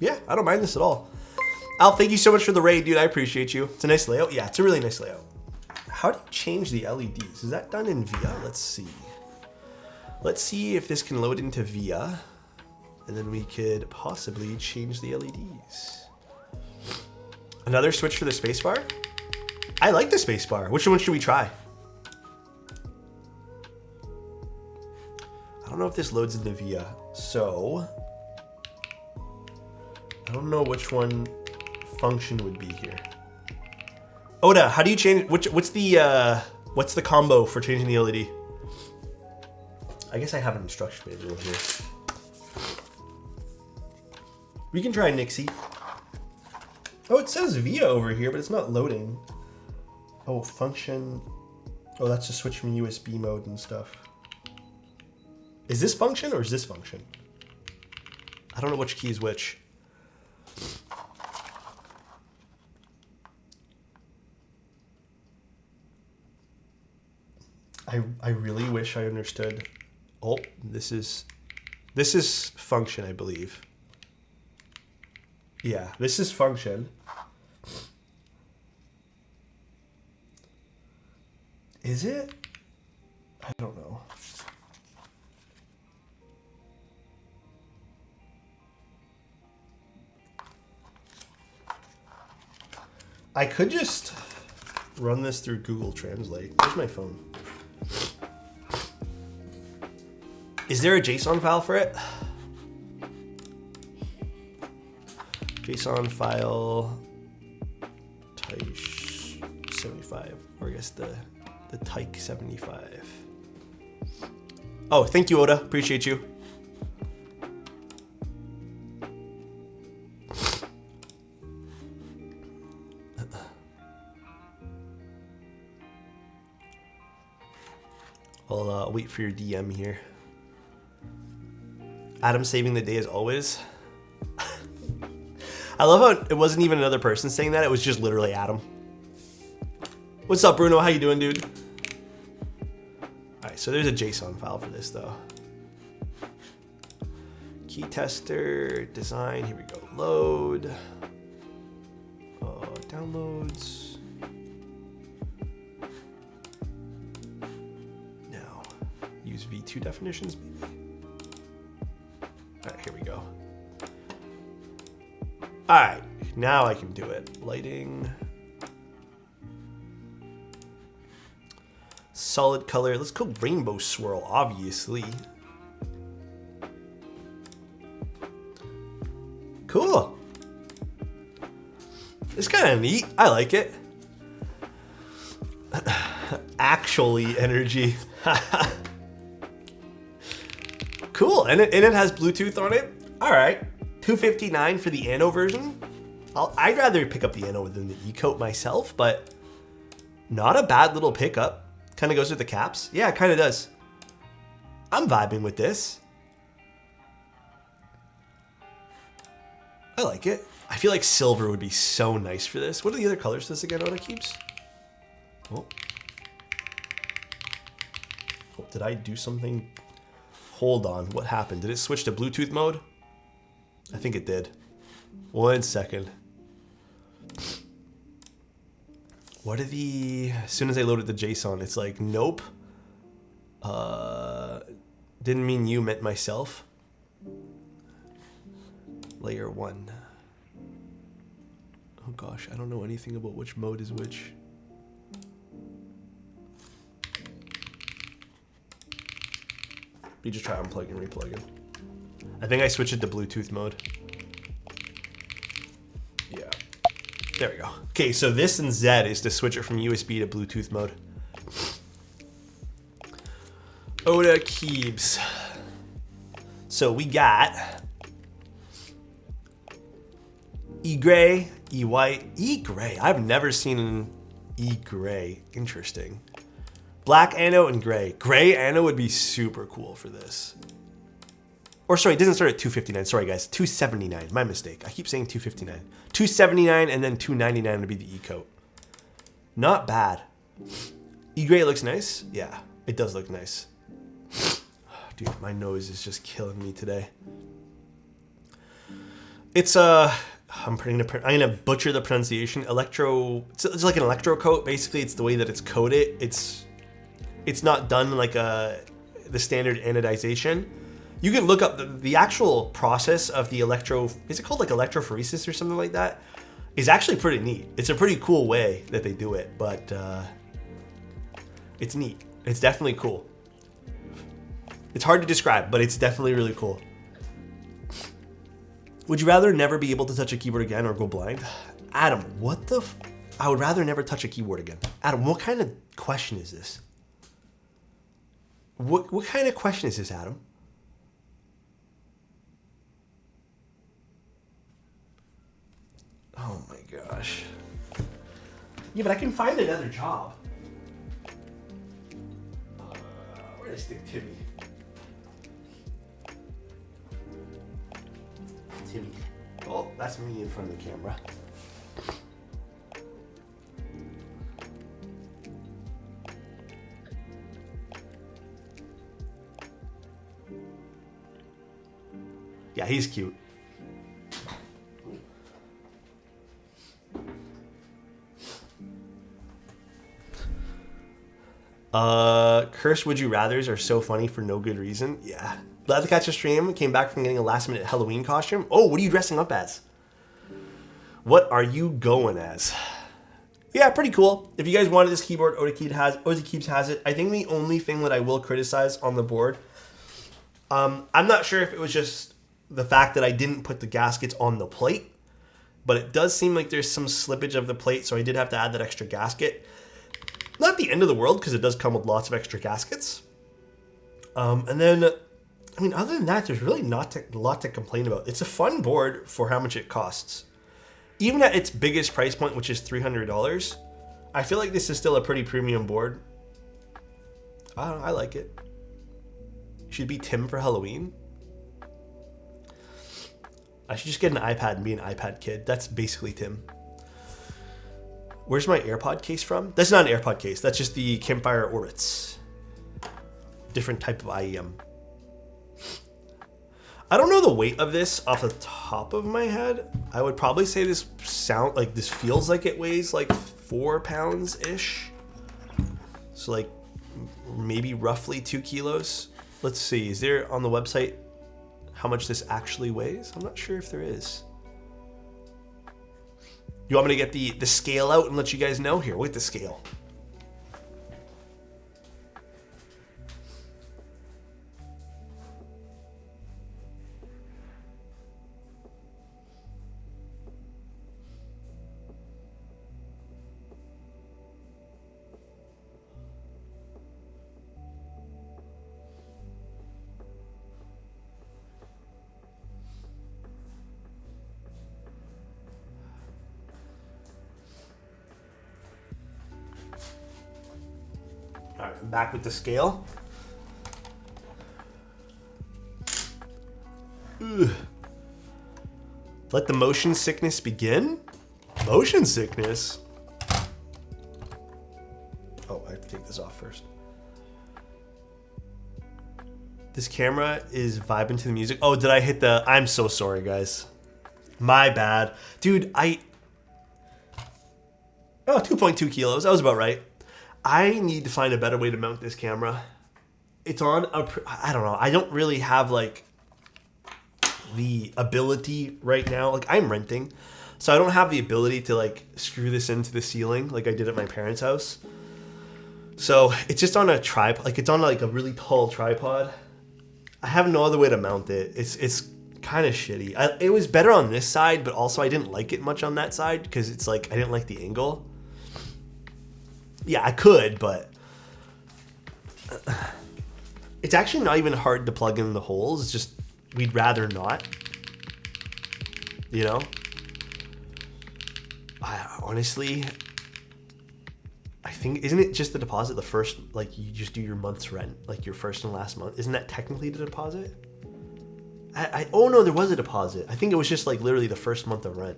A: Yeah, I don't mind this at all. Al, thank you so much for the raid, dude. I appreciate you. It's a nice layout. Yeah, it's a really nice layout. How do you change the LEDs? Is that done in VIA? Let's see. Let's see if this can load into VIA. And then we could possibly change the LEDs. Another switch for the spacebar? I like the spacebar. Which one should we try? I don't know if this loads into VIA, so I don't know which one function would be here. Oda, how do you change? What's the combo for changing the LED? I guess I have an instruction manual here. We can try Nixie. Oh, it says VIA over here, but it's not loading. Oh, function. Oh, that's to switch from USB mode and stuff. Is this function or is this function? I don't know which key is which. I really wish I understood. Oh, this is function, I believe. Yeah, this is function. Is it? I don't know. I could just run this through Google Translate. Where's my phone? Is there a JSON file for it? JSON file Tyche75, or I guess the Tyche75. Oh, thank you, Oda. Appreciate you. I'll wait for your DM here. Adam saving the day as always. I love how it wasn't even another person saying that. It was just literally Adam. What's up, Bruno? How you doing, dude? All right, so there's a JSON file for this, though. Key tester, design. Here we go. Load. Downloads. Now, use V2 definitions, maybe. All right, here we go. All right, now I can do it. Lighting. Solid color. Let's go rainbow swirl, obviously. Cool. It's kind of neat. I like it. Actually, energy. Cool, and it has Bluetooth on it. All right. $259 for the Anno version. I'd rather pick up the Anno than the E-coat myself, but not a bad little pickup. Kind of goes with the caps. Yeah, it kind of does. I'm vibing with this. I like it. I feel like silver would be so nice for this. What are the other colors to this again, Oda keeps? Oh, did I do something? Hold on, what happened? Did it switch to Bluetooth mode? I think it did. 1 second. What are the... As soon as I loaded the JSON, it's like, nope. Didn't mean you, meant myself. Layer 1. Oh gosh, I don't know anything about which mode is which. You just try unplugging and replugging. I think I switched it to Bluetooth mode. Yeah. There we go. Okay, so this and Z is to switch it from USB to Bluetooth mode. Oda Keebs. So we got E-gray, E-white, E-gray. I've never seen an E-gray. Interesting. Black Anno and gray. Gray Anno would be super cool for this. Or sorry, it doesn't start at $259. Sorry guys, $279. My mistake. I keep saying $259. $279 and then $299 would be the E-coat. Not bad. E-gray looks nice. Yeah, it does look nice. Dude, my nose is just killing me today. It's I'm gonna butcher the pronunciation. It's like an electro coat. Basically, it's the way that it's coated. It's not done like the standard anodization. You can look up the actual process of the is it called like electrophoresis or something like that? Is actually pretty neat. It's a pretty cool way that they do it, but it's neat. It's definitely cool. It's hard to describe, but it's definitely really cool. Would you rather never be able to touch a keyboard again or go blind? Adam, what the I would rather never touch a keyboard again. Adam, what kind of question is this? What kind of question is this, Adam? Oh my gosh. Yeah, but I can find another job. Where did I stick Timmy? Timmy. Oh, that's me in front of the camera. Yeah, he's cute. Cursed would you rathers are so funny for no good reason. Yeah. Glad to catch a stream. Came back from getting a last minute Halloween costume. Oh, what are you dressing up as? What are you going as? Yeah, pretty cool. If you guys wanted this keyboard, Ozzy Keeps has it. I think the only thing that I will criticize on the board, I'm not sure if it was just the fact that I didn't put the gaskets on the plate, but it does seem like there's some slippage of the plate, so I did have to add that extra gasket. Not the end of the world, because it does come with lots of extra gaskets. And then, I mean, other than that, there's really not a lot to complain about. It's a fun board for how much it costs. Even at its biggest price point, which is $300, I feel like this is still a pretty premium board. I don't know, I like it. Should be Tim for Halloween. I should just get an iPad and be an iPad kid. That's basically Tim. Where's my AirPod case from? That's not an AirPod case. That's just the Campfire Orbits. Different type of IEM. I don't know the weight of this off the top of my head. I would probably say this feels like it weighs like 4 pounds-ish. So like maybe roughly 2 kilos. Let's see, is there on the website how much this actually weighs? I'm not sure if there is. You want me to get the scale out and let you guys know? Here, with the scale. All right, I'm back with the scale. Ugh. Let the motion sickness begin? Motion sickness? Oh, I have to take this off first. This camera is vibing to the music. Oh, did I hit the... I'm so sorry, guys. My bad. Dude, Oh, 2.2 kilos. That was about right. I need to find a better way to mount this camera. It's on I don't know. I don't really have like the ability right now. Like I'm renting, so I don't have the ability to like screw this into the ceiling like I did at my parents' house. So it's just on a tripod. Like it's on like a really tall tripod. I have no other way to mount it. It's kind of shitty. It was better on this side, but also I didn't like it much on that side because it's like I didn't like the angle. Yeah, I could, but it's actually not even hard to plug in the holes. It's just we'd rather not, you know? Honestly, I think, isn't it just the deposit the first, like you just do your month's rent, like your first and last month? Isn't that technically the deposit? Oh no, there was a deposit. I think it was just like literally the first month of rent.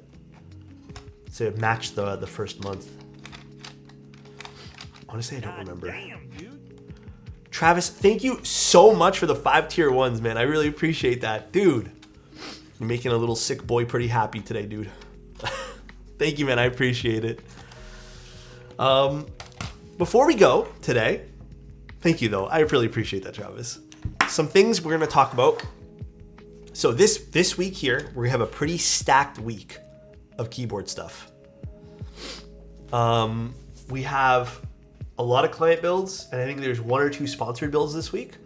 A: So it matched the first month. Honestly, I don't remember.
C: Damn, dude.
A: Travis, thank you so much for the 5 tier 1s, man. I really appreciate that. Dude, you're making a little sick boy pretty happy today, dude. Thank you, man. I appreciate it. Before we go today, thank you, though. I really appreciate that, Travis. Some things we're going to talk about. So this week here, we're going to have a pretty stacked week of keyboard stuff. We have a lot of client builds, and I think there's 1 or 2 sponsored builds this week.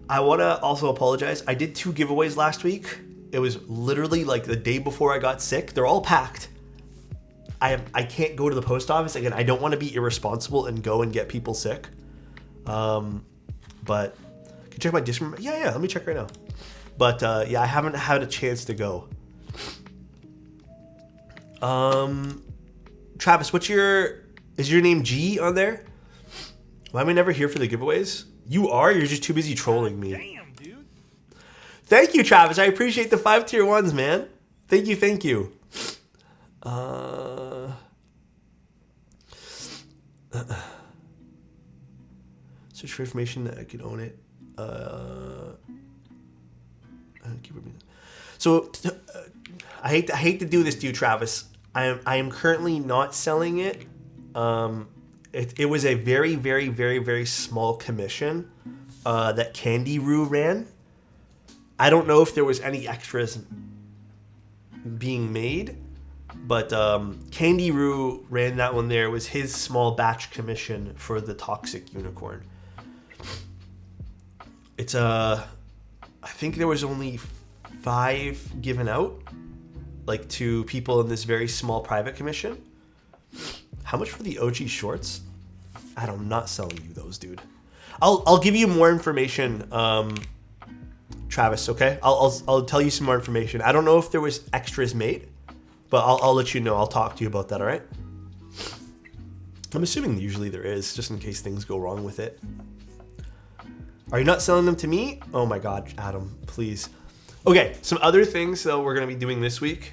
A: I want to also apologize. I did 2 giveaways last week. It was literally like the day before I got sick. They're all packed. I can't go to the post office. Again, I don't want to be irresponsible and go and get people sick. But can you check my Discord? Yeah, let me check right now. But yeah, I haven't had a chance to go. Travis, is your name G on there? Why am I never here for the giveaways? You are? You're just too busy trolling me.
C: Damn, dude.
A: Thank you, Travis. I appreciate the 5 tier 1s, man. Thank you. Search for information that I could own it. So I hate to do this to you, Travis. I am currently not selling it. It was a very, very, very, very small commission that Candy Roo ran. I don't know if there was any extras being made. But Candy Roo ran that one there. It was his small batch commission for the Toxic Unicorn. It's I think there was only 5 given out, like to people in this very small private commission. How much for the OG shorts? I'm not selling you those, dude. I'll give you more information, Travis. Okay, I'll tell you some more information. I don't know if there was extras made, but I'll let you know. I'll talk to you about that. All right. I'm assuming usually there is, just in case things go wrong with it. Are you not selling them to me? Oh my God, Adam, please. Okay, some other things though we're gonna be doing this week.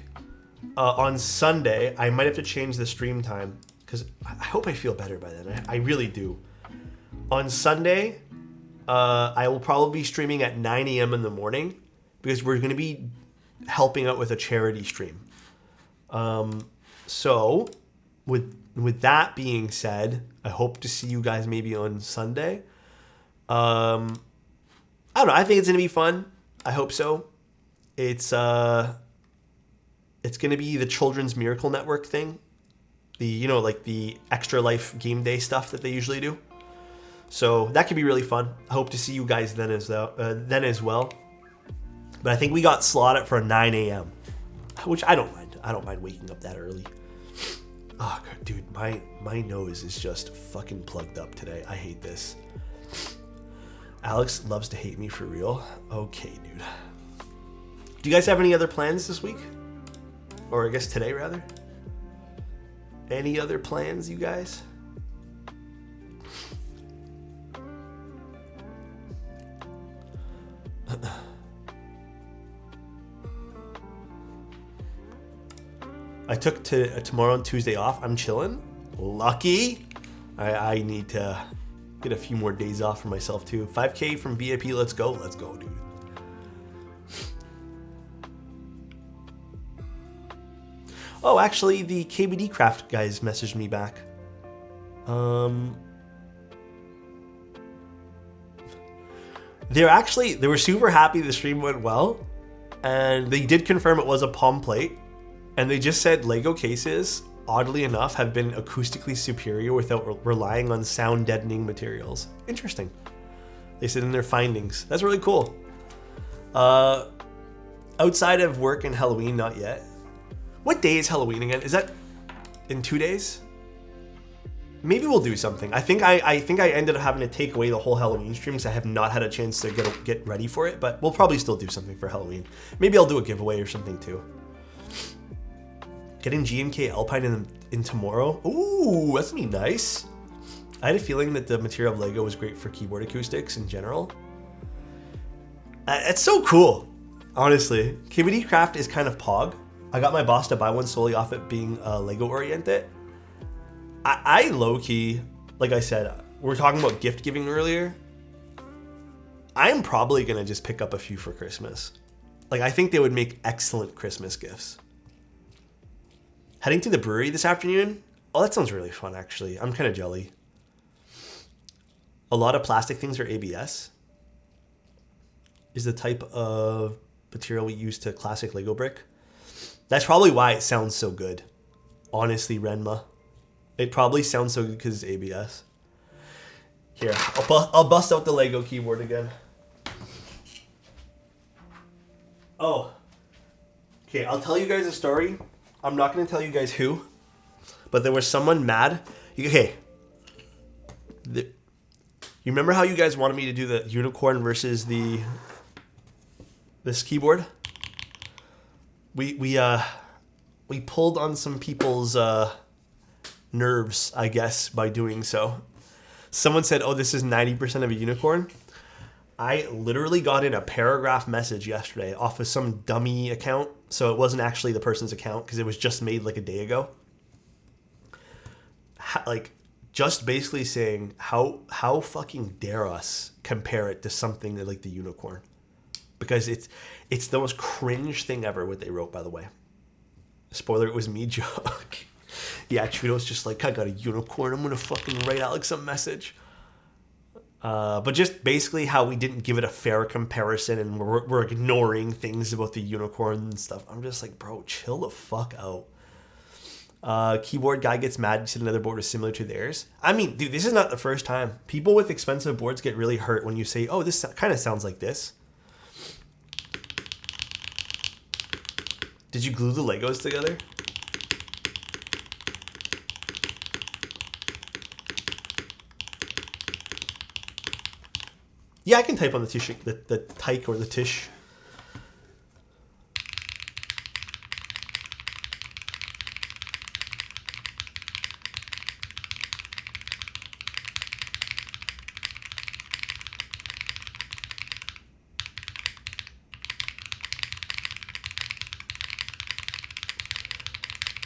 A: On Sunday, I might have to change the stream time because I hope I feel better by then. I really do. On Sunday, I will probably be streaming at 9 a.m. in the morning because we're gonna be helping out with a charity stream. So with that being said, I hope to see you guys maybe on Sunday. I don't know. I think it's gonna be fun. I hope so. It's gonna be the Children's Miracle Network thing, like the Extra Life game day stuff that they usually do. So that could be really fun. I hope to see you guys then as well. But I think we got slotted for 9 a.m., which I don't mind. I don't mind waking up that early. Oh God, dude, my nose is just fucking plugged up today. I hate this. Alex loves to hate me for real. Okay, dude. Do you guys have any other plans this week? Or I guess today, rather? Any other plans, you guys? I took tomorrow and Tuesday off. I'm chilling. Lucky. I need to get a few more days off for myself too. 5K from VIP. Let's go. Let's go, dude. Oh, actually, the KBD Craft guys messaged me back. They were super happy the stream went well, and they did confirm it was a palm plate, and they just said Lego cases, oddly enough, have been acoustically superior without relying on sound deadening materials. Interesting. They said in their findings. That's really cool. Outside of work and Halloween, not yet. What day is Halloween again? Is that in 2 days? Maybe we'll do something. I think I ended up having to take away the whole Halloween stream because I have not had a chance to get ready for it, but we'll probably still do something for Halloween. Maybe I'll do a giveaway or something too. Getting GMK Alpine in tomorrow. Ooh, that's gonna be nice. I had a feeling that the material of Lego was great for keyboard acoustics in general. It's so cool, honestly. KBD Craft is kind of pog. I got my boss to buy one solely off it being Lego oriented. I low-key, like I said, we were talking about gift giving earlier. I'm probably gonna just pick up a few for Christmas. Like, I think they would make excellent Christmas gifts. Heading to the brewery this afternoon? Oh, that sounds really fun, actually. I'm kind of jelly. A lot of plastic things are ABS. Is the type of material we use to classic Lego brick. That's probably why it sounds so good. Honestly, Renma. It probably sounds so good because it's ABS. Here, I'll bust out the Lego keyboard again. Oh. Okay, I'll tell you guys a story. I'm not going to tell you guys who, but there was someone mad. Okay. You remember how you guys wanted me to do the unicorn versus this keyboard? We pulled on some people's nerves, I guess, by doing so. Someone said, "Oh, this is 90% of a unicorn." I literally got in a paragraph message yesterday off of some dummy account, so it wasn't actually the person's account because it was just made like a day ago. Just basically saying how fucking dare us compare it to something like the unicorn, because it's the most cringe thing ever what they wrote, by the way. Spoiler, it was me joke. Yeah, Trudeau's just like, I got a unicorn, I'm gonna fucking write Alex a message. But just basically how we didn't give it a fair comparison and we're ignoring things about the unicorn and stuff. I'm just like, bro, chill the fuck out. Keyboard guy gets mad. You said another board was similar to theirs. I mean, dude, this is not the first time. People with expensive boards get really hurt when you say, oh, this kind of sounds like this. Did you glue the Legos together? Yeah, I can type on the Tyche, the Tyche or the Tyche.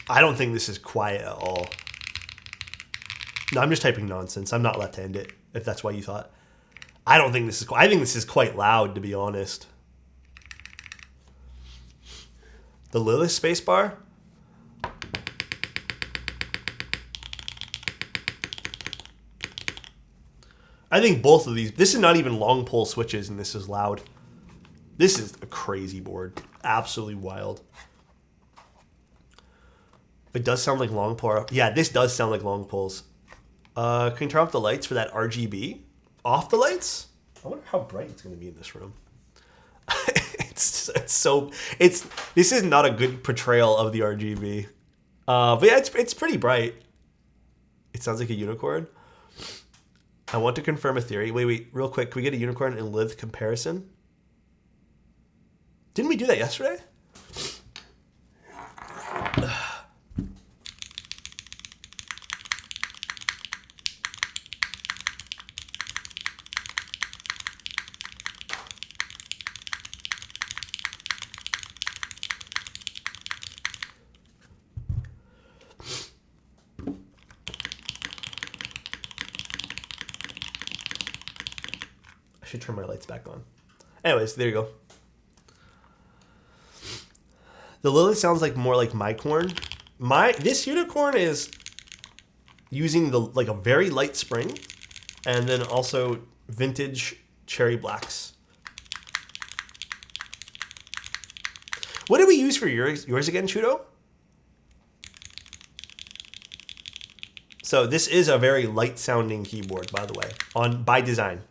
A: I don't think this is quiet at all. No, I'm just typing nonsense. I'm not left-handed, if that's why you thought. I don't think this is... I think this is quite loud, to be honest. The Lilith spacebar? I think both of these... This is not even long pole switches, and this is loud. This is a crazy board. Absolutely wild. It does sound like long pole. Yeah, this does sound like long poles. Can you turn off the lights for that RGB? Off the lights? I wonder how bright it's going to be in this room. This is not a good portrayal of the RGB. But yeah, it's pretty bright. It sounds like a unicorn. I want to confirm a theory. Wait, real quick. Can we get a unicorn and Liv comparison? Didn't we do that yesterday? I should turn my lights back on. Anyways, there you go. The Lilith sounds like more like my corn. This unicorn is using like a very light spring, and then also vintage cherry blacks. What did we use for yours again, Chudo? So this is a very light sounding keyboard, by the way, by design.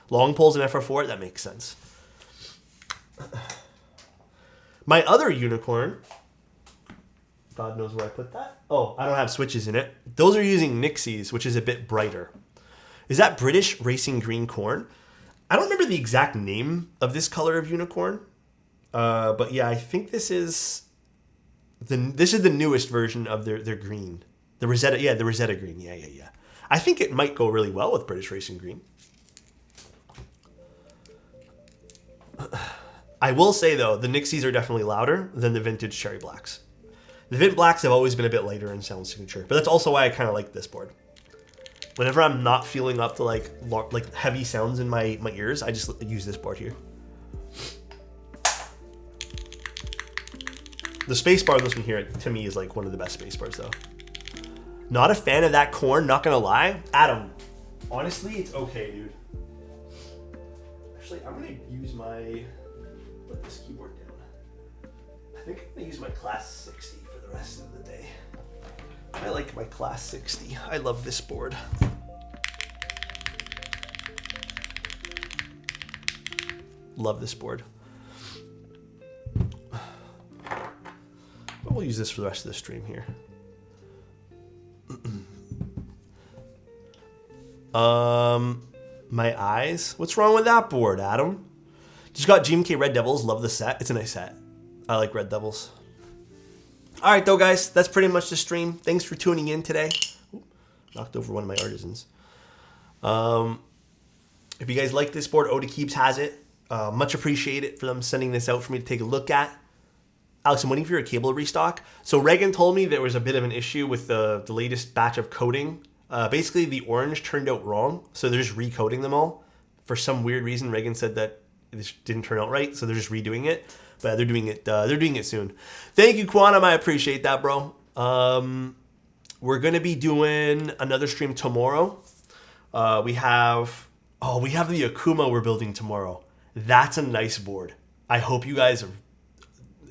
A: Long poles and FR4, that makes sense. My other unicorn, God knows where I put that. Oh, I don't have switches in it. Those are using Nixies, which is a bit brighter. Is that British Racing Green Corn? I don't remember the exact name of this color of unicorn. But yeah, I think this is the newest version of their green. The Rosetta, yeah, the Rosetta Green. Yeah. I think it might go really well with British Racing Green. I will say, though, the Nixies are definitely louder than the vintage Cherry Blacks. The Vint Blacks have always been a bit lighter in sound signature, but that's also why I kind of like this board. Whenever I'm not feeling up to like heavy sounds in my ears, I just use this board here. The spacebar on this one here, to me, is like one of the best spacebars, though. Not a fan of that corn, not gonna lie. Adam, honestly, it's okay, dude. Actually, I'm gonna use put this keyboard down. I think I'm gonna use my Class 60 for the rest of the day. I like my Class 60. I love this board. Love this board. But we'll use this for the rest of the stream here. My eyes? What's wrong with that board, Adam? Just got GMK Red Devils. Love the set. It's a nice set. I like Red Devils. All right, though, guys. That's pretty much the stream. Thanks for tuning in today. Ooh, knocked over one of my artisans. If you guys like this board, Oda Keeps has it. Much appreciated for them sending this out for me to take a look at. Alex, I'm waiting for your cable restock. So Reagan told me there was a bit of an issue with the latest batch of coding. Basically, the orange turned out wrong, so they're just recoding them all. For some weird reason, Reagan said that this didn't turn out right, so they're just redoing it. But they're doing it. They're doing it soon. Thank you, Quantum. I appreciate that, bro. We're gonna be doing another stream tomorrow. We have the Akuma we're building tomorrow. That's a nice board. I hope you guys are.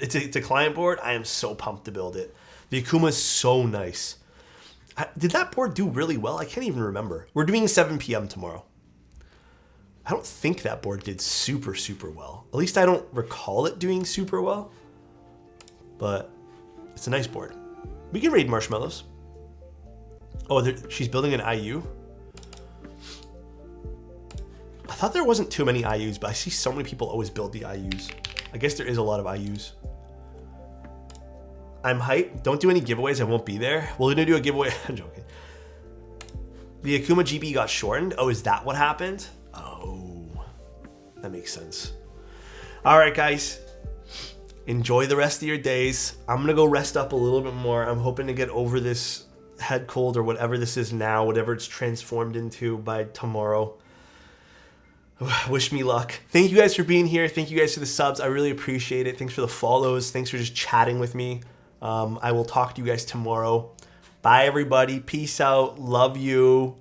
A: It's a client board. I am so pumped to build it. The Akuma is so nice. Did that board do really well? I can't even remember. We're doing 7 p.m. tomorrow. I don't think that board did super, super well. At least I don't recall it doing super well. But it's a nice board. We can raid Marshmallows. Oh, she's building an IU. I thought there wasn't too many IUs, but I see so many people always build the IUs. I guess there is a lot of IUs. I'm hyped. Don't do any giveaways. I won't be there. We're going to do a giveaway. I'm joking. The Akuma GB got shortened. Oh, is that what happened? Oh, that makes sense. All right, guys. Enjoy the rest of your days. I'm going to go rest up a little bit more. I'm hoping to get over this head cold or whatever this is now, whatever it's transformed into by tomorrow. Wish me luck. Thank you guys for being here. Thank you guys for the subs. I really appreciate it. Thanks for the follows. Thanks for just chatting with me. I will talk to you guys tomorrow. Bye, everybody. Peace out. Love you.